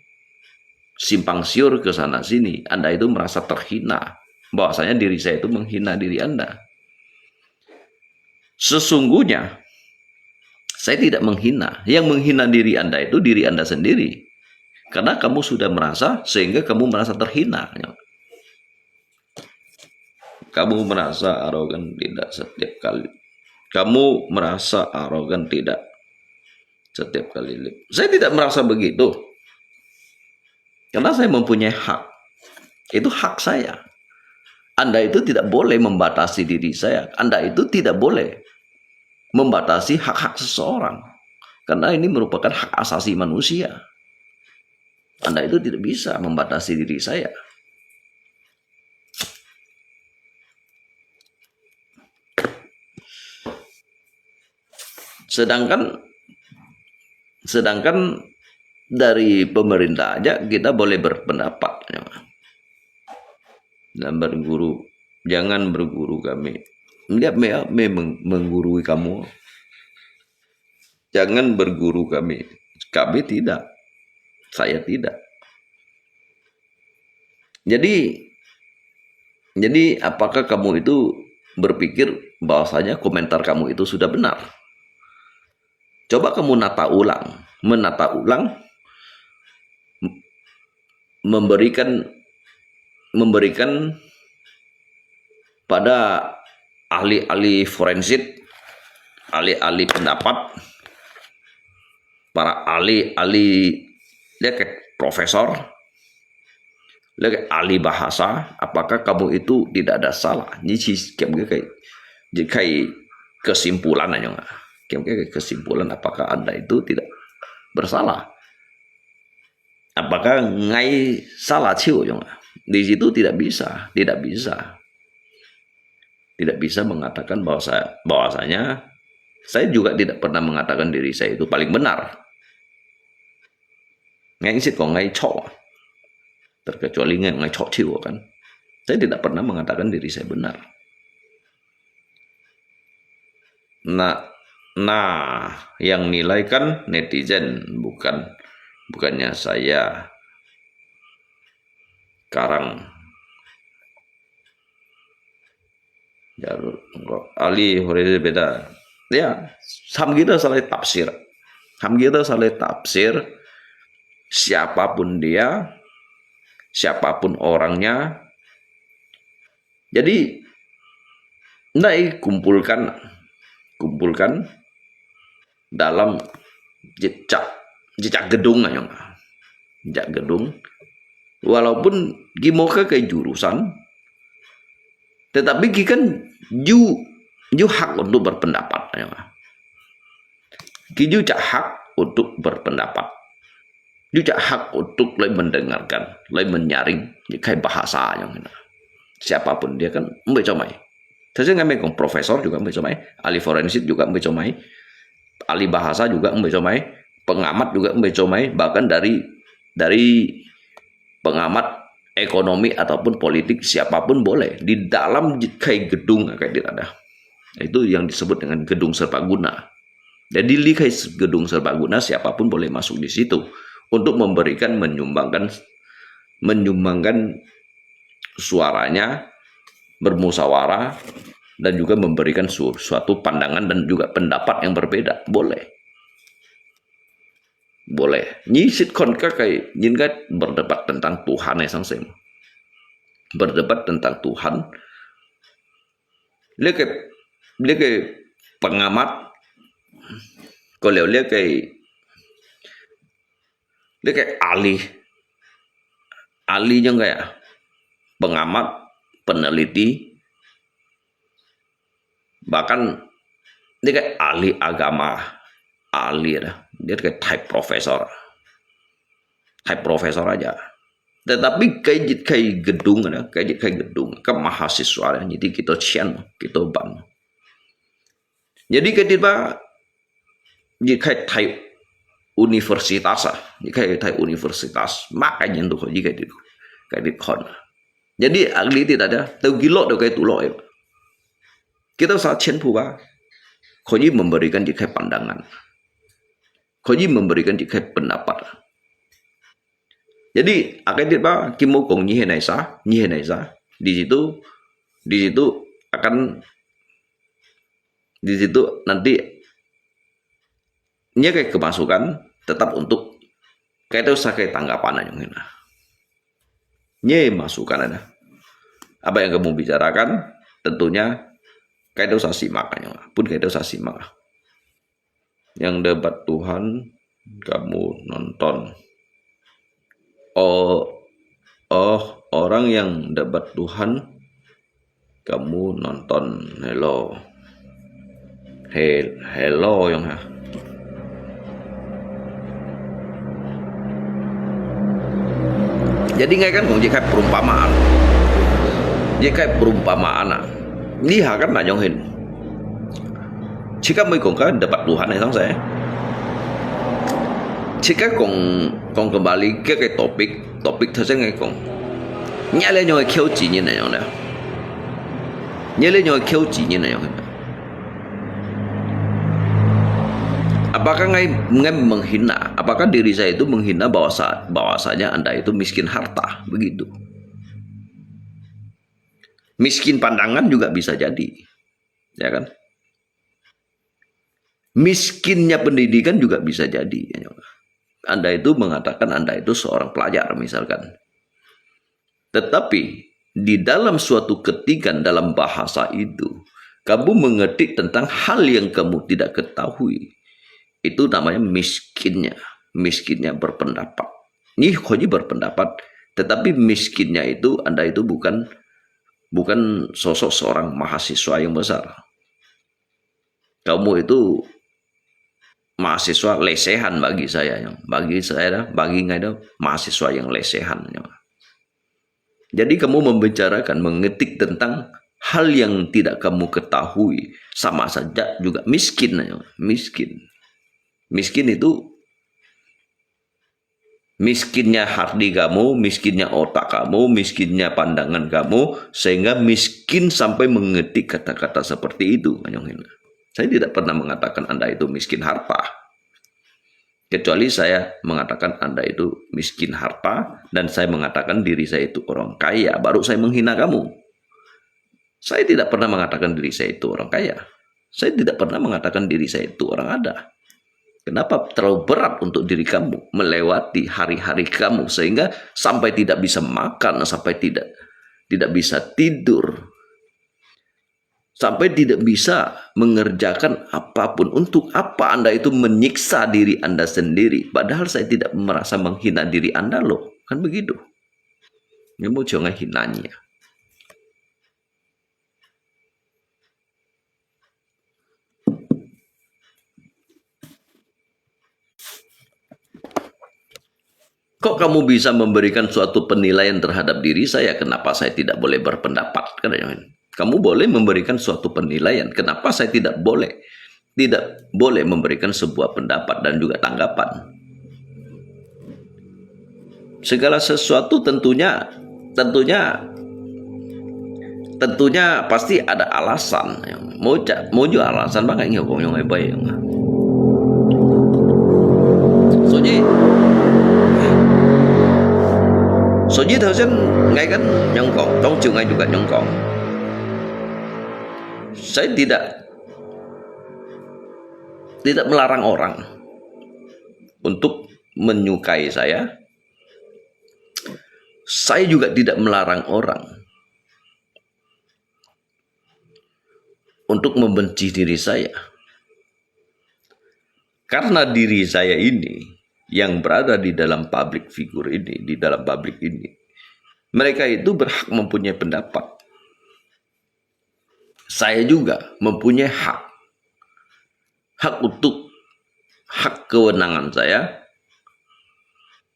simpang siur ke sana sini. Anda itu merasa terhina. Bahwasanya diri saya itu menghina diri Anda. Sesungguhnya saya tidak menghina. Yang menghina diri Anda itu diri Anda sendiri. Karena kamu sudah merasa sehingga kamu merasa terhina. Kamu merasa arogan tidak setiap kali. Kamu merasa arogan tidak setiap kali. Saya tidak merasa begitu. Karena saya mempunyai hak. Itu hak saya. Anda itu tidak boleh membatasi diri saya. Anda itu tidak boleh membatasi hak-hak seseorang. Karena ini merupakan hak asasi manusia. Anda itu tidak bisa membatasi diri saya. Sedangkan dari pemerintah aja kita boleh berpendapat. Dan berguru, jangan berguru kami. Dia menggurui kamu. Jangan berguru kami. Kami tidak. Saya tidak. Jadi apakah kamu itu berpikir bahwasanya komentar kamu itu sudah benar? Coba kamu menata ulang, memberikan pada ahli-ahli forensik, ahli-ahli pendapat, para ahli dia kayak profesor, dia kayak ahli bahasa, apakah kamu itu tidak ada salah? Ini kayak kesimpulan aja nggak? Kayak kesimpulan apakah Anda itu tidak bersalah? Apakah ngai salah ciu ya? Di situ tidak bisa mengatakan bahwasanya saya juga tidak pernah mengatakan diri saya itu paling benar. Ngai sih kok ngai cok, terkecuali ngai cok ciu kan. Saya tidak pernah mengatakan diri saya benar. Nah, yang nilai kan netizen, bukannya saya. Karang Ali Horizon beda. Ya, ham kita salah tafsir. Siapapun dia, siapapun orangnya. Jadi, kumpulkan dalam jejak gedung aja. Jejak gedung. Walaupun gimoka kayak jurusan, tetapi kan ju hak untuk berpendapat. Ju hak untuk berpendapat. Ju hak untuk mendengarkan, menyaring kayak bahasa yang siapapun dia kan mbecomai. Saya nggak profesor juga mbecomai, ahli forensik juga mbecomai, ahli bahasa juga mbecomai, pengamat juga mencomai, bahkan dari pengamat ekonomi ataupun politik siapapun boleh di dalam kayak gedung kayak tidak ada. Itu yang disebut dengan gedung serbaguna. Jadi di kayak gedung serbaguna siapapun boleh masuk di situ untuk memberikan menyumbangkan suaranya, bermusyawarah, dan juga memberikan suatu pandangan dan juga pendapat yang berbeda. Boleh. Nyisit konka kayak nyingat berdebat tentang Tuhan ya sang sem. Berdebat tentang Tuhan. Dia kayak pengamat. Kalau dia kayak ahlinya kayak pengamat, peneliti, bahkan dia kayak ahli agama, dia kayak type profesor aja. Tetapi kayak gedung ke mahasiswa jadi kita ban. Jadi ketika kayak universitas makanya untuk jika itu kayak di kon. Jadi ahli tidak ada tahu gilo do kayak tulo ya. Kita saat cenpuba koji memberikan jika pandangan. Koji memberikan jika pendapat. Jadi akan tiba kimu kong nyihenaisa di situ akan di situ nanti nya kayak kemasukan tetap untuk kayak itu sakai tanggapan aja ngena. Nya masukan ada. Apa yang kamu bicarakan tentunya kayak itu saya simak aja. Pun kayak itu saya simak. Yang debat Tuhan kamu nonton. Orang yang debat Tuhan kamu nonton. Hello yang jadi nggak kan jika perumpamaan lihat kan najongin jika mau kan dapat Tuhan ya saya jika kong kembali ke topik saja nggak kong nyale nyoi kêu chỉ như này nhá nyale nyoi kêu chỉ như này apakah ngai menghina? Apakah diri saya itu menghina bahwasanya Anda itu miskin harta? Begitu. Miskin pandangan juga bisa jadi. Ya kan? Miskinnya pendidikan juga bisa jadi. Anda itu mengatakan Anda itu seorang pelajar misalkan. Tetapi di dalam suatu ketikan dalam bahasa itu, kamu mengerti tentang hal yang kamu tidak ketahui. Itu namanya miskinnya berpendapat. Ini koji berpendapat, tetapi miskinnya itu Anda itu bukan sosok seorang mahasiswa yang besar. Kamu itu mahasiswa lesehan bagi saya mahasiswa yang lesehan. Jadi kamu membicarakan, mengetik tentang hal yang tidak kamu ketahui, sama saja juga miskin. Miskin itu miskinnya hati kamu, miskinnya otak kamu, miskinnya pandangan kamu, sehingga miskin sampai mengetik kata-kata seperti itu. Saya tidak pernah mengatakan Anda itu miskin harta. Kecuali saya mengatakan Anda itu miskin harta, dan saya mengatakan diri saya itu orang kaya, baru saya menghina kamu. Saya tidak pernah mengatakan diri saya itu orang kaya. Saya tidak pernah mengatakan diri saya itu orang ada. Kenapa terlalu berat untuk diri kamu melewati hari-hari kamu sehingga sampai tidak bisa makan, sampai tidak bisa tidur, sampai tidak bisa mengerjakan apapun? Untuk apa Anda itu menyiksa diri Anda sendiri? Padahal saya tidak merasa menghina diri Anda loh, kan begitu? Ya mau jangan hinanya. Kok kamu bisa memberikan suatu penilaian terhadap diri saya? Kenapa saya tidak boleh berpendapat? Kamu boleh memberikan suatu penilaian. Kenapa saya tidak boleh? tidak boleh memberikan sebuah pendapat dan juga tanggapan. Segala sesuatu tentunya pasti ada alasan. Mau juga alasan bang nggak ngomong yang baik. Soalnya thời gian ngay kan nyongkong, trong chiều ngay juga nyongkong. Saya tidak melarang orang untuk menyukai saya. Saya juga tidak melarang orang untuk membenci diri saya. Karena diri saya ini yang berada di dalam public figure ini, di dalam publik ini, mereka itu berhak mempunyai pendapat. Saya juga mempunyai hak untuk hak kewenangan saya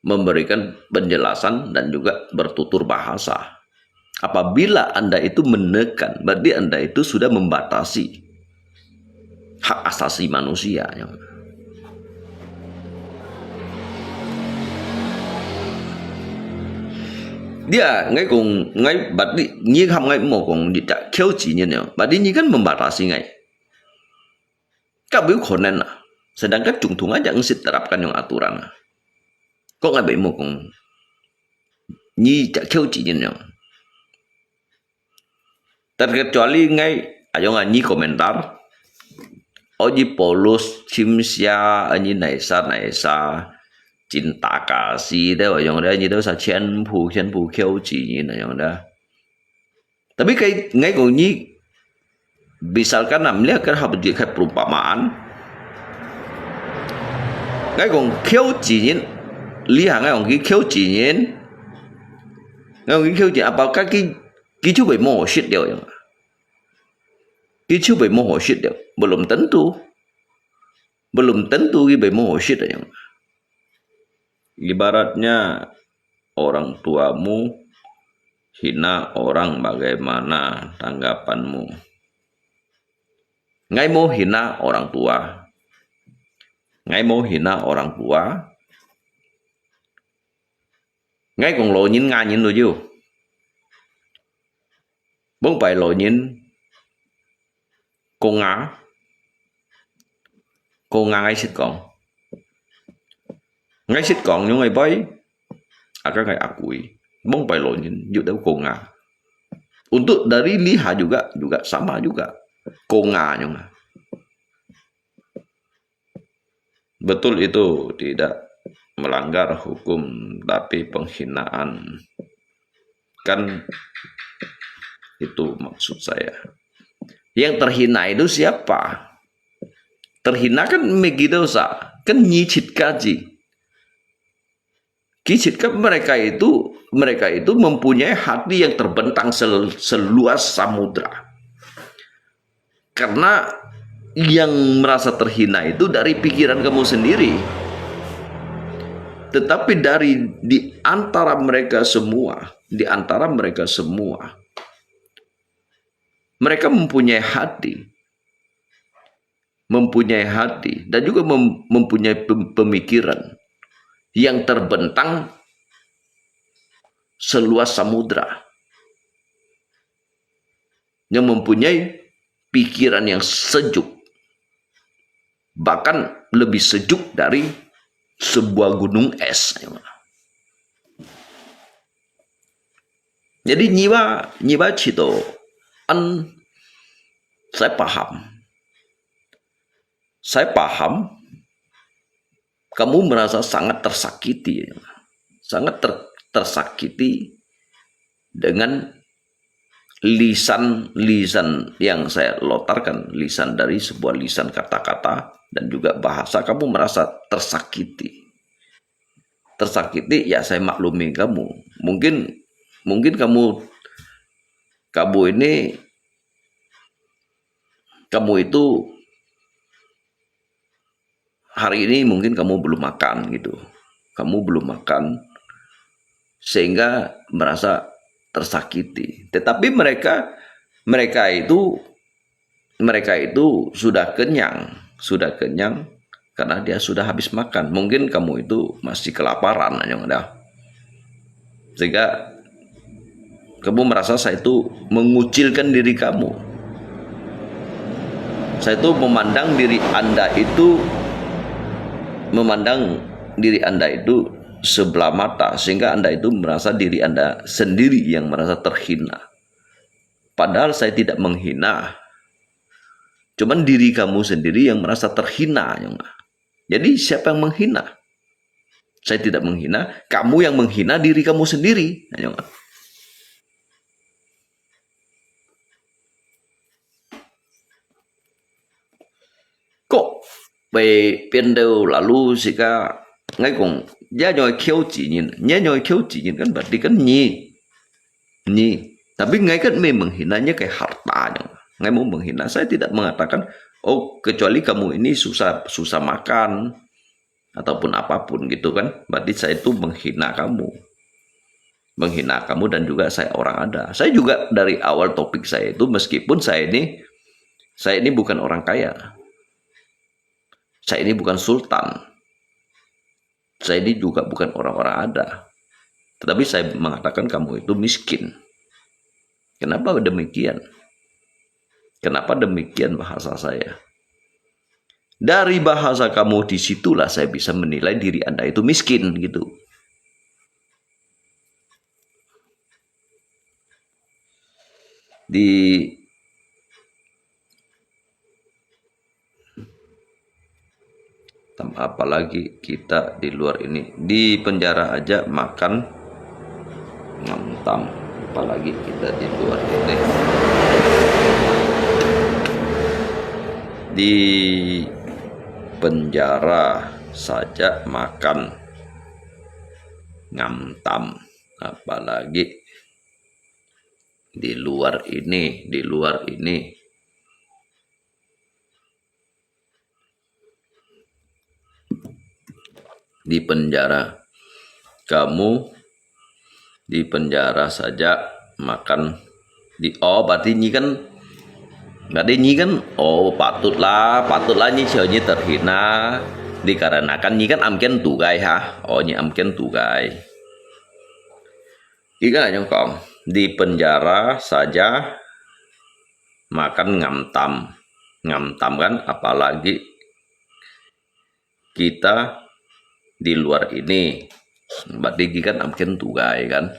memberikan penjelasan dan juga bertutur bahasa. Apabila Anda itu menekan, berarti Anda itu sudah membatasi hak asasi manusia. Dia ngay cùng ngay berarti nyi không ngay một cùng tidak kêu chỉ như nào, berarti nyi kan membatasi ngay. Kamu konen lah, sedangkan cungtung aja ngesit terapkan yang aturan. Kok nggak bị một cùng nyi tidak kêu chỉ như nào. Terkecuali ngay, ayo nggak nyi komentar. Oh nyi polos cimsia, nyi naisa cinta kasih đấy, yang đó như đó là thiên phụ kêu chỉ như này đó. Tapi ngay còn như misalkan namanya kan harus dikasih perumpamaan. Ngay còn kêu chỉ như lihat ngay còn kêu chỉ như, ngay còn kêu chỉ apakah cái chú bị mồ shit điều yang, cái chú bị mồ shit điều, belum tentu cái bị mồ shit yang. Ibaratnya orang tuamu hina orang, bagaimana tanggapanmu? Ngay mau hina orang tua, ngay còn lộ nhìn ngay nhìn rồi chứ, không phải lộ nhìn cô ngã ngay xịt còn. Ngay xích còn những ngày bấy akan kayak akui bong pailonin juga konga untuk dari liha juga sama juga konga nyonga. Betul itu tidak melanggar hukum, tapi penghinaan kan itu maksud saya. Yang terhina itu siapa? Terhina kan megidosa kan nyicit kaji. Kisahkan mereka itu mempunyai hati yang terbentang seluas samudra. Karena yang merasa terhina itu dari pikiran kamu sendiri. Tetapi di antara mereka semua, mereka mempunyai hati dan juga mempunyai pemikiran yang terbentang seluas samudra, yang mempunyai pikiran yang sejuk, bahkan lebih sejuk dari sebuah gunung es. Jadi nyiwa cito saya paham kamu merasa sangat tersakiti, tersakiti dengan lisan yang saya lontarkan, lisan dari sebuah lisan kata-kata dan juga bahasa. Kamu merasa tersakiti, ya saya maklumi kamu. Mungkin kamu itu hari ini mungkin kamu belum makan gitu. Kamu belum makan sehingga merasa tersakiti. Tetapi mereka itu sudah kenyang sudah kenyang karena dia sudah habis makan. Mungkin kamu itu masih kelaparan, yang ada. Sehingga kamu merasa saya itu mengucilkan diri kamu. Saya itu memandang diri Anda itu sebelah mata, sehingga Anda itu merasa diri Anda sendiri yang merasa terhina. Padahal saya tidak menghina. Cuman diri kamu sendiri yang merasa terhina. Jadi siapa yang menghina? Saya tidak menghina, kamu yang menghina diri kamu sendiri. Kok pendeu lalu jika ngay cùng giá nhoi kêu chỉ nhìn nhớ nhoi kêu chỉ nhìn kan berarti kan nyi tapi ngay kan memang menghinanya kayak harta. Ngay mau menghina, saya tidak mengatakan oh kecuali kamu ini susah makan ataupun apapun gitu kan, berarti saya itu menghina kamu dan juga saya orang ada. Saya juga dari awal topik saya itu, meskipun saya ini bukan orang kaya, saya ini bukan sultan, saya ini juga bukan orang-orang ada, tetapi saya mengatakan kamu itu miskin. Kenapa demikian? Kenapa demikian bahasa saya? Dari bahasa kamu, disitulah saya bisa menilai diri Anda itu miskin gitu. Apalagi kita di luar ini, di penjara aja makan ngantam, apalagi kita di luar ini. Di penjara saja makan ngantam, apalagi di luar ini. Di penjara, kamu di penjara saja makan berarti nyi kan patutlah nyi nyi terhina dikarenakan nyi kan amken tugai nyi amken tugai. Ikan aja kong di penjara saja makan ngantam kan, apalagi kita di luar ini, berarti kan amken tugai kan.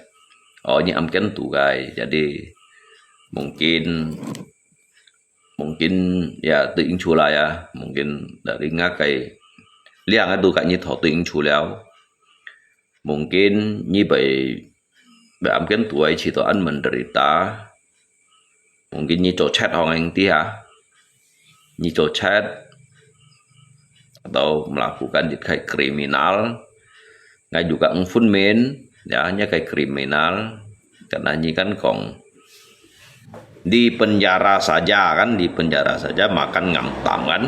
Nyi amken tugai, jadi mungkin ya tự chu lại mungkin dari ngakai liang itu kak nyi thọ tự chu liao, mungkin nyi amken tuai chỉ ăn menderita, mungkin nyi cocet orang nyi cocet atau melakukan kayak kriminal, nggak juga ngfunmen ya, hanya kayak kriminal, karena nyi kan kong di penjara saja makan ngantam kan,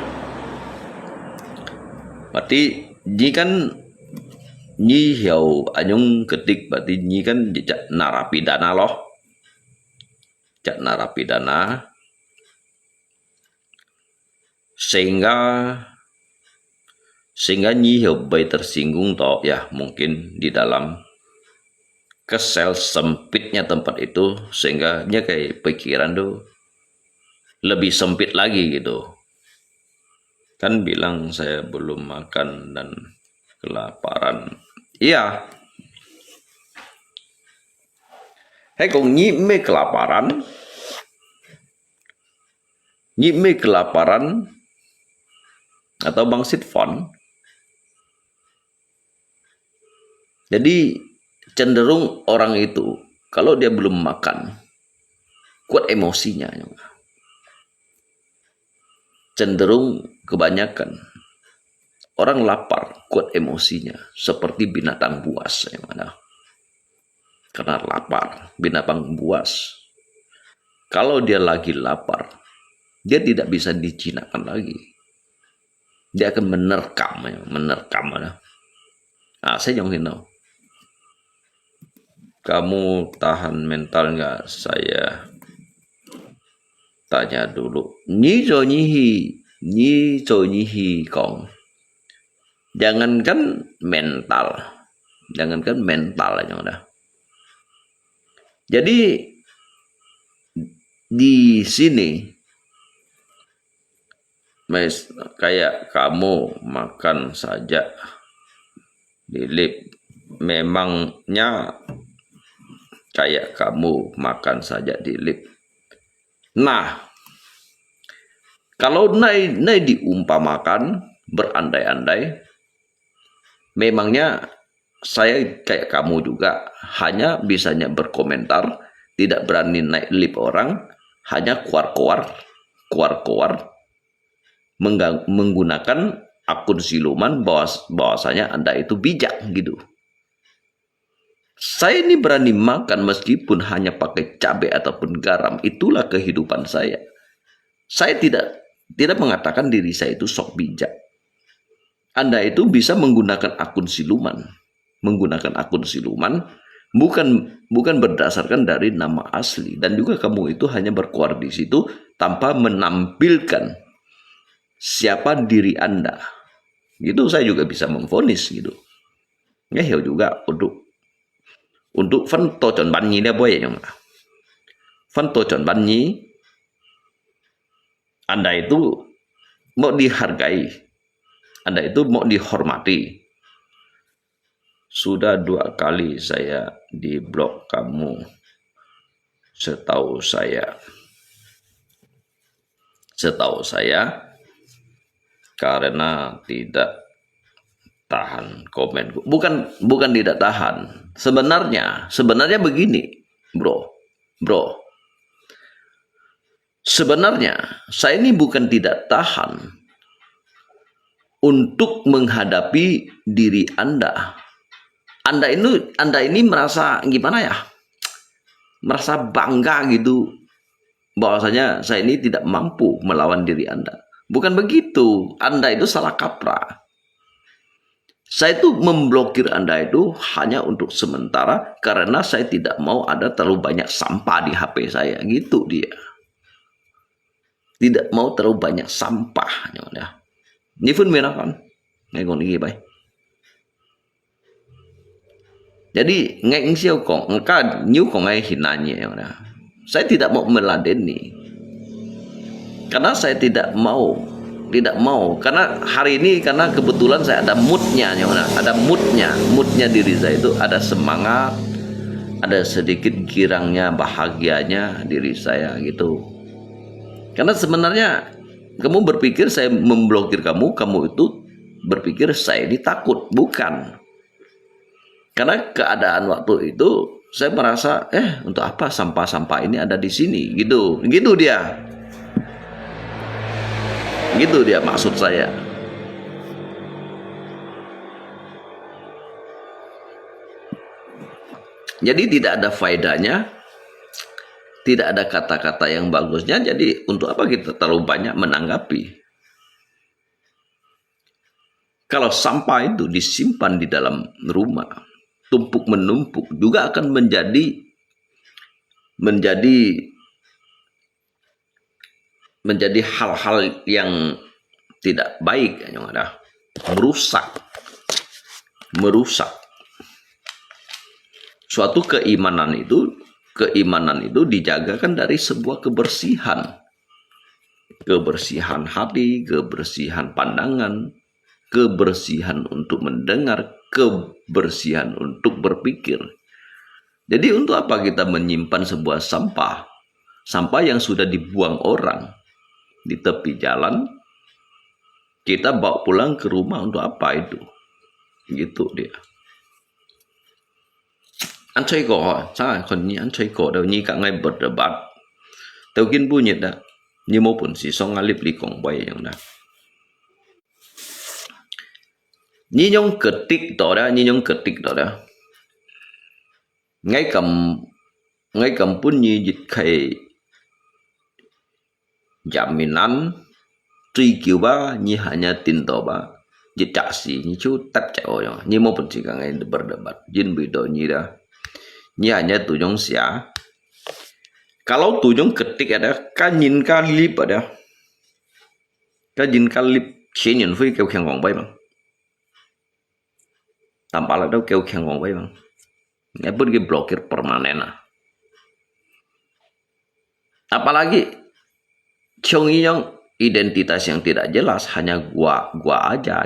berarti nyi kan nyi hiểu anyung ketik, berarti nyi kan jejak narapidana loh, jejak narapidana, sehingga nyi hiểu tersinggung toh ya, mungkin di dalam kesel sempitnya tempat itu, sehingga dia kayak pikiran tuh lebih sempit lagi gitu kan. Bilang saya belum makan dan kelaparan, iya kong nyi me kelaparan atau bangsit fon. Jadi cenderung orang itu kalau dia belum makan kuat emosinya, cenderung kebanyakan orang lapar kuat emosinya seperti binatang buas, karena lapar. Binatang buas kalau dia lagi lapar, dia tidak bisa dijinakkan lagi, dia akan menerkam. Saya jauhin tahu. Kamu tahan mental nggak? Saya tanya dulu. Nyi Nyi cho nyi hi kong. Jangankan mental aja udah. Jadi di sini kayak kamu makan saja di lift, memangnya kayak kamu makan saja di lift. Nah, kalau nai diumpamakan berandai-andai, memangnya saya kayak kamu juga hanya bisanya berkomentar, tidak berani naik lift orang, hanya keluar-keluar menggunakan akun siluman bahwasanya Anda itu bijak gitu. Saya ini berani makan meskipun hanya pakai cabai ataupun garam, itulah kehidupan saya. Saya tidak mengatakan diri saya itu sok bijak. Anda itu bisa menggunakan akun siluman, bukan berdasarkan dari nama asli, dan juga kamu itu hanya berkeluar di situ tanpa menampilkan siapa diri Anda. Gitu saya juga bisa memvonis gitu. Ya juga untuk phân tô chuẩn bản nhí dia boleh yang phân tô chuẩn bản nhí, Anda itu mau dihargai, Anda itu mau dihormati. Sudah 2 kali saya diblok kamu, setahu saya karena tidak tahan komen. Bukan tidak tahan. Sebenarnya begini, bro. Sebenarnya saya ini bukan tidak tahan untuk menghadapi diri Anda. Anda ini merasa gimana ya? Merasa bangga gitu bahwasanya saya ini tidak mampu melawan diri Anda. Bukan begitu. Anda itu salah kaprah. Saya itu memblokir Anda itu hanya untuk sementara karena saya tidak mau ada terlalu banyak sampah di HP saya. Gitu dia. Tidak mau terlalu banyak sampah. Ini pun menakan. Jadi ngeng siau kong, engkau nyu kong ay hinanya. Saya tidak mau meladeni. Karena saya tidak mau karena hari ini karena kebetulan saya ada moodnya diri saya itu ada semangat, ada sedikit girangnya, bahagianya diri saya gitu. Karena sebenarnya kamu berpikir saya memblokir kamu itu berpikir saya ini takut, bukan. Karena keadaan waktu itu saya merasa untuk apa sampah-sampah ini ada di sini gitu dia maksud saya. Jadi tidak ada faedahnya, tidak ada kata-kata yang bagusnya. Jadi untuk apa kita terlalu banyak menanggapi? Kalau sampah itu disimpan di dalam rumah, tumpuk menumpuk, juga akan menjadi hal-hal yang tidak baik, yang ada merusak. Suatu keimanan itu dijaga kan dari sebuah kebersihan hati, kebersihan pandangan, kebersihan untuk mendengar, kebersihan untuk berpikir. Jadi untuk apa kita menyimpan sebuah sampah yang sudah dibuang orang di tepi jalan, kita bawa pulang ke rumah untuk apa itu? Gitu dia. Anh chơi cỏ, sao còn như anh chơi cỏ đâu như cả ngày bật ở bát. Tao kiến bu nhiệt đã, như mô bổn sĩ xong alip li cổng bay yang đã. Như nhông ketik đó đã. Ngay cầm pun như dịch khay jaminan truy cứu ba như hanya tinto ba dịch trả sĩ như chú tắt chạy ôi như mô bổn sĩ cả ngày berdebat jin bị đồ như đã. Ini hanya tujung sia. Kalau tujung ketik ada, kan nhìn kan lip ada. cái jin kalip xí nhìn phi kêu khen ngon bay bang tanpa ada kêu khen ngon bay bang ini pergi blokir permanen lah. Apalagi Chong yang identitas yang tidak jelas, hanya gua aja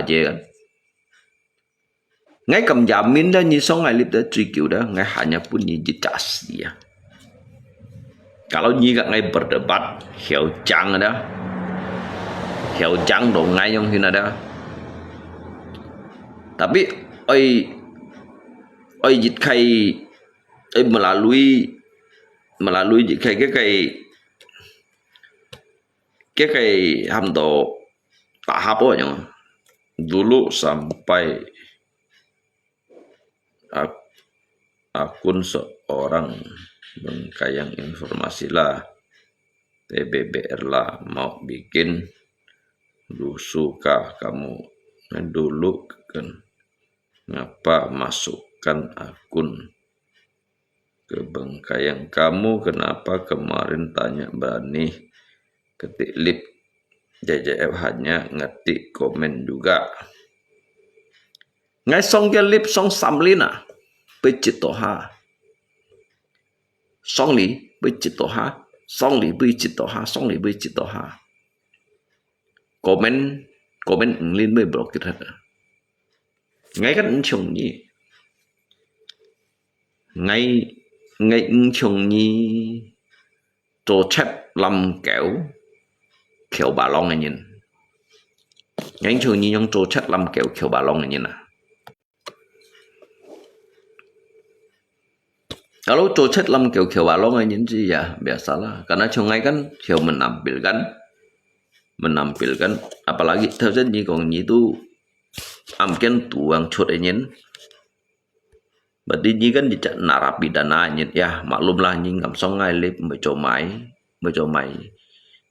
kan. Ngay cầm jamin đó như số ngày lip đó truy cứu đó, ngay hanya punya jelas dia. Kalau nyi gak ngay berdebat, hiểu chăng đó, hiểu chăng dong ngay yang hina đó. Tapi oi jit kai melalui jit kai cái hamdo tahap yang dulu sampai akun seorang Bengkayang informasi lah, TBBR lah, mau bikin suka kamu dulu kan, ngapa masukkan akun ke Bengkayang kamu, kenapa kemarin tanya Bani, ketik lip JJF hanya ngetik komen juga. Ngay song ke lip song samlina Pecitoha song li Pecitoha song li Pecitoha komen lên mới blokir hết. Ngay cách chồng nhỉ, ngay chồng nhỉ trò chép làm kéo bà long này nhìn, ngay chồng nhỉ trong trò chép làm kéo bà long này nhìn à. Kalau cocet lam kêu balong aja sih ya biasalah, karena sungai kan kêu menampilkan apalagi terus ni kong ni tu amken tuang cot aja, berarti ni kan dijak narapidana aja ya, maklumlah ni ngam sungai lip becomai,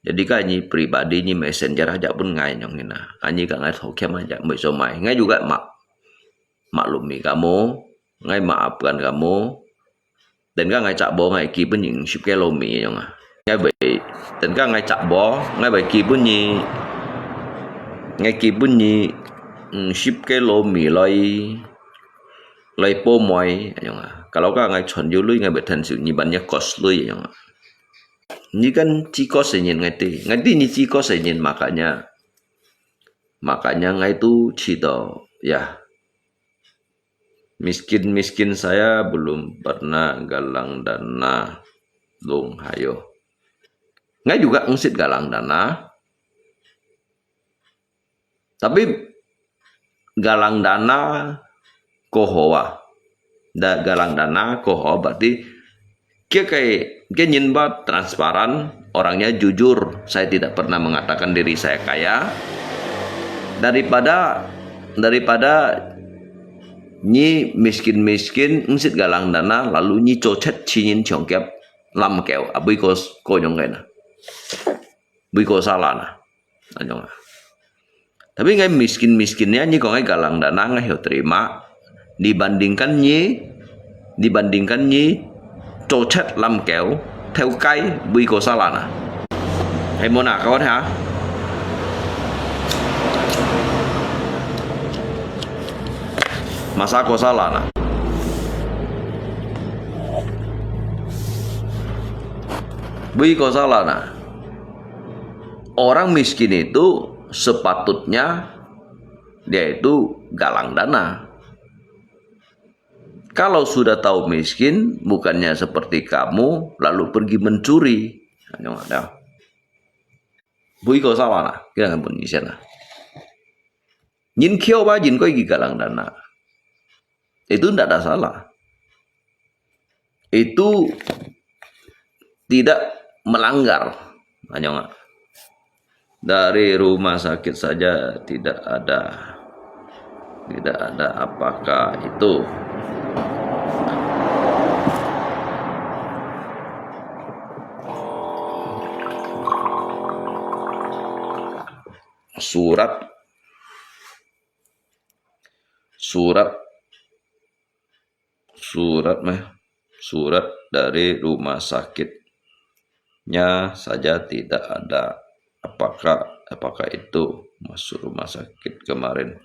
jadi kan ni pribadi ni messenger aja pun ngai nyong ina, anyi kan ngai thokem aja becomai, ngai juga maklumi kamu, ngai maafkan kamu. Dan các ngài chạ bó ngài kì bên những ship cái lô mì nhông à, ngay bởi dan các ngài chạ bó ngay bởi kì bên nhì ship cái lô mì loi po mồi nhông à, kalau các ngài chuẩn dulu ngay bởi thành sự như banyak cost lui nhông à, ini kan chỉ có sẽ nhìn ngay ti ini chỉ có sẽ nhìn makanya ngay tu chỉ do ya. Miskin saya belum pernah galang dana Lung hayo. Nggak juga ngsit galang dana. Tapi galang dana kohowa. Galang dana kohowa berarti kayak nhìn banget transparan, orangnya jujur. Saya tidak pernah mengatakan diri saya kaya. Daripada nyi miskin ngsit galang dana lalu nyi cocet cinin congkep lam keo abui ko nyong na bui ko salah na anyong. Tapi ngai miskinnya nyi ko ngai galang dana ngai hiểu terima dibandingkan nyi cocet lam keo theo cái bui ko salah na. Hay mau nak kawan ha. Masa aku salah nah. Bui kau salah nah. Orang miskin itu sepatutnya dia itu galang dana. Kalau sudah tahu miskin, bukannya seperti kamu lalu pergi mencuri. Bui kau salah nah. Kira pun di sana. Nhìn kêu ba nhìn kau galang dana. Itu tidak ada salah. Itu tidak melanggar. Hanya dari rumah sakit saja tidak ada apakah itu surat dari rumah sakit saja tidak ada. Apakah itu masuk rumah sakit kemarin?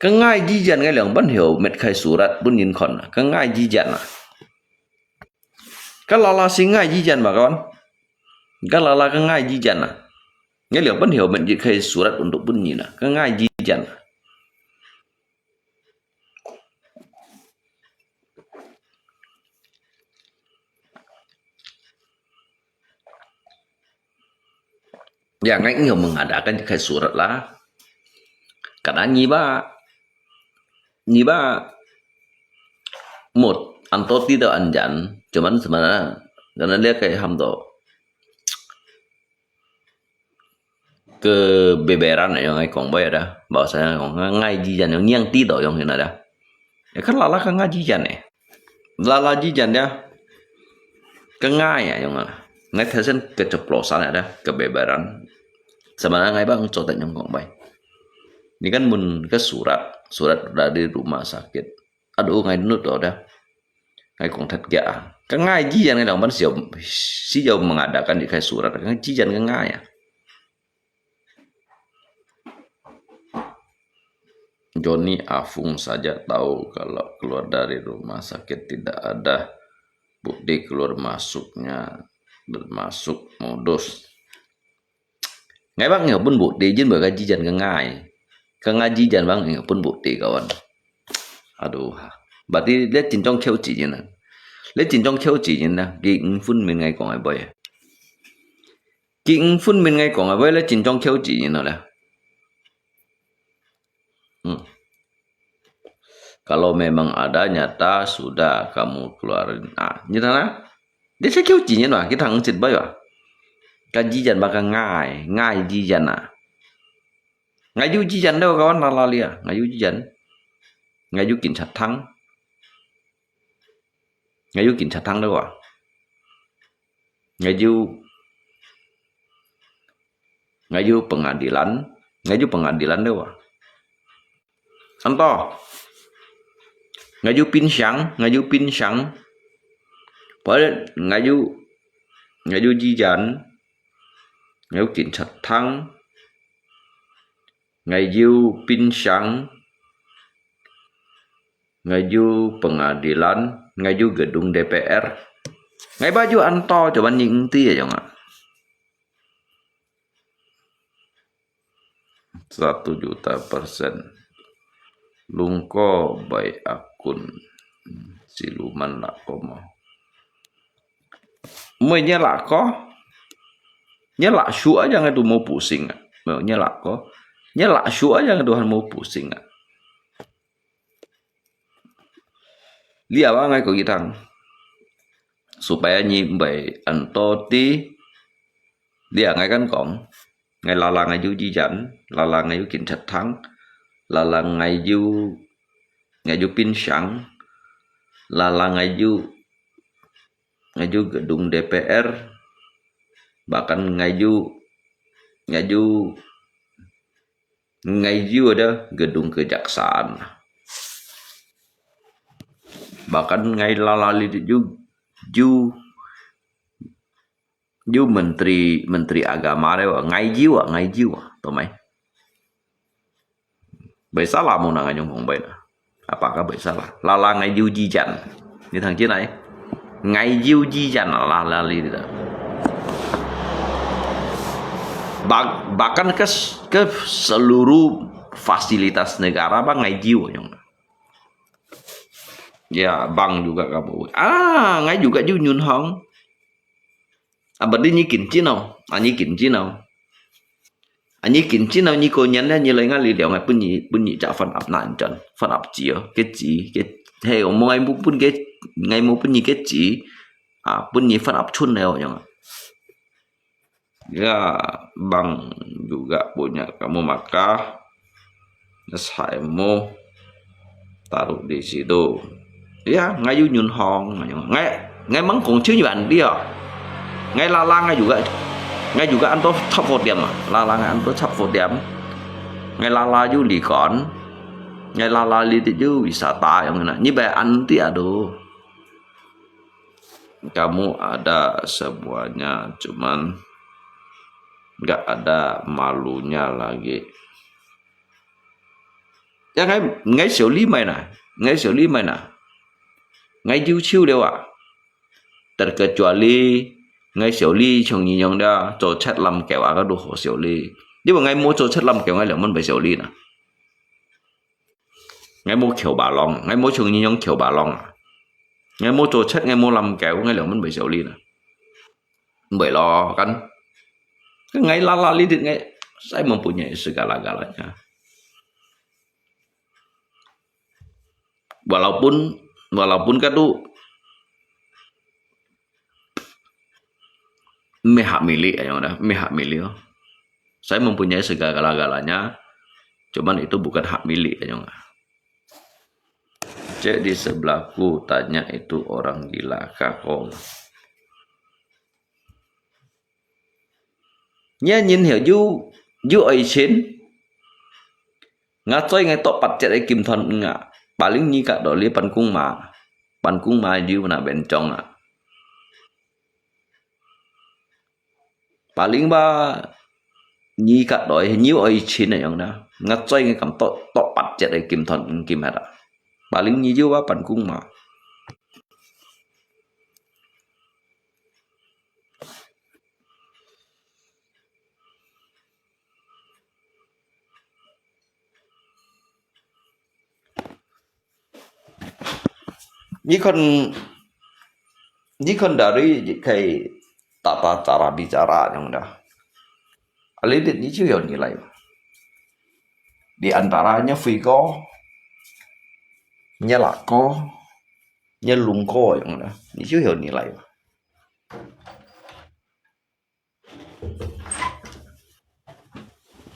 Kengai jijan ngai liang ban hiểu met khai surat bun yin kon. Kengai jijan lah. Kalala singai jijan ba kawan. Kalala kengai jijan lah. Ngai liang ban hiểu met khai surat untuk bun yin lah. Kengai jijan. Ya ngai ngio mengadakan khai surat lah. Karena nyiba một anto tidak anjan, cuman sebenarnya karena dia kayak hamdo kebeberan yang ngai kong bay ada, bahwasanya ngai jijan yang tidak yang ini ada. Ya kan lala kan ngai jijan lala jijan dia kengai ya yang ngai tersen keceplosan ada kebeberan. Sebenarnya ngai bang cotet yang kong bay. Ini kan mun ke surat dari rumah sakit. Aduh ngai nut dah. Ngai kong thật gạ. Cái ngai jijan ngai dong ban si jauh mengadakan di kai surat. Ngai jijan ke ngai ya. Joni Afung saja tahu kalau keluar dari rumah sakit tidak ada bukti keluar masuknya bermasuk modus. Ngai bang nggak pun bukti jin bagai jijan ke ngai. Ke ngai jijan bang nggak pun bukti kawan. Aduh. Berarti dia cincong kêu chỉ như này, lấy cincong kêu chỉ như này, cái phun mình ngay còn ai bay, cái phun mình ngay còn ai bay lấy cincong kêu chỉ như này là, kalau memang ada nyata sudah kamu keluarin, như thế nào, dia sẽ kêu chỉ như nào, cái thằng xịt bay à, cái jijan bakal ngai jijan ngai ju jijan đâu kawan lali à, ngai ju jijan, ngai ju cảnh sát thắng. Ngayu cảnh sát thắng đâu à? Ngayu pengadilan đâu à? Anto. Ngayu pinsang. Padahal ngayu jijan. Ngayu cảnh sát thắng. Ngayu pinsang. Ngayu pengadilan. Ngayu gedung DPR. Ngai baju anto coba nyingti ya jangan. 1.000.000%. Lungko by akun siluman lak komo. Mới nyelak ko. Nyelak syu aja ngai tu mau pusing. Nyelak ko. Nyelak syu aja ngai Tuhan mau pusing. Lihat apa ngai ko kitang supaya nyimbai antoti dia ngai kan kong ngai lala ngai ju jijan lala ngai ju cảnh sát thắng lala ngai ju pinsang lala ngai ju gedung DPR bahkan ngai ju ada gedung kejaksaan. Bahkan ngai lalali ju menteri agama dewa ngai jiwa to mai bai salah mau nang nyong bai apakah bai salah lala ngai ju jijan ni thằng chết này ngai ju jijan lalali tidak bahkan ke seluruh fasilitas negara bang ngai jiwa nyong. Ya bang juga kamu. Ngai juga ju nyun hong. Berarti nyikin cino. Nyikin cino. Nyikin cino nyiko nhắn như lời ngai liệu ngai punyi trả phần ập nạn trần. Phần ập chỉ cái chỉ cái hay ông ngai mu pun cái ngai mu punyi cái chỉ punyi phần ập chun này nhong. Ya bang juga punya kamu maka saya mau taruh di situ. Ya, ngayu nyun hong, ngai mang kong chiu bạn đi à, ngai la ngai juga anto thap phột điểm à, la ngai anto thap phột điểm, ngai la ju lì kon, ngai la lì thì ju wisata yang mana, như vậy ăn thì aduh, kamu ada semuanya, cuman nggak ada malunya lagi. Ya ngay xử lý mày nè, ngay xử lý mày nè, ngay chiêu chiêu đều à. Terkecuali ngay xử lý trong nhìn nhận ra cho chất làm kẹo à, cái đồ hồ xử lý. Nhưng mà ngay mua cho chất làm kẹo ngay là mình phải xử lý nè. Ngay mua kiểu bà lòng, ngay mua trong nhìn nhận kiểu bà lòng. Ngay mua cho chất, ngay mua làm kẹo ngay là mình phải xử lý nè. Bởi lo kan. Ngay la lý định ngay. Saya mempunyai segala-galanya. Walaupun kan tuh hak milik ya udah, hak milik. Saya mempunyai segala-galanya, cuman itu bukan hak milik ya. Cek di sebelahku tanya itu orang gila kakong. Nhớ nhìn hiểu du ấy trên ngã chơi ngay tọt bật chạy kim thuần ngã bà lính nhi cả đội lý bàn cung mà du là bên trong à bà lính ba nhi cả đội nhiêu ấy trên này ông đó ngã chơi ngay cầm tọt bật chạy kim thuần kim hạt à bà lính nhi du ba bàn cung mà Ini kan dari kayak tata cara bicara yang dah. Alidit ini juga nilai. Di antaranya Vigo, Nyelako, Nyelungko yang dah. Ini juga nilai.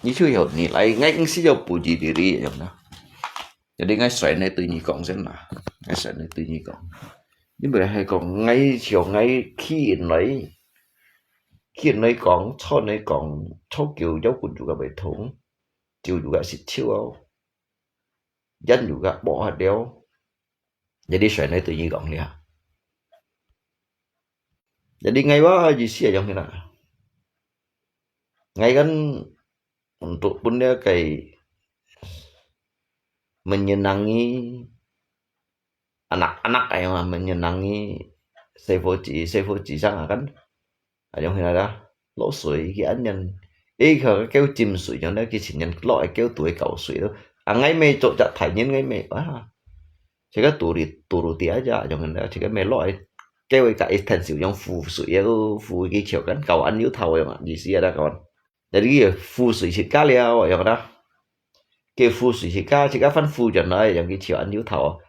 Ini juga nilai. Ngay sih jauh puji diri yang dah. Jadi ngay xoay này tự nhiên cộng sẽ là ngay xoay này tự nhiên cộng. Nhưng mà hay còn ngay chiều ngay khi này còn cho kiểu giáo quân juga bài thống chiều juga xịt chiêu ao dân juga bỏ hạt đeo jadi xoay này tự nhiên cộng liền. Jadi ngay wah gì sih yang mana ngay kan untuk pun dia kayak menyenangi anak-anak yang menyenangi sevoci sang kan giống như là đó lỗ suy cái anh nhân ý khờ kéo chim suy cho nó cái chuyện nhân lỗi kéo tuổi cầu suy đó ngay mê chỗ chặt thải nhân ngay mê chỉ có tủ tía ra giống như là chỉ có mê lỗi kéo cái thành sử dụng phù suy phù cái kiểu cắn cầu ăn yếu thầu mà gì xí ra còn jadi cái phù suy chỉ cá liao giống đó cái phù suy chỉ cá phân phù cho nó giống cái kiểu ăn yếu thầu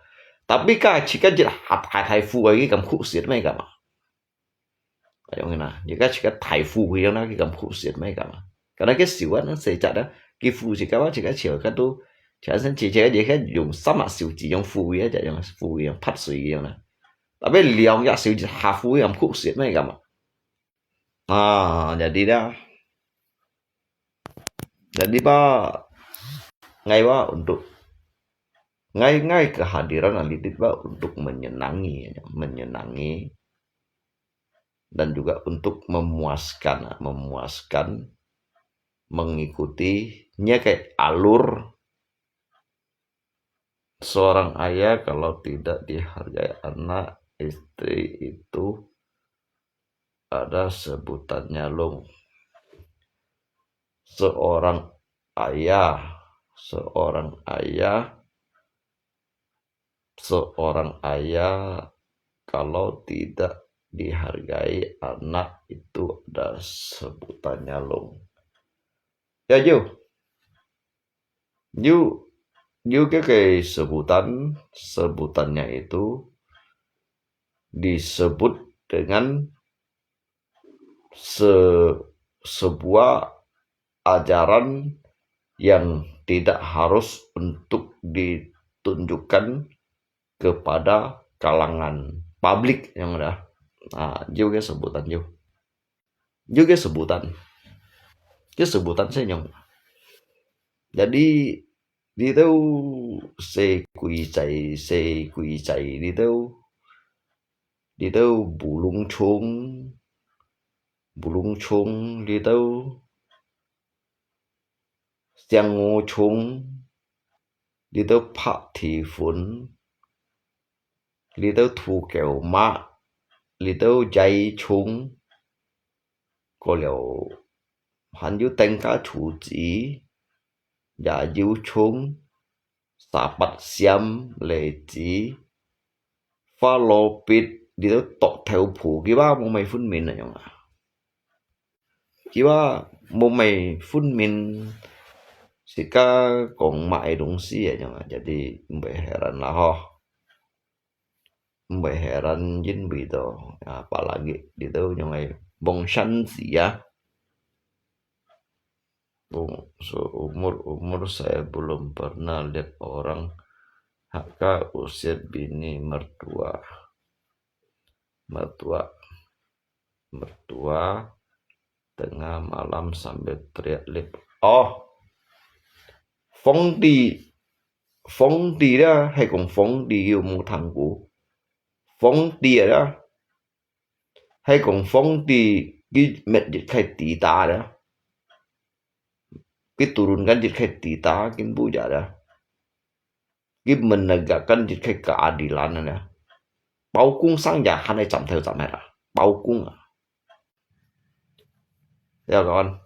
tapi chỉ có chỉ hạt thải phù ấy cái cầm khúc xiết mấy cả mà giống như là những cái thải phù thì nó cái cầm khúc xiết mấy cả mà cái này cái xỉu nó sẽ chặt đó cái phù chỉ cái chiều cái tu chả sinh chỉ cái gì cái dùng sắm mà xỉu chỉ dùng phù ấy chả dùng phù dùng phát suy như này tapi liang ya xỉu chỉ hạt phù cầm khúc xiết mấy cả mà jadi dah jadi ngay untuk ngay kehadiran Alidit untuk menyenangi dan juga untuk memuaskan mengikutinya kayak alur seorang ayah kalau tidak dihargai anak istri itu ada sebutannya long. Seorang ayah kalau tidak dihargai anak itu ada sebutannya long. Ya Ju cái sebutannya itu disebut dengan sebuah ajaran yang tidak harus untuk ditunjukkan kepada kalangan publik yang udah. Juga sebutan cái sebutan saya nyong. Jadi đi đâu xe quỳ chạy đi đâu đi đâu bulung chung đi đâu giang ngô chung đi đâu phạ thị phun đi đâu thu kẹo mạ đi đâu dây chung có liệu hắn yêu tên cá chủ chỉ và yêu chung sa bát xiêm lệ chỉ pha lô bít đi đâu tọt theo phủ kia ba mong mày phun mình này nhở kia ba mong mày phun mình sika còn mãi đúng sih ya nhở jadi mbak heran lah ho mbak heran jin begitu apalagi di itu nyongai bongshan sih ya umur saya belum pernah lihat orang haka usir bini mertua tengah malam sambil teriak lip. Oh, Phong đi đó hay còn Phong đi yêu một thằng của Phong đi đó hay còn Phong đi cái mẹ dịch khai tỷ ta đó cái turunkan dịch khai tỷ ta cái bu giả đó cái menegakkan dịch khai keadilan đó bao cung sang giả hắn ấy chậm theo chậm hết à bao cung à được con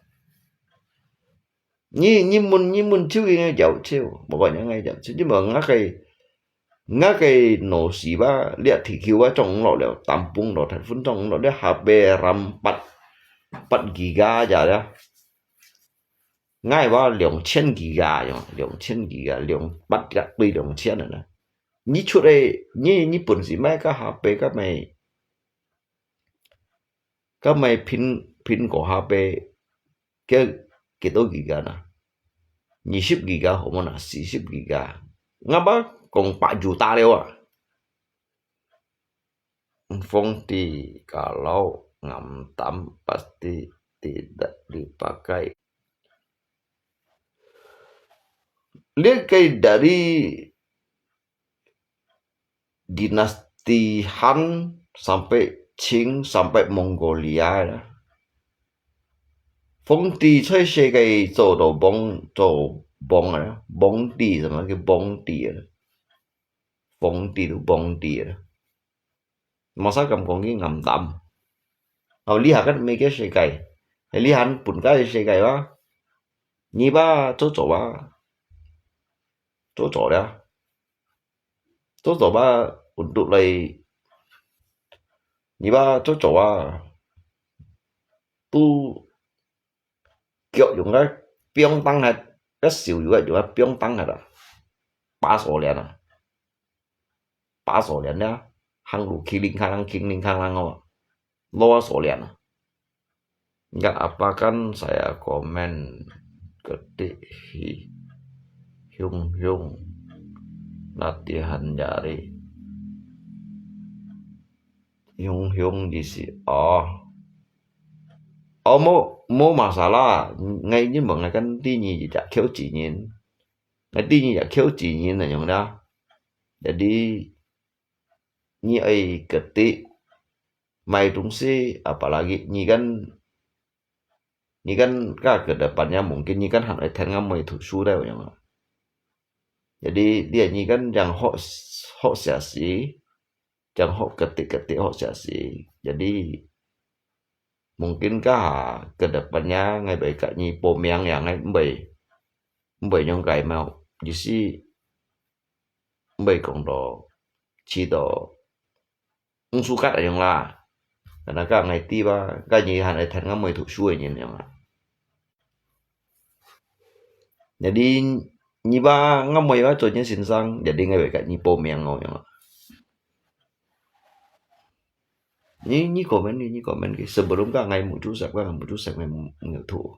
như muốn chịu cái dạo chịu một gọi những ngày dạo chịu chứ mà ngã cái nổ xì ba liệt thì kêu ba trong lọ liệu tam pung lọ thành phun trong lọ để HP RAM 4 giga giả đó ngay ba 2000 giga rồi 2000 giga 8 GB 2000 rồi nè như chỗ đây như bổn gì mấy cái HP các mày pin của HP cái đó giga nè 20 giga không mà 40 giga ngã ba còn 4 juta leo à Fonti kalau ngamtam pasti tidak dipakai. Lihat kayak dari dinasti Han sampai Qing sampai Mongolia ya. Fonti chơi xe cái chỗ đồ bông à, bông đi什么cái bông đi à, bông đi à. Masa cầm con cái ngầm tầm lý hạt cái mấy cái xe cày hay lý hạt bùn cái xe cày ba nhị ba chỗ đó chỗ ba bùn tụ lại nhị ba chỗ tu kiểu dùng cái biếng tăng hay cái xỉu dùng cái biếng tăng hay là ba số liền đó hàng lũ kiling kalang apa luar solian nggak apakan saya komen ketik hyung latihan jari hyung di si mau masalah ngay như mọi người kan đi gì đã khiếu chỉ nhìn ngay đi như đã khiếu chỉ nhìn là như đó jadi ni ai ketik mai tungsi apalagi ni kan ke depannya mungkin ni kan harus ngamai tusu dah yang jadi dia ni kan yang hok siasi yang hok ketik hok siasi jadi mungkinkah ke depannya ngai baik kak ni pomiang yang ngai mbai yang kai mau jadi mbai kong do chi do sukat ở trong là karena các ngày ti ba các nhị hàn thành ngắm mười thuộc xuôi nhìn em jadi nhị ba ngắm mười ba chỗ nhân sinh sang jadi ngay vậy cả nhị po miang ngồi em nhị comment cái sebelum các ngày một chút sạch ngày một thủ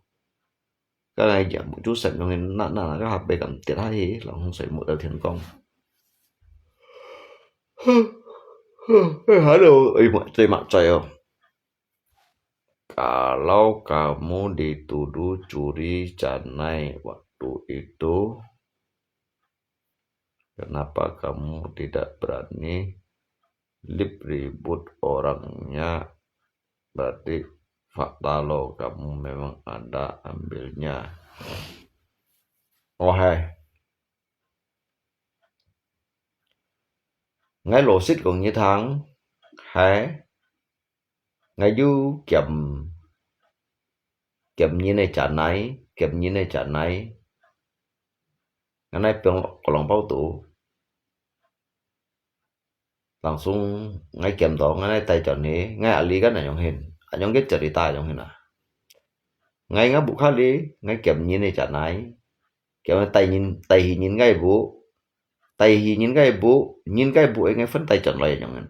các ngày giảm một chút sạch cho nên nặng các hạt bề cầm tiệt hay là không phải một đầu thiên công halo terima saya kalau kamu dituduh curi canai waktu itu kenapa kamu tidak berani lip ribut orangnya, berarti fakta lo kamu memang ada ambilnya. Oh hai, ngay lộ xích còn như thằng hai, ngay du chậm chậm như này trả này, chậm như này trả này, ngay này lòng bao tủ, langsung ngay chậm đó ngay này tay chọn này, ngay ali cái này nhung hình, nhung cái cerita nhung hình à, ngay ngay buka li, ngay chậm như này trả này, chậm tay nhìn ngay bu, tay nhìn cái bu ngay phân tay chọn lại nhung hình.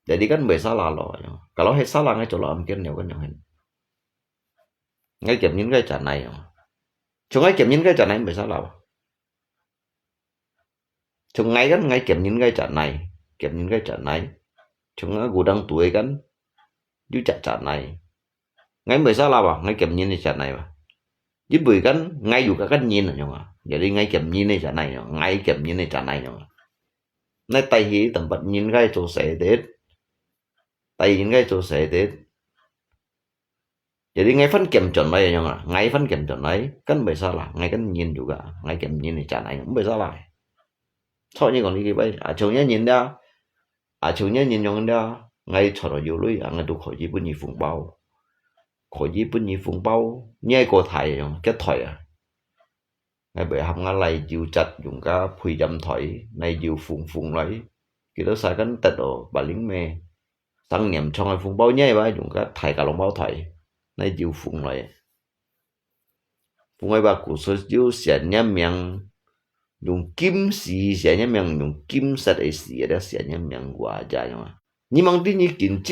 Jadi kan salah loh. Kalau hết salah ngay chỗ lo mungkin nhiều kan yang ngay kiểm những cái trả này. Chúng ngay kiểm những cái trả này mới salah. Chúng ngay kan ngay kiểm những cái trả này, kiểm những cái trả này. Chúng ngay gudang tuổi kan, ju trả này. Ngay mới salah ba, ngay kiểm những cái trả này ba. Chứ bởi kan ngay juga kan nhìn rồi. Jadi ngay kiểm những cái trả này, ngay kiểm những cái trả này. Nay tay hi tempat nhìn cái chỗ sẽ đến. Tay những cái chỗ sẽ đến. Jadi ngay phân kiểm chuẩn này nhá, ngay phân kiểm chuẩn này kan bisa salah, ngay kan nhìn juga, ngay kiểm nhìn này trả này cũng bisa salah. Soalnya còn đi vậy, chúng nhá nhìn ra, chúng nhá nhìn nhong ra, ngay cho nó yêu lui, ngay đủ khỏi gì bún nhì phùng bao, nhai cổ thải cái thỏi à, ngay bởi hàm ngay lại dìu chặt dùng cả phui dầm thỏi, này dìu phùng lấy, cái đó sai kan tật ở bà lính mê, sang niệm trong ngay phùng bao nhai vậy, dùng cả thải cả lòng bao thỏi. Này dìu phụng lại phụng ai bà cụ sơ dìu xẻ nhá miệng dùng kim xì xẻ nhá miệng dùng kim sạch ấy xì đã xẻ nhá miệng quả dài mà nhưng mang tí như kín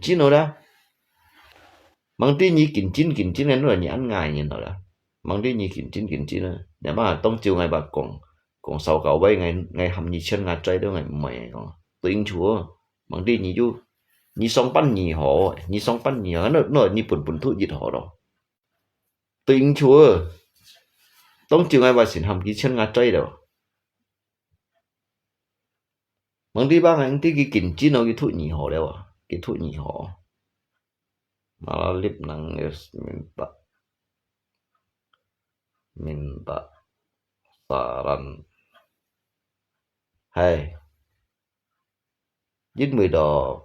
chín rồi đó mang tí như kín chín này nó là nhãn ngài nhìn rồi đó mang tí như kín chín rồi để mà tông chiều ngày bà còn sau cậu bây ngày hầm như chân ngà trái đó ngày mày còn tiếng chúa mang tí như chú như song pan nhì họ nó như bùn thuốc dịch họ đó tiếng chúa tông chiều ngày bà xin hầm cái chân ngà trái đâu mang đi ba ngày cái kín chín nó cái thuốc nhì họ đâu cái thuốc nhì họ mà lip nang minta saran hai giết 10 đó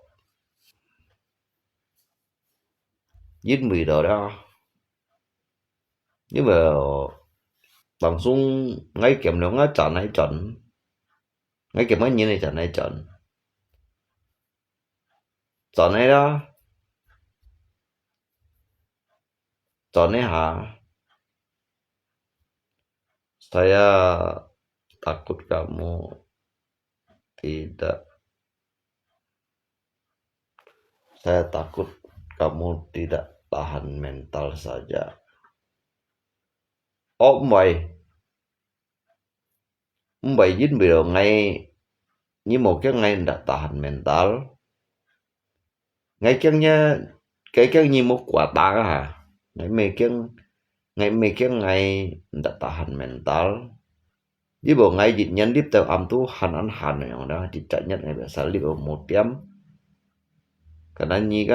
nhưng mà bằng sung ngay kiểm nó ngay chọn hay chọn ngay kiểm mấy như này chọn hay chọn này đó chọn này hả saya takut kamu tidak tahan mental saja. Oh mày dính bị đồ ngay như một cái ngay đã tahan mental ngay cái như một quả tạ hả ngay mấy cái ngay đã tahan mental với bộ ngay dịch nhân tiếp theo âm tu hàn này đó chỉ chạy nhất ngày biasa liệu một tiêm karena nyi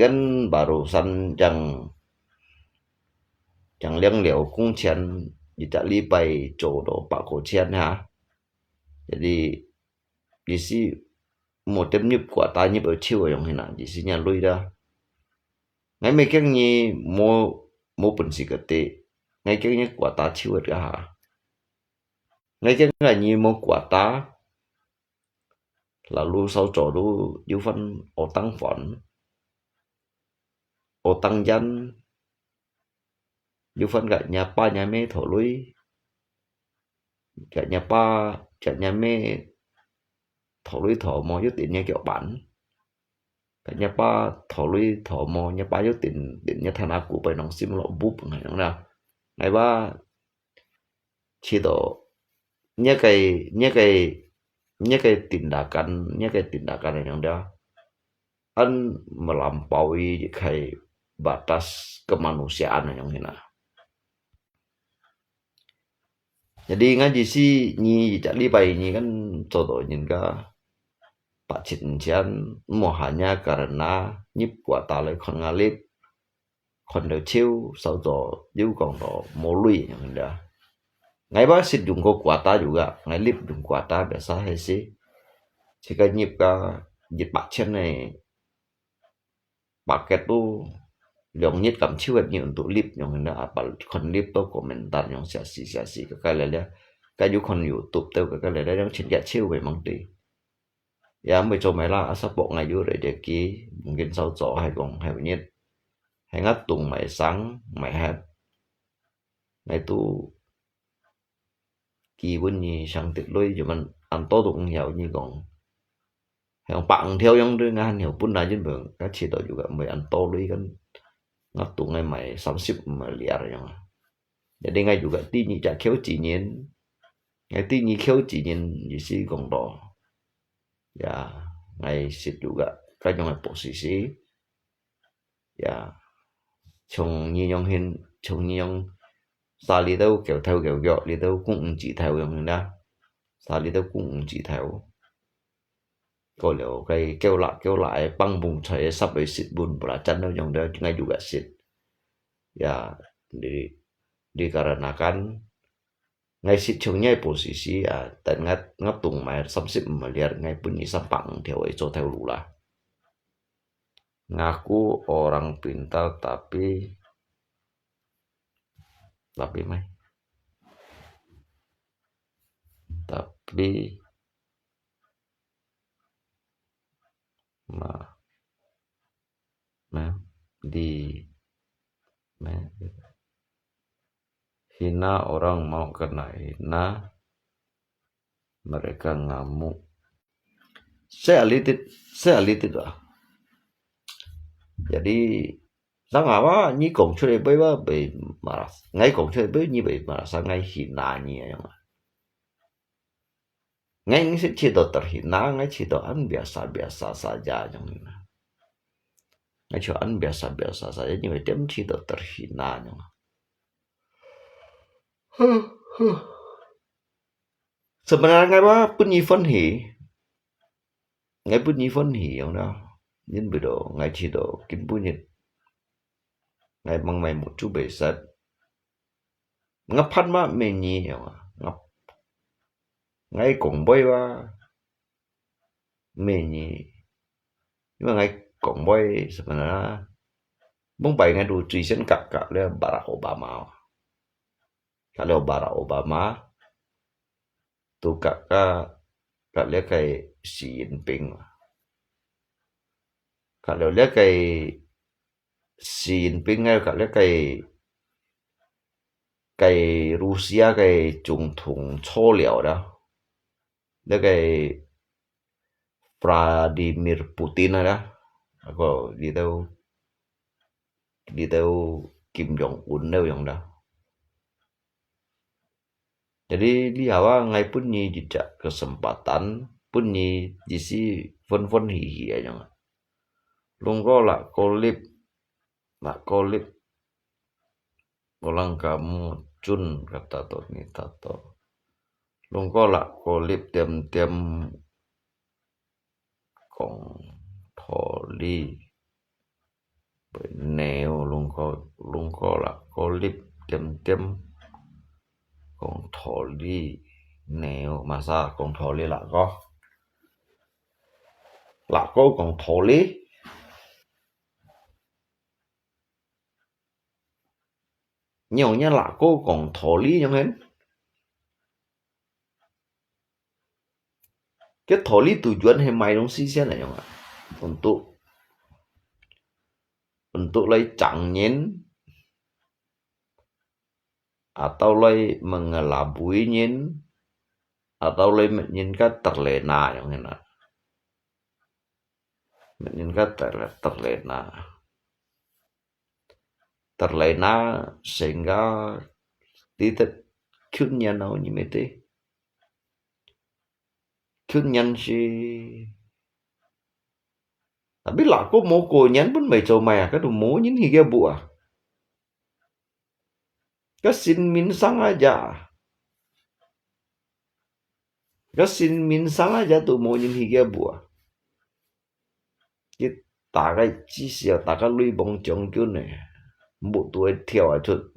kan barusan chẳng liang liu cung chen di tak li bai chỗ đồ bạc cổ chen ha jadi di si một tấm nhịp quả ta nhịp ở chiều ở trong hình ảnh di si nhà lui ra ngay mấy cái nyi mo bẩn xì cái tệ ngay cái nhịp quả ta chiều ở cả ha ngay cái là nyi mo quả ta là lu sau chỗ lu yêu phân ở tăng phận ở tăng dân yêu phân cả nhà pa nhà mẹ thổ lui cả nhà pa cả nhà mẹ thổ lui thổ mò yếu tiền nhà kiểu bản cả nhà pa thổ lui thổ mò nhà pa yếu tiền nhà thằng nào cũng phải nòng sim lộ búp này đúng nào ngày ba chỉ độ nhà cái tindakan này yang dah an melampaui kai batas kemanusiaan yang hina Jadi ngaji sih nyi cak libai nyi kan contohnya ka Pak Cincian mau hanya karena nhịp quả ta lại kon ngalip kon đều chiêu sau đó yêu còn đó mau lui yang dah. Ngai ba sit dùng ko kuata juga, ngai lip dùng kuata biasa hay sih. Jika nhịp ka nhịp Pak Cien này paket tu yang nyit kam ciwet ni untuk lip yang dah apal kon lip tu komentar yang siasi ke kala kayu kon YouTube tu ke kala yang cin ya ciu memang ti. Ya mới cho mày la asap bộ ngày dưới để kí mungkin sau chỗ hay còn hay nhất hay ngắt tung mày sáng mày hết ngày tu kỳ vân nhì sang tiệt lôi cho mình ăn tốt cũng hiểu như còn hay bạn theo yang đưa ngan hiểu pun là dân vượng các chỉ tội juga mày ăn to lôi kan ngắt tung ngày mày sắm ship mà liar yang jadi ngày juga ti nhì chả khéo chỉ nhiên ngày ti nhì khéo chỉ nhiên gì xí còn đỏ ya ngày sit juga cái trong posisi ya chồng như nhong hin chồng như nhong xa lý đâu kiểu gọ lý đâu cũng chỉ theo yang đó xa lý đâu cũng chỉ theo có liệu cái kêu lại băng bùng trời sắp bị xịt bùn bả chân đâu yang đó ngay juga xịt ya dikarenakan ngay xịt chồng nhai posisi ya dan ngap tung mai samsip melihat ngay bunyi sampang theo itu theo lula ngaku orang pintar tapi mai tapi hina orang mau kena hina mereka ngamuk. Saya litit lah. Jadi sang apa ni kong chơi với ba bị mà ngay kong chơi với như vậy mà sang ngay hina như vậy mà ngay sẽ chỉ do terhina ngay chỉ do ăn biasa saja yang ini ngay chỉ ăn biasa saja như vậy dem chỉ do terhina yang sebenarnya ngay ba bunyi phân hỉ ngay bunyi phân hỉ yang đó nhưng bây giờ ngay chỉ do kim bunyi ngay mang mày một chút bể sạch ngập pan mà mình nhỉ ngập ngay cổng bay ba mình nhỉ nhưng mà ngay cổng bay sebenarnya bông bay ngay đủ truy sinh cả là Barack Obama kalau Barack Obama tu cả lihat kayak Xi Jinping kalau lihat kayak Xi Jinping ngay cả lihat kayak Rusia kayak tổng thống số liệu đó lihat kayak Vladimir Putin đó có đi đâu Kim Jong Un đâu yang dah. Jadi lihawa ngai pun ni jejak kesempatan pun ni jisi fon hihi aja. Lungko lah kolip orang kamu cun kata to ni tato. Lungko lah kolip tiam kong tholi neo lungko lah kolip tiam kong tholi neo masa kong tholi là có kong tholi nhiều nha là có kong tholi như thế cái tholi tujuan hemai dong sih này yang untuk lấy chẳng nhến atau lai mengelabui nyin atau lai menyinkat terlena yang enak menyinkat terlena sehingga tidak kunnya nau nyimete kunyan si tapi lah ko mau ko nyan pun mai chau mai ka du mo nyin higa bu ka sin min sang aja cái xin min sang aja tu mau nhìn higa bùa cái大概至少大家女幫將軍呢，冇對跳啊出，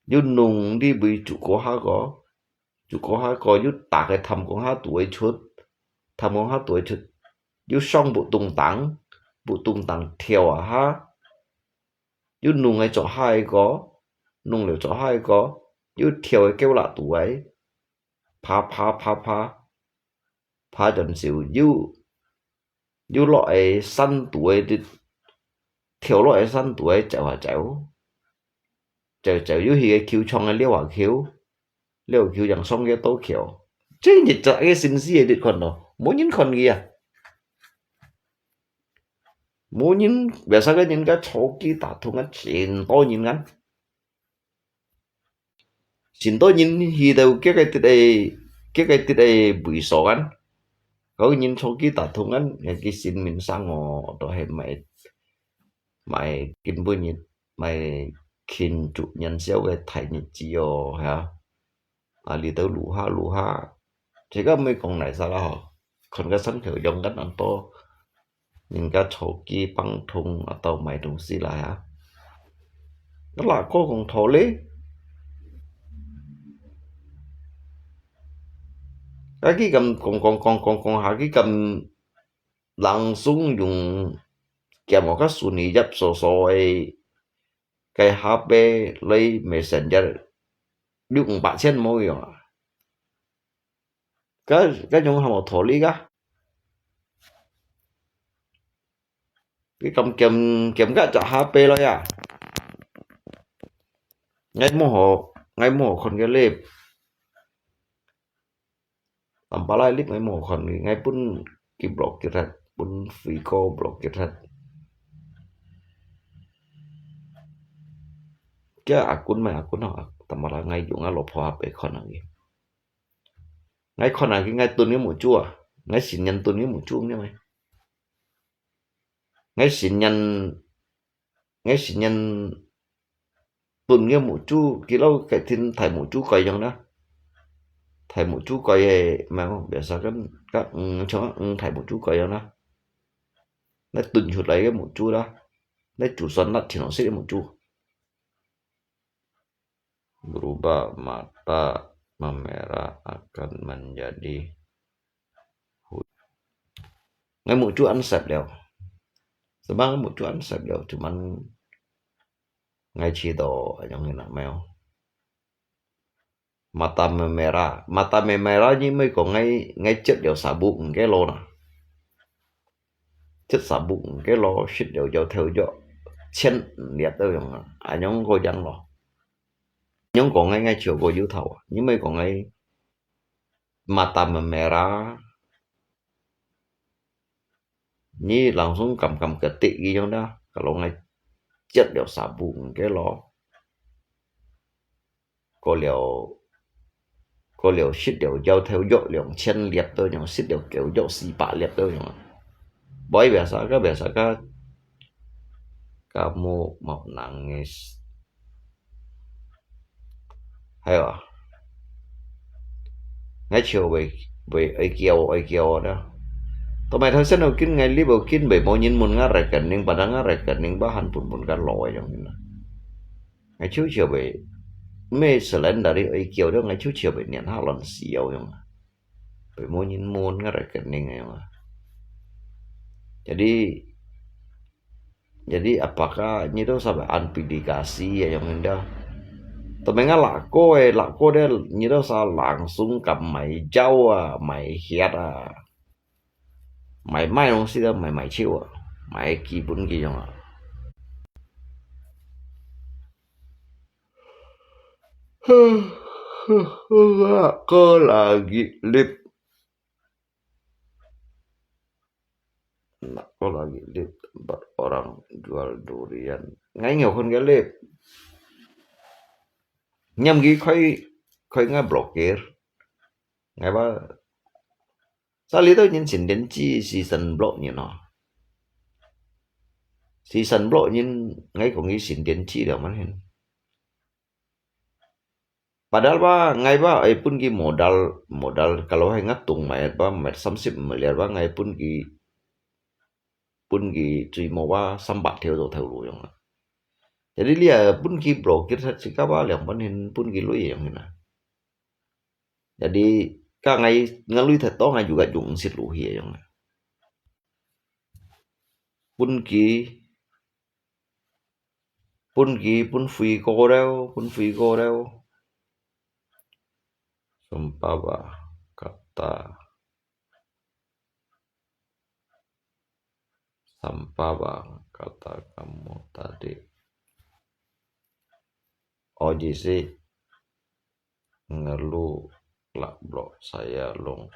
要弄啲會做嗰下個，做嗰下個要大概氹嗰下對出，氹嗰下對出，要雙不動當跳啊哈，要弄嚟做下一個，弄嚟做下一個，要跳嘅叫啦對，爬陣時要落嚟山對啲。跳落嚟山tuổi走要去個橋窗嘅撩橋人送嘅刀橋，即係日就嘅先思嘅啲คน咯，冇人คน嘅啊，冇人biasa cái人家手機打通嘅前多人嘅，前多人去到cái會所嘅，嗰個人手機打通嘅，cái xin mình sang ngồi đó係mày kinh bữa nhật mày kinh chủ nhân xéo cái thầy nhật chiều hả à li tới lũ ha chỉ có mấy con này sao đó còn cái sân khởi dòng đất ăn to nhìn cái chỗ kia băng thùng atau mày đồng xí lại hả đó là có con thổ lý cái cầm con hạ cái cầm langsung dùng kèm một cái xuân nhị dấp sổ cái HP lấy Messenger được 8,000 mỗi rồi cái dùng hàng một thổ lý cái cầm kèm cái cho HP rồi à ngay mua con cái lip làm ba lại lip ngay mua con ngay pun cái block cái thật pun Fico block cái thật cái akun nào tầm là ngay dùng lộp hoa về con này ngay con này cái ngay tuần cái một chua ngay xin nhân tuần cái một chua như mày ngay xin nhân tuần cái một chu cái lâu cái tin thầy một chu coi giống đó thầy một chu coi mà không biết sao các cho thầy một chu coi giống đó nó tuần chuột lấy cái một chu đó nó chủ xuân nó thì nó sẽ một chu berubah mata memerah akan menjadi ngay một chú ăn sạch đều sebang một chú ăn sạch đều cuman ngay chỉ đồ ở trong người nào mèo mata memerah như mấy có ngay chất đều xả bụng cái lô nào chất xả bụng cái lô shit đều cho theo dõi chân liệt đâu rồi anh nhóm cô dân rồi nhóm còn ngay chiều cô dưới thầu nhưng mấy còn ngay mata memerah như langsung cầm ketik gitu dah kalau ngay chất đều xả bụng cái lò có liều shit đều giao theo dõi liều chân liệt tôi nhưng shit đều kiểu dõi xì bạ liệt tôi nhưng bởi biasa kamu mau nangis hay à ngay chiều về ai kiều đó tụi thôi sẽ nào kinh ngày li bảo kinh bởi bao nhiêu muốn ngã rekening padahal ngã rekening bahan pun kan loi yang ini ngay chiều về me selain dari ai kiều đó ngay chiều về nian halon siau yang bởi bao nhiêu muốn ngã rekening yang jadi apakah ini tuh sampai anpidikasi ya yang indah tụi ngã lako deh ini tuh sa langsung cầm mày jauh mày hiat mày mai không xí đâu mày chịu mày kỳ bún kỳ không Kau lagi lip tempat orang jual durian ngay nhiều hơn cái lip nhầm ghi khơi ngay blokir ngay ba sao lý tôi nhìn xin đến chi season block như nó season block nhìn ngay cũng nghĩ xin đến chi đâu mà hình Padahal ngai pun ki modal kalau hai ngatung met 30 miliar ngai pun ki cui sambat theo rồi theo lu yang. Jadi dia pun ki blokir sika yang panin pun ki lu yang na. Jadi ka ngai ngalui thật to ngai juga jung sit lu hi yang. Pun pui ko reo Sumpah kata sampah kata kamu tadi. Oji sih ngeluh lah blok saya long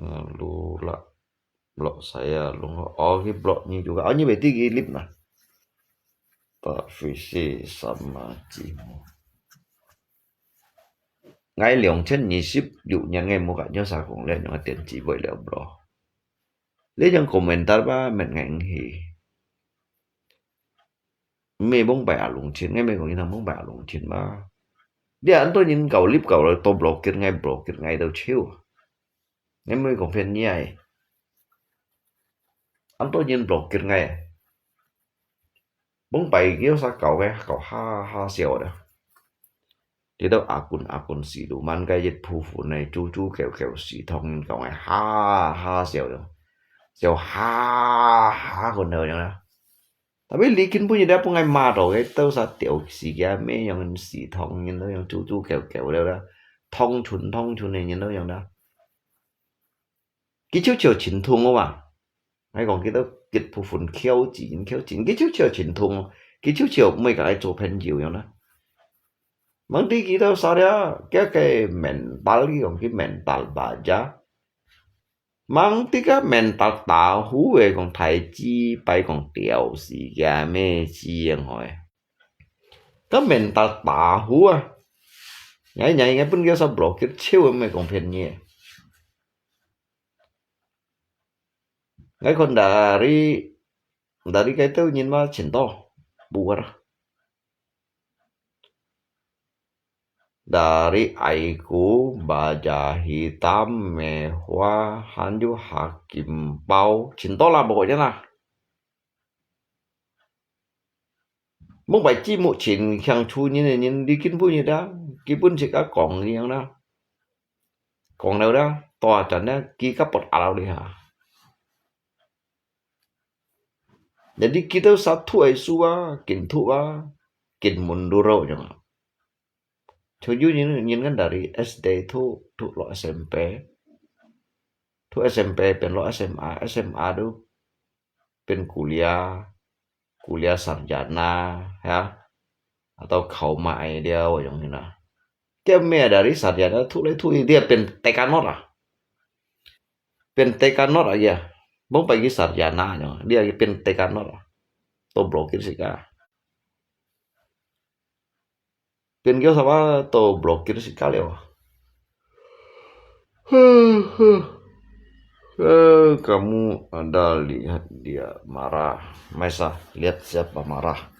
ngeluh lah blok saya long ki bloknya juga ini berarti gilip nah Pak Visi sama Cimo ngay liồng trên nhị ship dụ nhà nghe một cả nhớ sao cũng lên nhưng mà tiền chỉ vậy là bro lấy những komentar ba mình ngành thì mê bông bẻ lùng chiến ngay mê còn như thằng bông bẻ lùng chiến ba đi anh tôi nhìn cầu clip cầu rồi tôi block ngay đâu chiêu ngay mê còn phiền như vậy anh tôi nhìn block ngay bông bẻ kiểu sao cầu ha xèo đó thì đâu akun xì đủ man cái dịch phù này chú kẹo xì thông cầu này ha xèo đó xèo ha còn đâu đó tapi likin punya dia pungai maro itu sa tiểu xì kia mấy yang xì thông nhìn đó yang chú kẹo đâu đó thông chun này nhìn đó yang đó cái chiều chính thùng không à hay còn cái đó dịch phù khéo chín cái chiều chính thùng cái chiều mấy cái chỗ pen nhiều yang đó mang đi cái đó sao đó cái mental cái mental baja mang tí cái mental tahu còn thầy chi bay còn tiểu gì cả mê chi yang hỏi cái mental tahu nhảy pun cái sao block cái chiêu mày còn phiền nhỉ cái con dari cái tao nhìn mà chỉnh to buat dari aiku baja hitam mewah hanju hakim bau cinta lah pokoknya lah muốn bài chi một chuyện khang chu như này nhìn đi kinh vui như đó cái pun chỉ có còn gì đó còn đâu đó tòa trận đó kia cấp bột ảo đi hả jadi kita satu isu kin munduro jangan Cuju nhìn kan dari SD thu lo SMP pen lo SMA tu pen kuliah sarjana ya atau kau mai dia yang ni dia me dari sarjana thu dia pen tekanot aja bang pagi sarjana dia pen tekanot to blokir sih kah pen kau sama to blokir sekali kamu ada lihat dia marah Maisa lihat siapa marah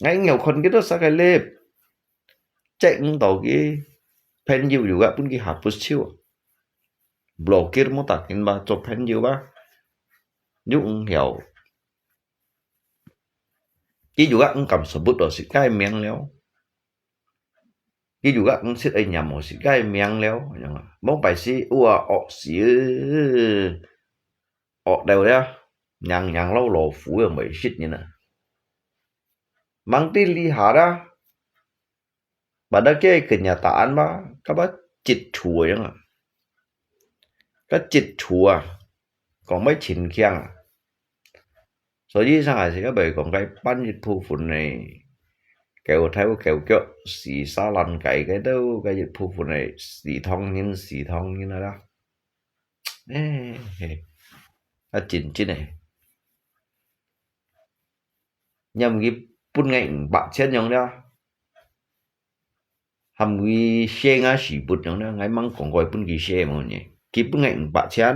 ngay nhiềuคนkita sekali cek tau ki penju juga pun ki hapus chiu blokir mau takin ba cho penju ba Dũng hiểu ki juga engkau sebut do si kai miang leo ki juga sit ai nyam si kai miang leo mong phải si si đều đó nhang lâu lò phủ ở mấy shit như này mang đi li hà ra pada cái kenyataan ba các bác chit chùa chẳng các chit chùa còn mấy chỉnh khiang所以上海是cái bề còn cái ban dịch vụ phun này kẹo xì xa lăn cái đâu cái dịch vụ phun này xì thông như này đó chỉnh này nhằm cái bún ngạnh bạn chết nhông đó hàm cái xe ngã xì bút nhông đó ngay mang còn gọi bún cái xe mà nhỉ cái bún ngạnh bạn chết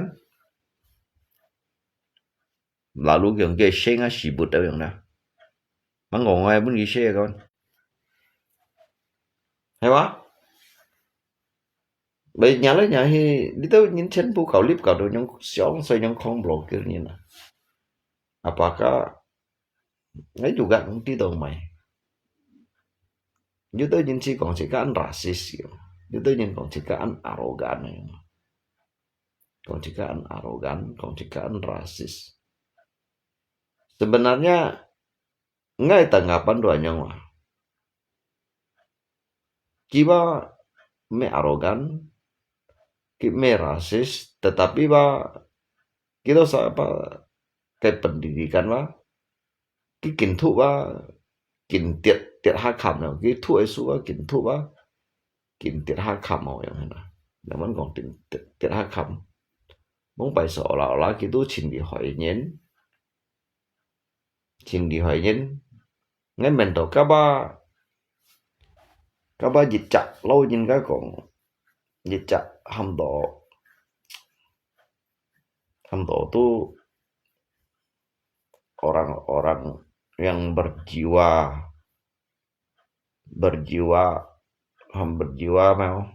lalu yang ke shenga sibut da yang na mang ngong ai bun gi she kon hay quá. Bây nhà lấy nhà thì đi tới nhìn trên phố cầu lip cầu đồ nhung xiong xoay nhung không block kiểu như là apakah ấy juga nanti dong mày như tới nhìn chỉ còn chỉ cái anh rasis như tới nhìn còn chỉ cái anh arrogant này còn chỉ cái anh arrogant còn chỉ cái anh rasis sebenarnya ngay tanggapan doanya mah kiba me arrogant me rasis tetapi kita apa cái pendidikan cái kiến thức kiến tiệt tiệt hạ khảm nào cái thu ấy số kiến thức kiến tiệt hạ khảm nào vậy là vẫn còn tiệt hạ khảm muốn bài sổ là cái tu trình đi hỏi nhén ngay mình tổ các ba dịch chặt lâu nhìn cái còn dịch chặt hâm độ tu orang-orang yang berjiwa mau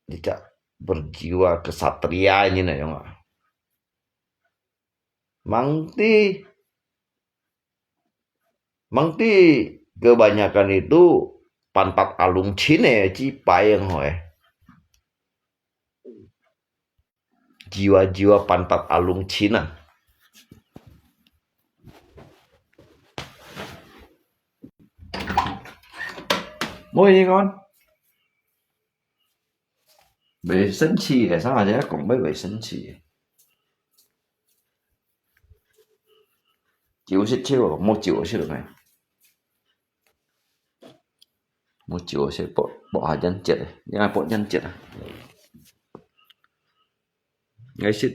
tidak berjiwa kesatria ini nih yang mangti kebanyakan itu pantat alung Cina cipai yang hoy jiwa-jiwa pantat alung Cina. Mua gì con? Bị sinh chi tại sao mà còn mới bị sinh chi? Chịu xích chiêu một triệu xíu được này. Một triệu sẽ bỏ dân chết này, nhà bỏ dân chết này. Ngay xích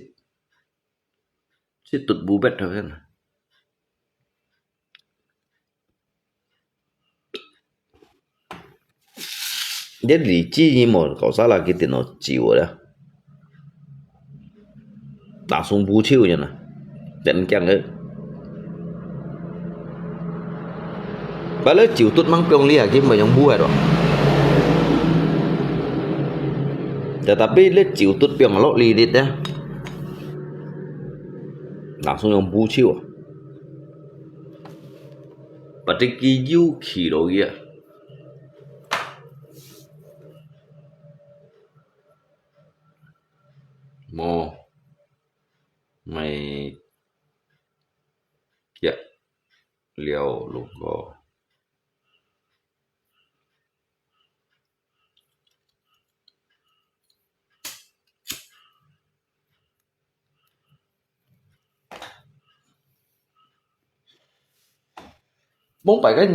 tụt bù bét rồi này. Để lý trí như một có sao là cái tiền nó chịu rồi đó. Đã xuống bù chiêu như này. Đến chẳng ấy. Và lấy chịu tốt mang piong lihat cái mà yang buat rồi. Tetapi lấy chịu tốt piong lok li dit dah. Langsung yang bu chiu. Patiki yu khi đồ kia. Mo mày ya liao lu ko. Muốn phải cái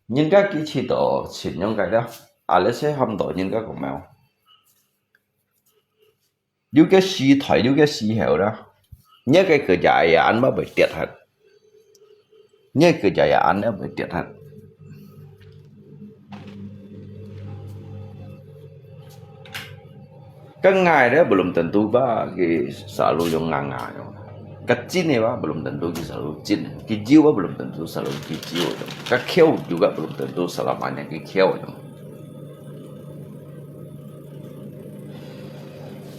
nhìn cái chỉ tổ chỉ những cái đó à sẽ không tổ nhìn cái của mèo nếu cái xì thoại nếu cái xì heo đó nhớ cái cửa dài anh mới bị tiệt hết nhớ cửa dài anh mới bị tiệt hết cái ngày đó belum tentu cái selalu yang nganga kecil nih belum tentu selalu jin, kijau belum tentu selalu kijau, kakeo juga belum tentu selamanya kakeo.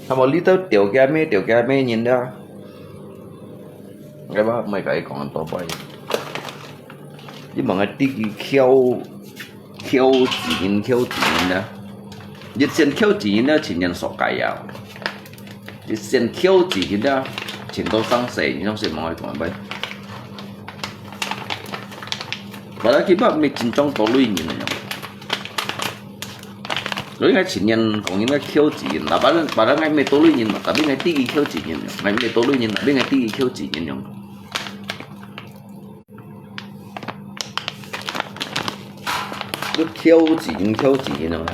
Sama lý tới tiểu cái mê nhìn đó, cái bác mấy cái còn to bay, nhưng mà cái tí keo chỉ nhìn đó, dịch sen keo chỉ nhìn đó chỉ nhận sọ cái à, dịch sen keo chỉ nhìn đó. Trình độ sang sẻ như trong sự mọi của bạn và đó khi bạn mình trình trong tổ lui nhìn này đối ngay chỉ nhận có những cái khiêu chỉ là bạn ngay mình tổ lui nhìn mà tại biết ngay tí khiêu chỉ nhìn ngay mình tổ lui nhìn là biết ngay tí khiêu chỉ nhìn nhau cứ khiêu chỉ nhìn nào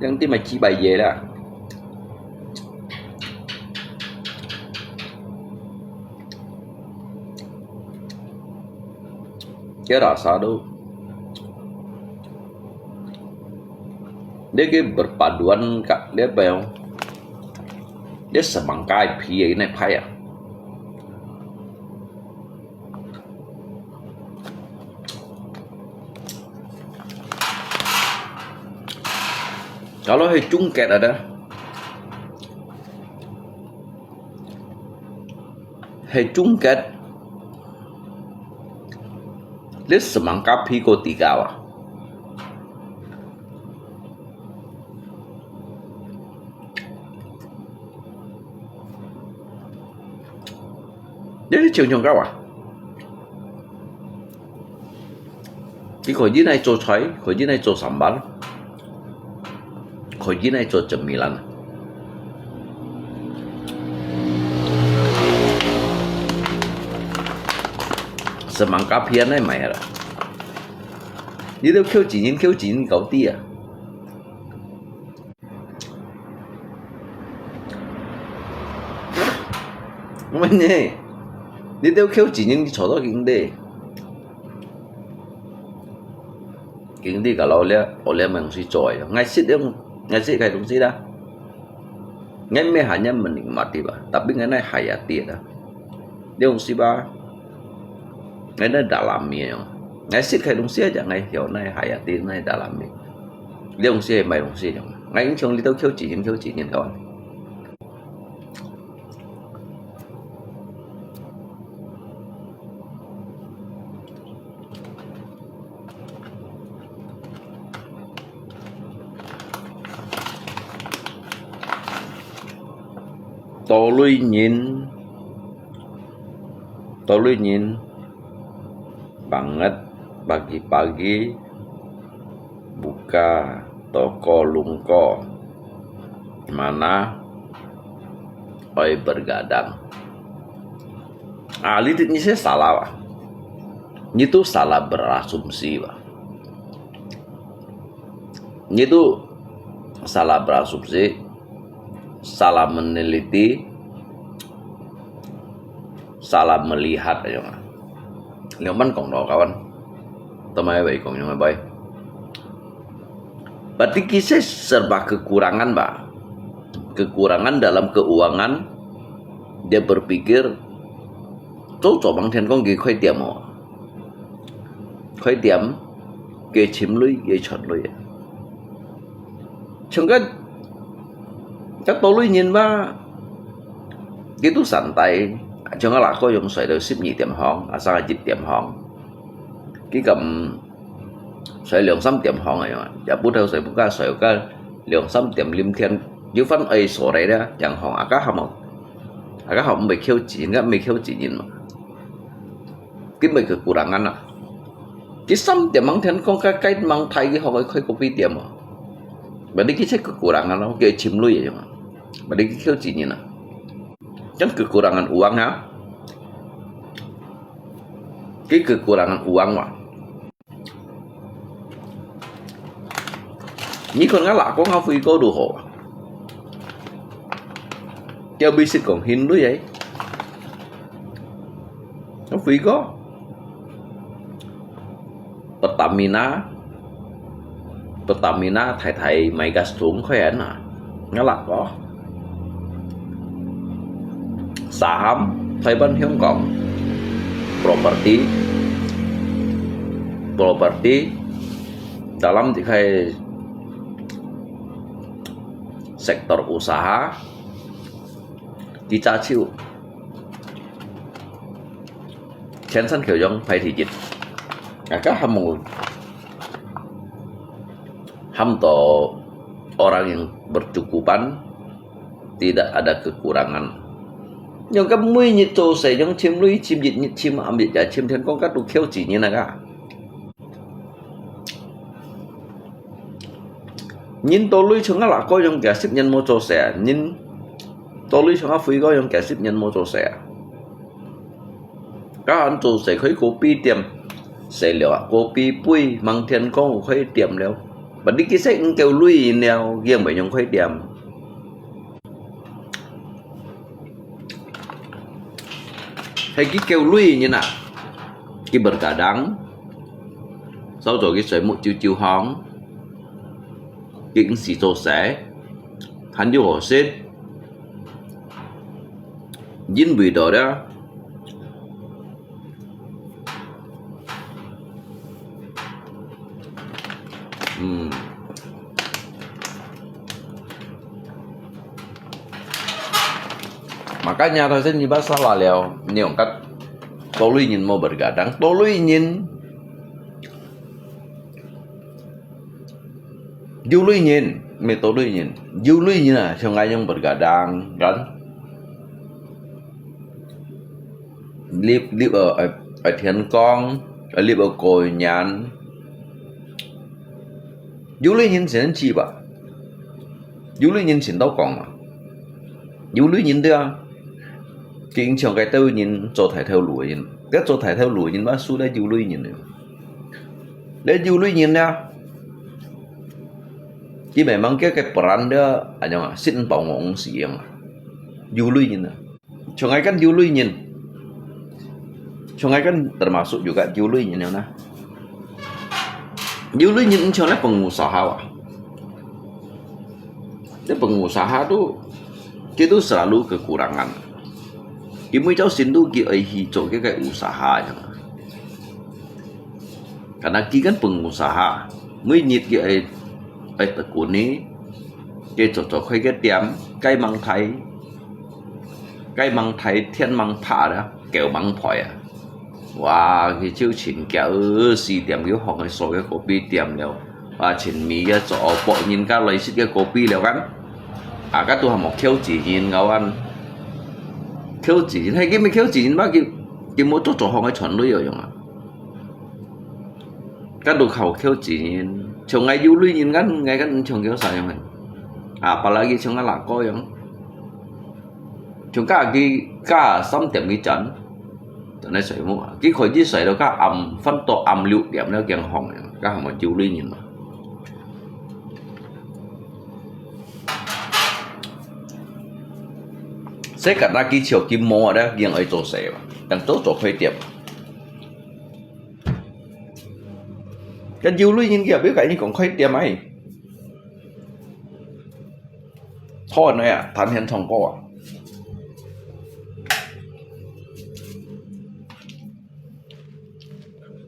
yang tí mà chỉ bài về đó cái đó sao đâu Dia cái berpaduan kak dia bel dia semangkai phi này phai à. Kalau hai cungket ada, hai cungket, dia semangka phi ko tiga wa. Dia chiều nhung cao à? Cái khối dưới này cho cháy, khối dưới này cho sắm bán. Khối dưới này cho chấm mì lăn. Semangka phi này mày rồi. Đi đâu kêu chỉ nhìn cậu tia. Mình nè, đi đâu kêu chỉ nhìn cho đó kính đi cả lâu lẽ mình suy trội ngay xích cái đúng gì đó ngay mấy hanya menikmati bah tapi ngay này hayati dah dia ungsi bah ngay này dalami ngay xích cái đúng gì aja ngay hiểu này hayati này dalami dia ungsi mày ungsi ngay những chung đi đâu kêu chỉ nhìn thôi. Tôi nhìn banget pagi-pagi buka toko lungko mana oi bergadang. Liditnya saya salah Pak. Itu salah berasumsi Pak. Itu salah berasumsi, salah meneliti, salah melihat aja Pak. Lihat kong đó kawan. Temai baik kong yang baik. Berarti kisah serba kekurangan Pak. Kekurangan dalam keuangan. Dia berpikir cocok bang thiên con gì khoai tiệm mà. Khoai tiệm kê chim lưới kê chọt lưới. Chúng các tôi lưới nhìn ba cái tu sản tay chúng nó là có dùng sợi đồ ship nhị tiệm hòn sao là dịch tiệm hòn cái cầm sợi lượng xăm tiệm hòn này mà giờ bút theo sợi bút ca sợi ca lượng xăm tiệm lim thiên dưới phân ấy số đấy đó chẳng hòn các hòm bị khiêu chỉ nhìn mà cái mình cực của đảng ăn à cái xăm tiệm mang thiên con cái mang thay cái hòn ấy khơi copy tiệm mà bởi đi cái sách cực của đảng ăn nó kêu chìm lui vậy mà bởi đi cái khiêu chỉ nhìn à kan kekurangan uang ha. Cái kekurangan uang mà. Như con ngã lạ có ngao phi có đồ hộ. Cho bi xịt còn hin đối vậy. Nó phi có. Pertamina thầy mày gas xuống khỏe nè. Ngã lạ có. Saham Taiwan Hong Kong, properti dalam dikai sektor usaha kita chịu chén sân kiểu giống phải thì dịch các hamto orang yang bercukupan tidak ada kekurangan. Nhưng các mươi nhiệt độ sẽ trong chim lưới chim dịch nhiệt chim âm dịch và chim thiên con các đồ kêu chỉ như này cả. Nhưng tôi lưới chúng nó là có trong kẻ ship nhân mô tô sẽ nhưng tôi lưới chúng nó phi có trong kẻ ship nhân mô tô sẽ các anh chủ sẽ khởi copy tiệm sẽ liệu copy bui mang thiên con khởi tiệm liệu và đi cái sách kêu lưới nào riêng bởi những khởi tiệm. Hay cái kêu lui như nào cái bergadang sau rồi cái sợi một chiều hóng kinh sĩ cho sẽ hắn yêu họ xét dính bị đó đó makanya saya ni bahasa lalu ni angkat tolui nyin mau bergadang tolui nyin Jului nhìn, mẹ tolui nhìn, Jului nhìn à, trong ai yang bergadang kan, liệp ở thiên con, liệp ở cội nhàn, Jului nhìn sẽ chi ba, Jului nhìn sẽ đâu còn mà, Jului nhìn được, kinh trong cái tôi nhìn cho thải theo lùi nhìn, cái cho thải theo lùi nhìn bác su đấy Jului nhìn được, đấy Jului nhìn nha. Chỉ memang cái peran dia hanya sin pangong siang. Jului nhìn. Sungai kan Jului nhìn. Sungai kan termasuk juga Jului nhìn na. Jului nhìn sungai pengusaha. Dia pengusaha tu itu selalu kekurangan. Kimi cháu xin tu ki ai hijau cái usaha. Karena ki kan pengusaha, mới nhịt ki ai ai tập của ní cái chỗ khoai cái măng thái thiên măng phá đó kéo măng phổi à wow cái chiêu chỉnh kéo xì tiệm cái học cái số cái copy tiệm liệu và chỉnh mì cái chỗ bộ nhìn các lấy cái copy liệu gắn à các tôi học một khiêu chỉ nhìn ngấu ăn khiêu chỉ nhìn hay cái mấy khiêu chỉ nhìn bác cái mỗi chỗ học cái chuẩn đối rồi mà các đồ khẩu khiêu chỉ nhìn trong ngay Jului nhìn ngay kan trong kéo saya man. Apalagi trong là có yang chúng cả cái xong tiệm cái chấn tụi nó sợi mua cái khối chỉ sợi đó các phân tổ lưu điểm nó càng hỏng các hàng mà Jului nhìn mà sẽ cả ra cái chiều kim mô đó riêng ở chỗ sợi mà đang chỗ khoai tiệm cái Jului nhìn kia biết cái như còn khoai tiệm ấy thôi này à thành hiện trong cô à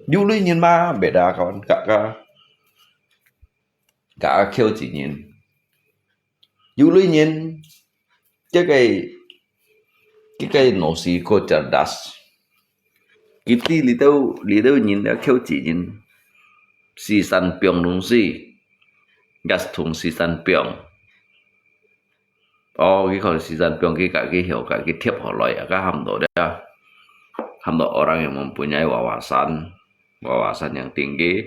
Jului nhìn mà bể đá còn cả khiêu chỉ nhìn Jului nhìn cái nổ xì cô chả đas cái tí lý đâu nhìn đã khiêu chỉ nhìn si san piong đúng gì gas thùng si san piong cái kalau si san piong cái hiểu cả cái thiệp họ loại các hàm độ orang yang mempunyai wawasan yang tinggi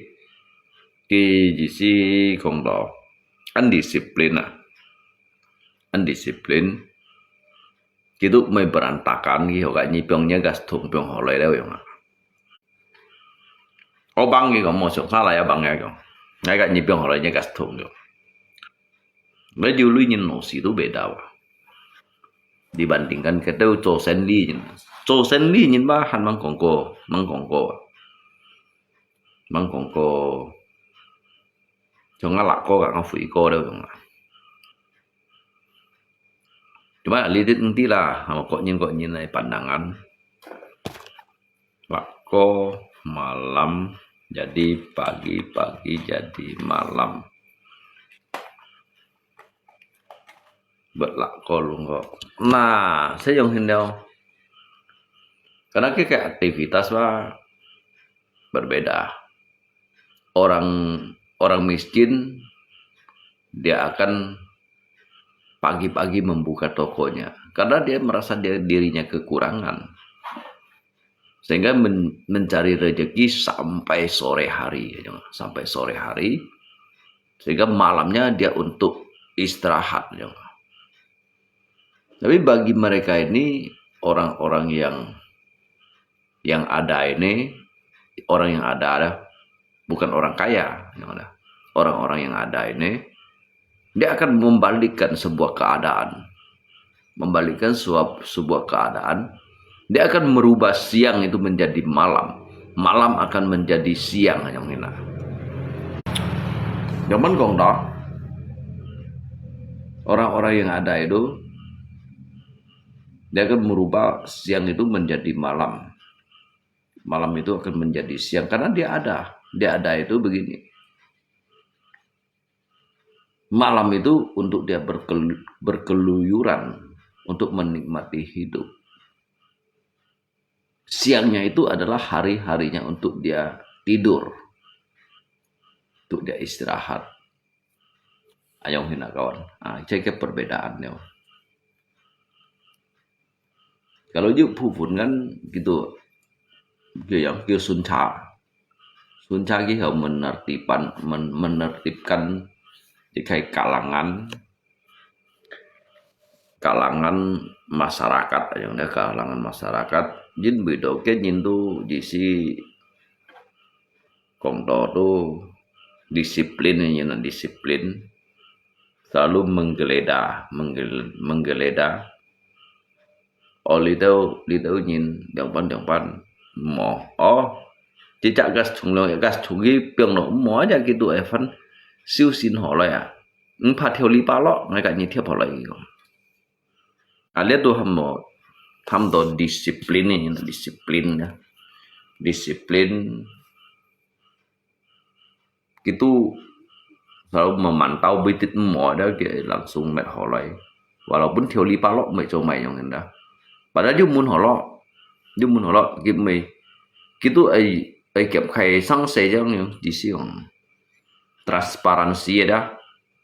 di sisi kong do undiscipline itu may berantakan gitu kayak nyipongnya gas thùng piong họ loại đâu ya bang gitu mau salah ya bang ya gitu ngay cả nyipong họ loại gas thùng gitu mấy Jului nhìn nosi itu beda dibandingkan kita Cho Sen Li nhìn ba han mang kongko cho ngalak ko gak ngafui ko đâu dong cuma lihat nanti lah kok nyin này pandangan lako malam jadi pagi jadi malam berlako lunggo nah saya yang hindau karena kayak aktivitas berbeda orang miskin dia akan pagi-pagi membuka tokonya karena dia merasa dirinya kekurangan sehingga mencari rezeki sampai sore hari sehingga malamnya dia untuk istirahat tapi bagi mereka ini orang-orang yang ada ini orang yang ada bukan orang kaya orang-orang yang ada ini dia akan membalikkan sebuah keadaan dia akan merubah siang itu menjadi malam akan menjadi siang yang ini zaman kong đó orang-orang yang ada itu, dia akan merubah siang itu menjadi malam. Malam itu akan menjadi siang karena dia ada. Dia ada itu begini. Malam itu untuk dia berkeluyuran, untuk menikmati hidup. Siangnya itu adalah hari-harinya untuk dia tidur, untuk dia istirahat. Ayo hina kawan. Cek perbedaannya. Kalau dia pupun kan gitu, dia yang kira sunca. Sunca gitu menertibkan kayak kalangan masyarakat, yang dia kalangan masyarakat. Jin bedoke jin tu jisi kongdo tu disiplin, selalu menggeledah oli tau nyin yang pan mo cicak gas chungi piang no mo aja gitu Evan siu sin ho lo ya pha theo li pa lo ngai ka ni theo lo yi ale tu ham do disiplin gitu selalu memantau bitit mo ada dia langsung met holoi walaupun theo li pa lo mai cho mai yang enda padahal dia mun holo give me gitu ai kẹp khay sang se yang di siang transparansi ada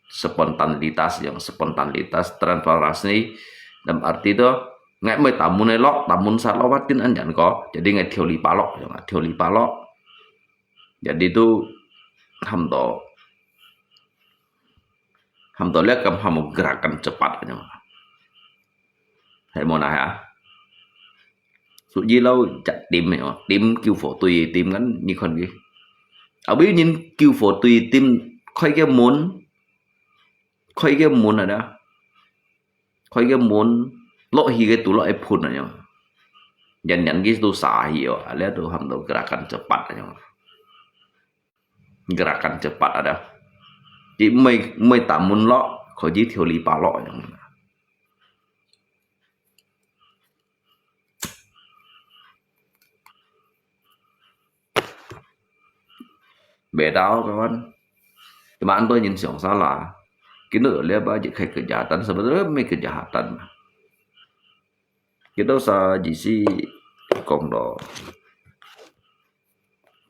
spontanitas transparansi dalam arti itu ngai mai tamun elok tamun salawatin anjan ko jadi ngai theo li palok jadi itu hamdo lihat kamu gerakan cepat aja hay mau ya suji lâu chặt tim kêu phổ tùy tim ngắn như con gì ở biết nhìn kêu phổ tùy tim khoai cái muốn ở đó khoai cái muốn lỗi hi cái tủ lỗi phun ở nhau nhận cái tu xả hiểu lấy tu ham tu gerakan cepat ở nhau gerakan cepat ở đó chỉ mày tạm muốn lọ khỏi chỉ theo lý ba lọ nhau beda kawan. Cuma anto nyin siang salah. Kita lihat aja kayak kejahatan sebenarnya me kejahatan. Kita sa jisi kong do.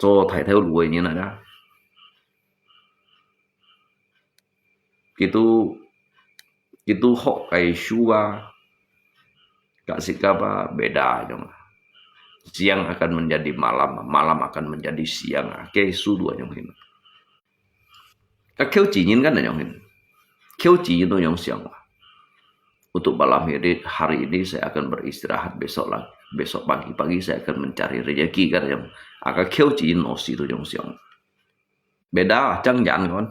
Cho thầy theo đuổi như này đó. Itu hok kai shua kasih kapa beda dong. Siang akan menjadi malam, malam akan menjadi siang. Oke, sudah yang ini. Kau jinin kan yang ini. Kau jinin itu yang siang. Untuk malam hari ini saya akan beristirahat besok pagi saya akan mencari rezeki kan yang akan kau jinin osi itu yang siang. Beda, jangan kawan,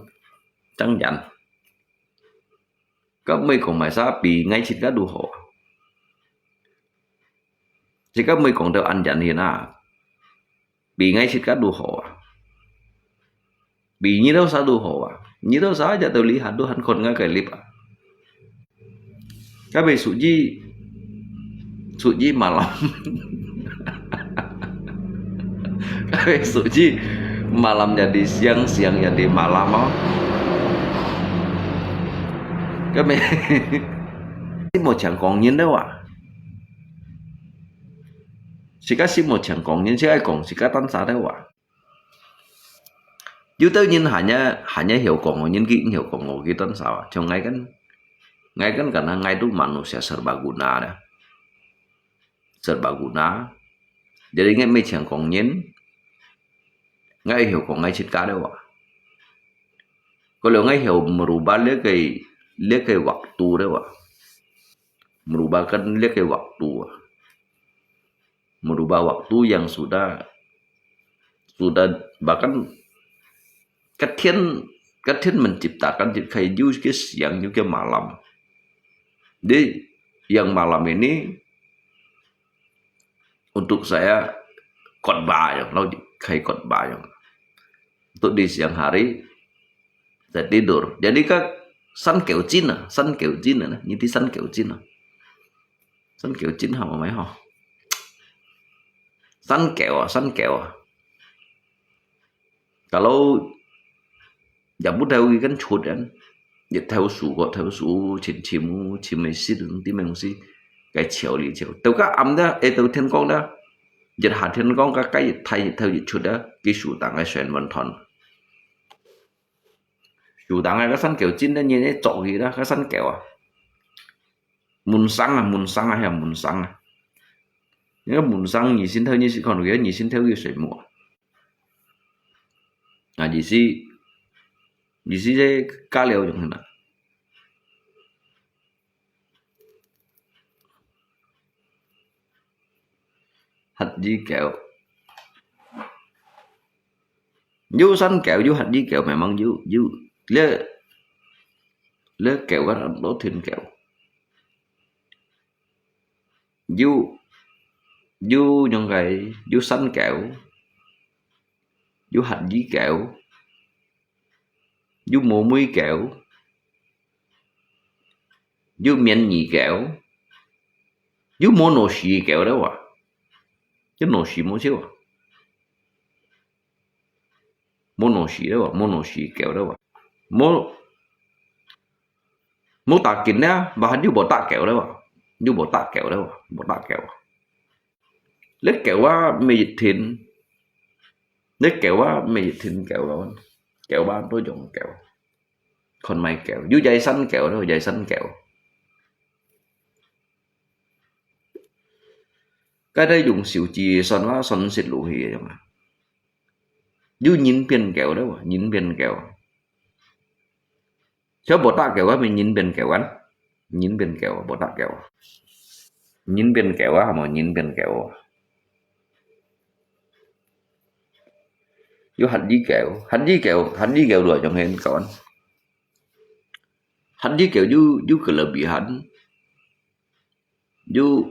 jangan. Các mây còn mày sa bị ngay trên các đu hồ. Chỉ các mây còn theo ăn dặn hiện bị ngay trên các đu hồ bị như đâu sa đu hồ như đâu sa cho tôi lý hạt đu hẳn còn ngay cái lip các vị sụ ji malam các vị sụ ji malam jadi siang jadi malam các vị một chẳng còn nhiên đâu Sika si một chẳng còn nhiên sika còn sika tan sa đâu Chứ tự nhiên hanya hiểu còn nhiên ki hiểu còn ki tan sa cho ngay kan karena ngay itu manusia serbaguna dah. Serbaguna. Jadi ngay mấy chẳng còn nhiên ngay hiểu còn ngay sika đâu Kalau ngay hiểu merubah lihat kayak waktu deh merubahkan lihat kayak waktu merubah waktu yang sudah bahkan Ketien menciptakan kayak juga siang juga malam. Jadi yang malam ini untuk saya khotbah ya, kayak khotbah ya. Untuk di siang hari saya tidur. Jadi săn kẹo chín à, như tí săn kẹo chín hả mà mấy hả, săn kẹo à. Kalau jambut tahu kan chut kan, ya tahu su chim mấy xí đừng tí mấy xí cái chiều li chiều, tao cả âm đó, tao thiên công đó, giật hạt thiên công cái thay theo giật chut đó, cái su tàng cái xuyên vận thon, su tàng cái săn kẹo chín đó như thế chỗ gì đó, cái săn kẹo à, mun sang hay mun sang à, nếu mun sang nhị xin theo như còn cái nhị xin theo cái水母à, nhị sĩ cái cá liều chẳng hạn. Hạt di kẹo, du săn kẹo du hạt di kẹo mẹ mang du lê kẹo các anh đổ thiên kẹo, du những cái du săn kẹo, du hạt di kẹo, du mùa muối kẹo, du miên nhì kẹo, du mùa nổ xì kẹo đó à, chứ nổ xì mua xíu à, mùa nổ xì kẹo đó à, mùa tạ kín đó, và hắn du bộ tạ kẹo đó à, bộ tạ kẹo, lấy kẹo á mì dịch thìn, lấy kẹo á mì dịch thìn kẹo đó, kẹo ba tôi dùng kẹo, còn mày kẹo, du dây xanh kẹo đó, dây xanh kẹo. Cái đây dùng xỉu chì son xịt lụ hì vậy mà, du nhìn biên kẹo đó, nhìn biên kẹo, cho bộ tạ kẹo á mình nhìn biên kẹo ăn, nhìn biên kẹo bộ tạ kẹo, nhìn biên kẹo á mà nhìn biên kẹo, du hạt di kẹo đuổi trong hình kawan, hạt di kẹo du kelebihan, du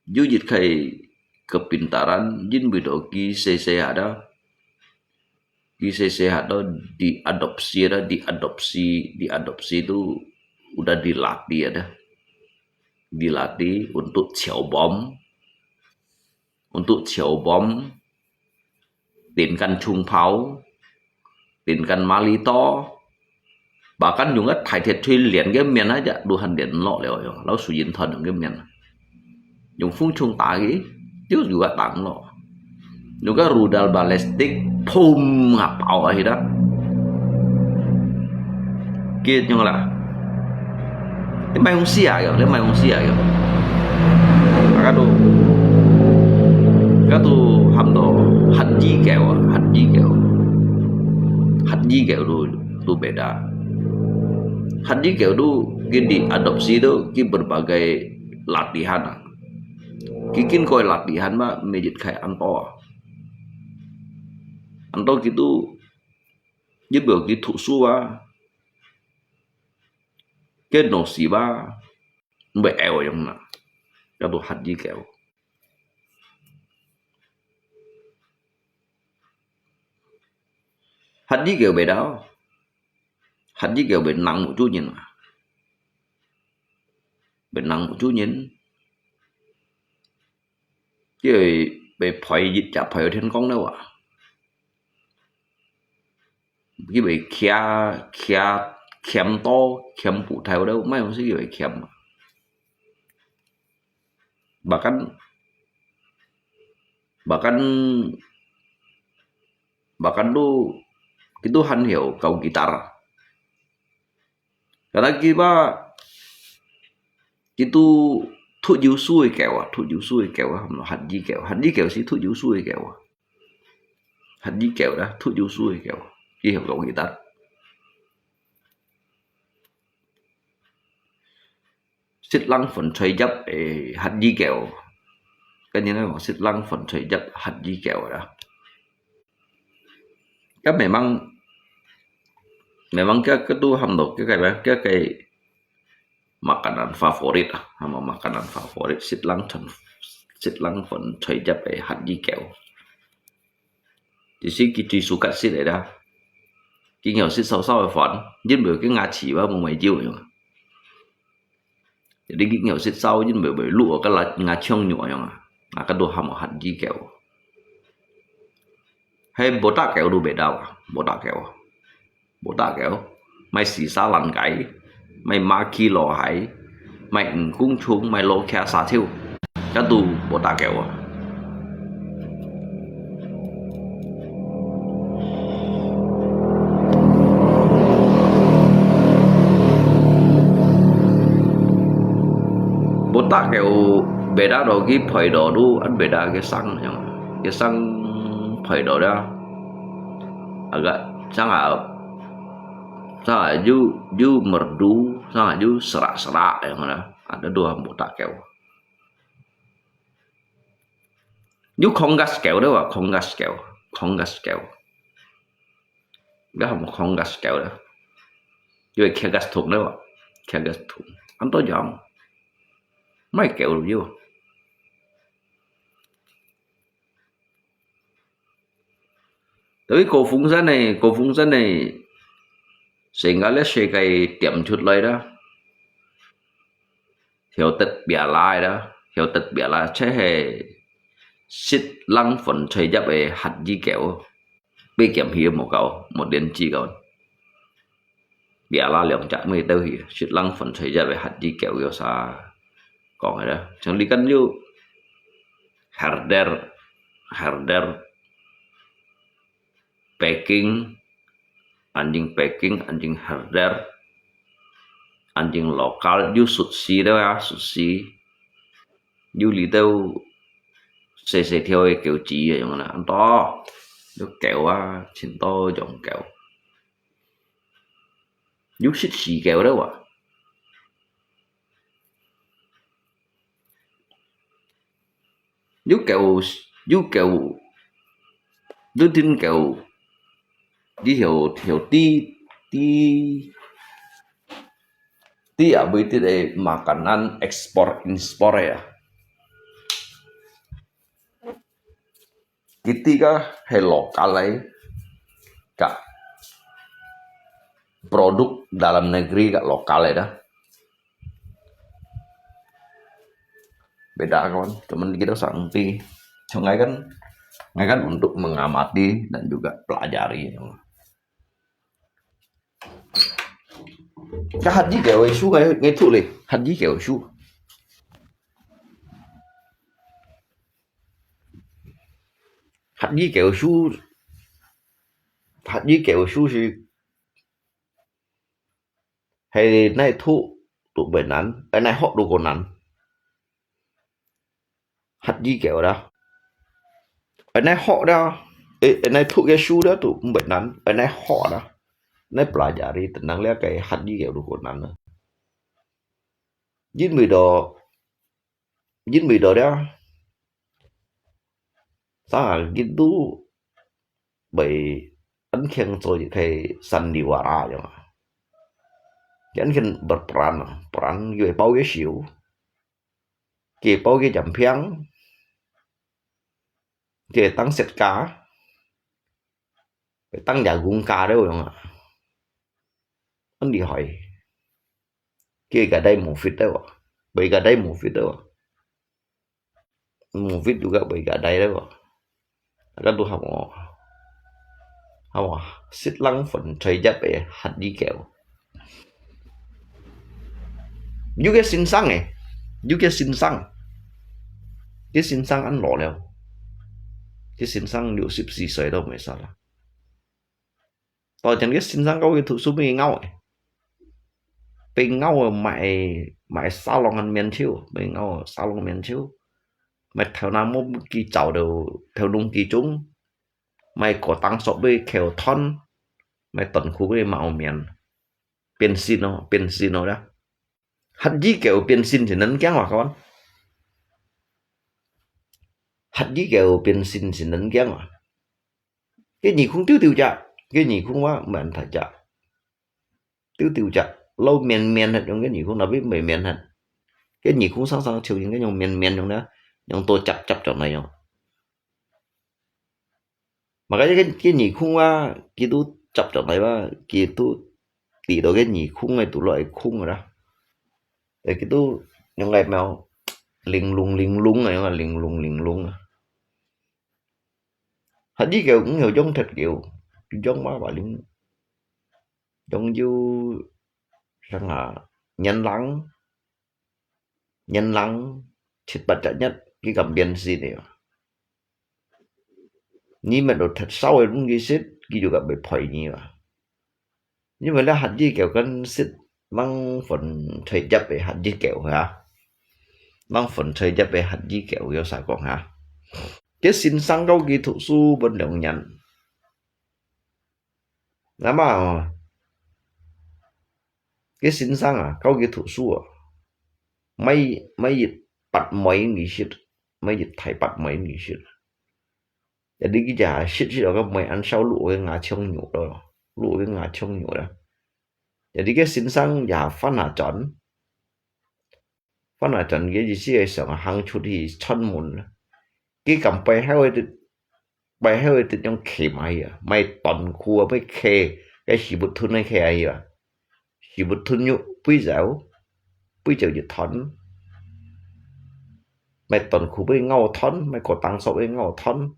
dịch kayak kepintaran jin bido GCC ada diadopsi itu udah dilatih untuk chiao bom, tinkan chung pháo, tinkan malito, bahkan juga thai thiệt thuy liền cái miền aja duhan điện lọ leo lalu sujin thon cái miền yung phun chung tagi itu juga tang lo, juga rudal balestik pum ngapau akhirnya gitu nyong lah, ini manusia ya, kado hamdo haji kẹo tu beda, haji kẹo tu gini adopsi tu ki berbagai latihan, kikin koi latihan mah mejit kayak anto gitu, như biểu cái thụ su ba, cái nổ xì ba, bị eo giống nào, cái đồ haji kẹo. Haji kẹo beda, haji kẹo bị nặng một chút nhìn, chứ bị phải dịch chạp phải ở trên con đâu à, cái bị khem to khem phụ theo đâu mấy ông sĩ bị khem, bahkan tuh itu han hiểu cầu gitar, karena kita itu thuốc diu xuôi kẹo hạt di kẹo xí thuốc diu xuôi kẹo, hạt di kẹo đó thuốc diu xuôi kẹo, đi hiểu cầu gitar. Xích lăng phần xoay dấp hạt di kẹo, cái như nó xích lăng phần xoay dấp hạt di kẹo đó. Cái memang cái tu hamdo cái makanan favorit sama makanan favorit xích lăng phần xoay dấp hạt di kẹo. Jadi kita suka sih dah. cái nghèo xích sau sau phòn nhưng bởi cái ngã chỉ vào một mấy chiều nhung jadi cái nghèo xích sau nhưng bởi lụa cái là ngã chông nhung nhung cái đồ hầm hạt gì kẹo hay bố ta kẹo đồ bể đào bố ta kẹo mày xì xa lăn cái mày ma ki lò hải mày cũng chung mày lô khe xa thiêu cái đồ bố ta kẹo bố ta kẹo bể đá đồ cái phải đồ đu ăn bể đá cái xăng phải đồ đó agak sangat you merdu sangat you serak yang ada dua botak kẹo you không gas kẹo đó à không gas kẹo đó là không gas kẹo đó you khe gas thùng đó à khe gas thùng anh tôi dọn mấy kẹo được you tới cổ phúng dân này sehingga le sẽ cái tiệm chút lấy đó hiểu tật bịa lại đó hiểu tật bịa lại chế hệ xích lăng phần chơi giáp về hạt gì kẹo bị kiểm hiểm một cậu một điện chi cậu bịa lại lượng chạm người tao hiểu xích lăng phần chơi giáp về hạt gì kẹo yêu xa còn rồi đó chẳng lý căn như herder packing anjing packing anjing herder anjing lokal you sushi đó ya sushi you lý tao sẽ theo cái kiểu chỉ vậy mà ăn to nó kẹo á xin to dòng kẹo you xích xì kẹo đó à you kẹo đưa tin kẹo đi hiểu ti ở bên đây makanan ekspor impor ya kita he lokal ấy kak produk dalam negeri kak lokal ya dah beda kawan cuman kita sampai sungai kan untuk mengamati dan juga pelajari cái hạt gì kẹo ấy su nghe thụ lịch hạt gì kẹo su hạt gì kẹo su thì hay này thụ tụ bên nắn cái này họ đủ còn nắn hạt gì kẹo đó cái này họ đó cái này thụ cái su đó tụ bên nắn cái này họ đó này pelajari tentang lihat kayak hạt gì kẹo đủ còn nắn Jin mì đồ đó sao gitu bởi ấn khen rồi kayak sandiwara ya ấn khen berperan gue bao cái xỉu kì bao cái chậm phiang kì tăng sét cá tăng giả gung cá đấy không ạ anh đi hỏi kì cả đây một phít đấy ạ bởi cả đây một phít đấy ạ một phít juga bởi cả đây đấy ạ kan tuh hawa xích lăng phần chơi giáp về hạt đi kẹo juga xin xăng cái xin xăng ăn lỏ leo cái xin xăng điều xịp xì sợi đâu mới sao là tôi chẳng biết xin xăng có cái thủ số mình ngau bên ngau mày salon ăn miên chiếu bên ngau salon miên chiếu mày theo nam mô kỳ chảo đều theo đúng kỳ chúng mày có tăng số bê khéo thon mày tận khu bê mạo miền benzino đó hạt gì kẹo benzin thì nấn kén hoặc con hạt gì kẹo benzin thì nấn kén hoặc cái gì cũng tiêu chả cái gì cũng quá mình phải chả tiêu chả lâu miền hết trong cái gì cũng là biết miền hết cái gì cũng sáng chiều những cái nhung miền trong đó nhưng tôi chập trong này không mà cái gì cũng qua cái tôi chập trở này ba kia tu tỉ đó cái nhỉ khung này tụ loại khung rồi đó để cái tu những ngày mèo linh lung này là linh lung hình như kiểu cũng nhiều giống thật kiểu giống má bà linh giống như rằng là nhân lắng thịt bật trận nhất cái cầm biên gì này nhưng mà đồ thật sau rồi cũng ghi xích ghi juga bị phơi nhiều nhưng mà là hạt gì kiểu con xích mang phần thời chấp về hạt gì kiểu hả mang phần thời chấp về hạt gì kiểu yêu Sài Gòn hả cái xin sang đâu ghi thủ su bên đồng nhận lắm mà cái xin sang à câu ghi thủ su à mấy mấy dịch bắt mấy nghỉ xích mấy dịch thầy bắt mấy nghỉ xích jadi cái giả xích xích đó các mấy ăn sau lụa cái ngà trông nhủ đó lụa cái ngà trông nhủ đó jadi cái xin sang giả phát là trận cái gì xí sợ hàng chút thì chân mồn cái cầm bay hơi từ trong khỉ mày à mày toàn khu với khe cái gì bút thun này khe ấy à gì bút thun nhụ bây giờ gì thon mày toàn khu với ngao thon mày có tăng số với ngao thon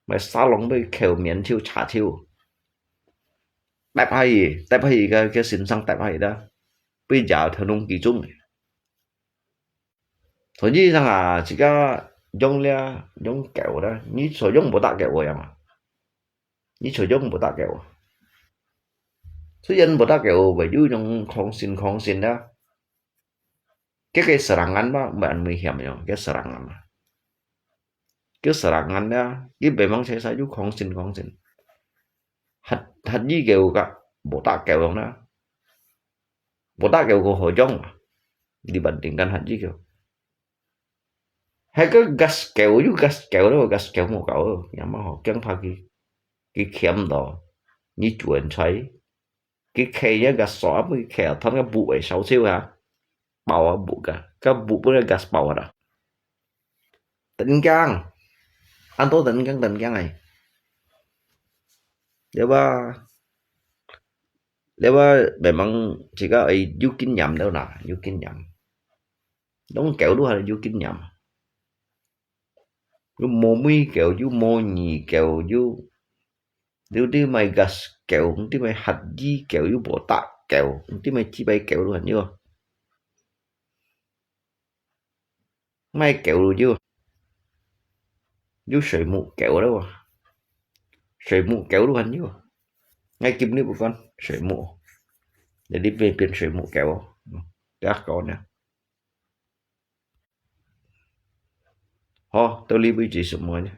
mày xa lòng với khều miến thiêu trả thiêu đẹp hay cái xin sang đẹp hay đó bây giờ theo nông kỳ trung thôi chứ rằng là chỉ có giống kẹo đó như số giống bộ tạ kẹo rồi mà như số giống bộ tạ kẹo số dân bộ tạ kẹo về dưới trong không xin đó cái serangan đó bạn mới hiểu nhỉ cái serangan đó cái bề mang sẽ sai chút không xin hạt gì kẹo cả bộ tạ kẹo đó bộ tạ kẹo của hội trong dibandingkan hạt gì kẹo hay cái gas kẹo đó gas kẹo một cậu nhà mà họ chẳng phải cái kem đó như chuẩn thấy cái khe giá gas xóa với khe thân cái bụ ấy sáu siêu hả bầu á bụ cả cái bụ với gas bầu đó tỉnh cang anh tố tỉnh cang này nếu mà memang jika ai du kinh nhầm đâu nè du kinh nhầm đóng kẹo đúng hay là du kinh nhầm du mô mi kẹo du mô nhì kẹo du nếu đi mày gas kẹo đi mày hạt gì kẹo du bộ tạ kẹo đi mày chi bay kẹo luôn chưa mày kẹo rồi chưa du sợi mụ kẹo đâu à sợi mụ kẹo luôn chưa ngay kim nước một con sợi mụ để đi về biển sợi mụ kẹo đã có nè ho tôi đi với chị số 10 nhé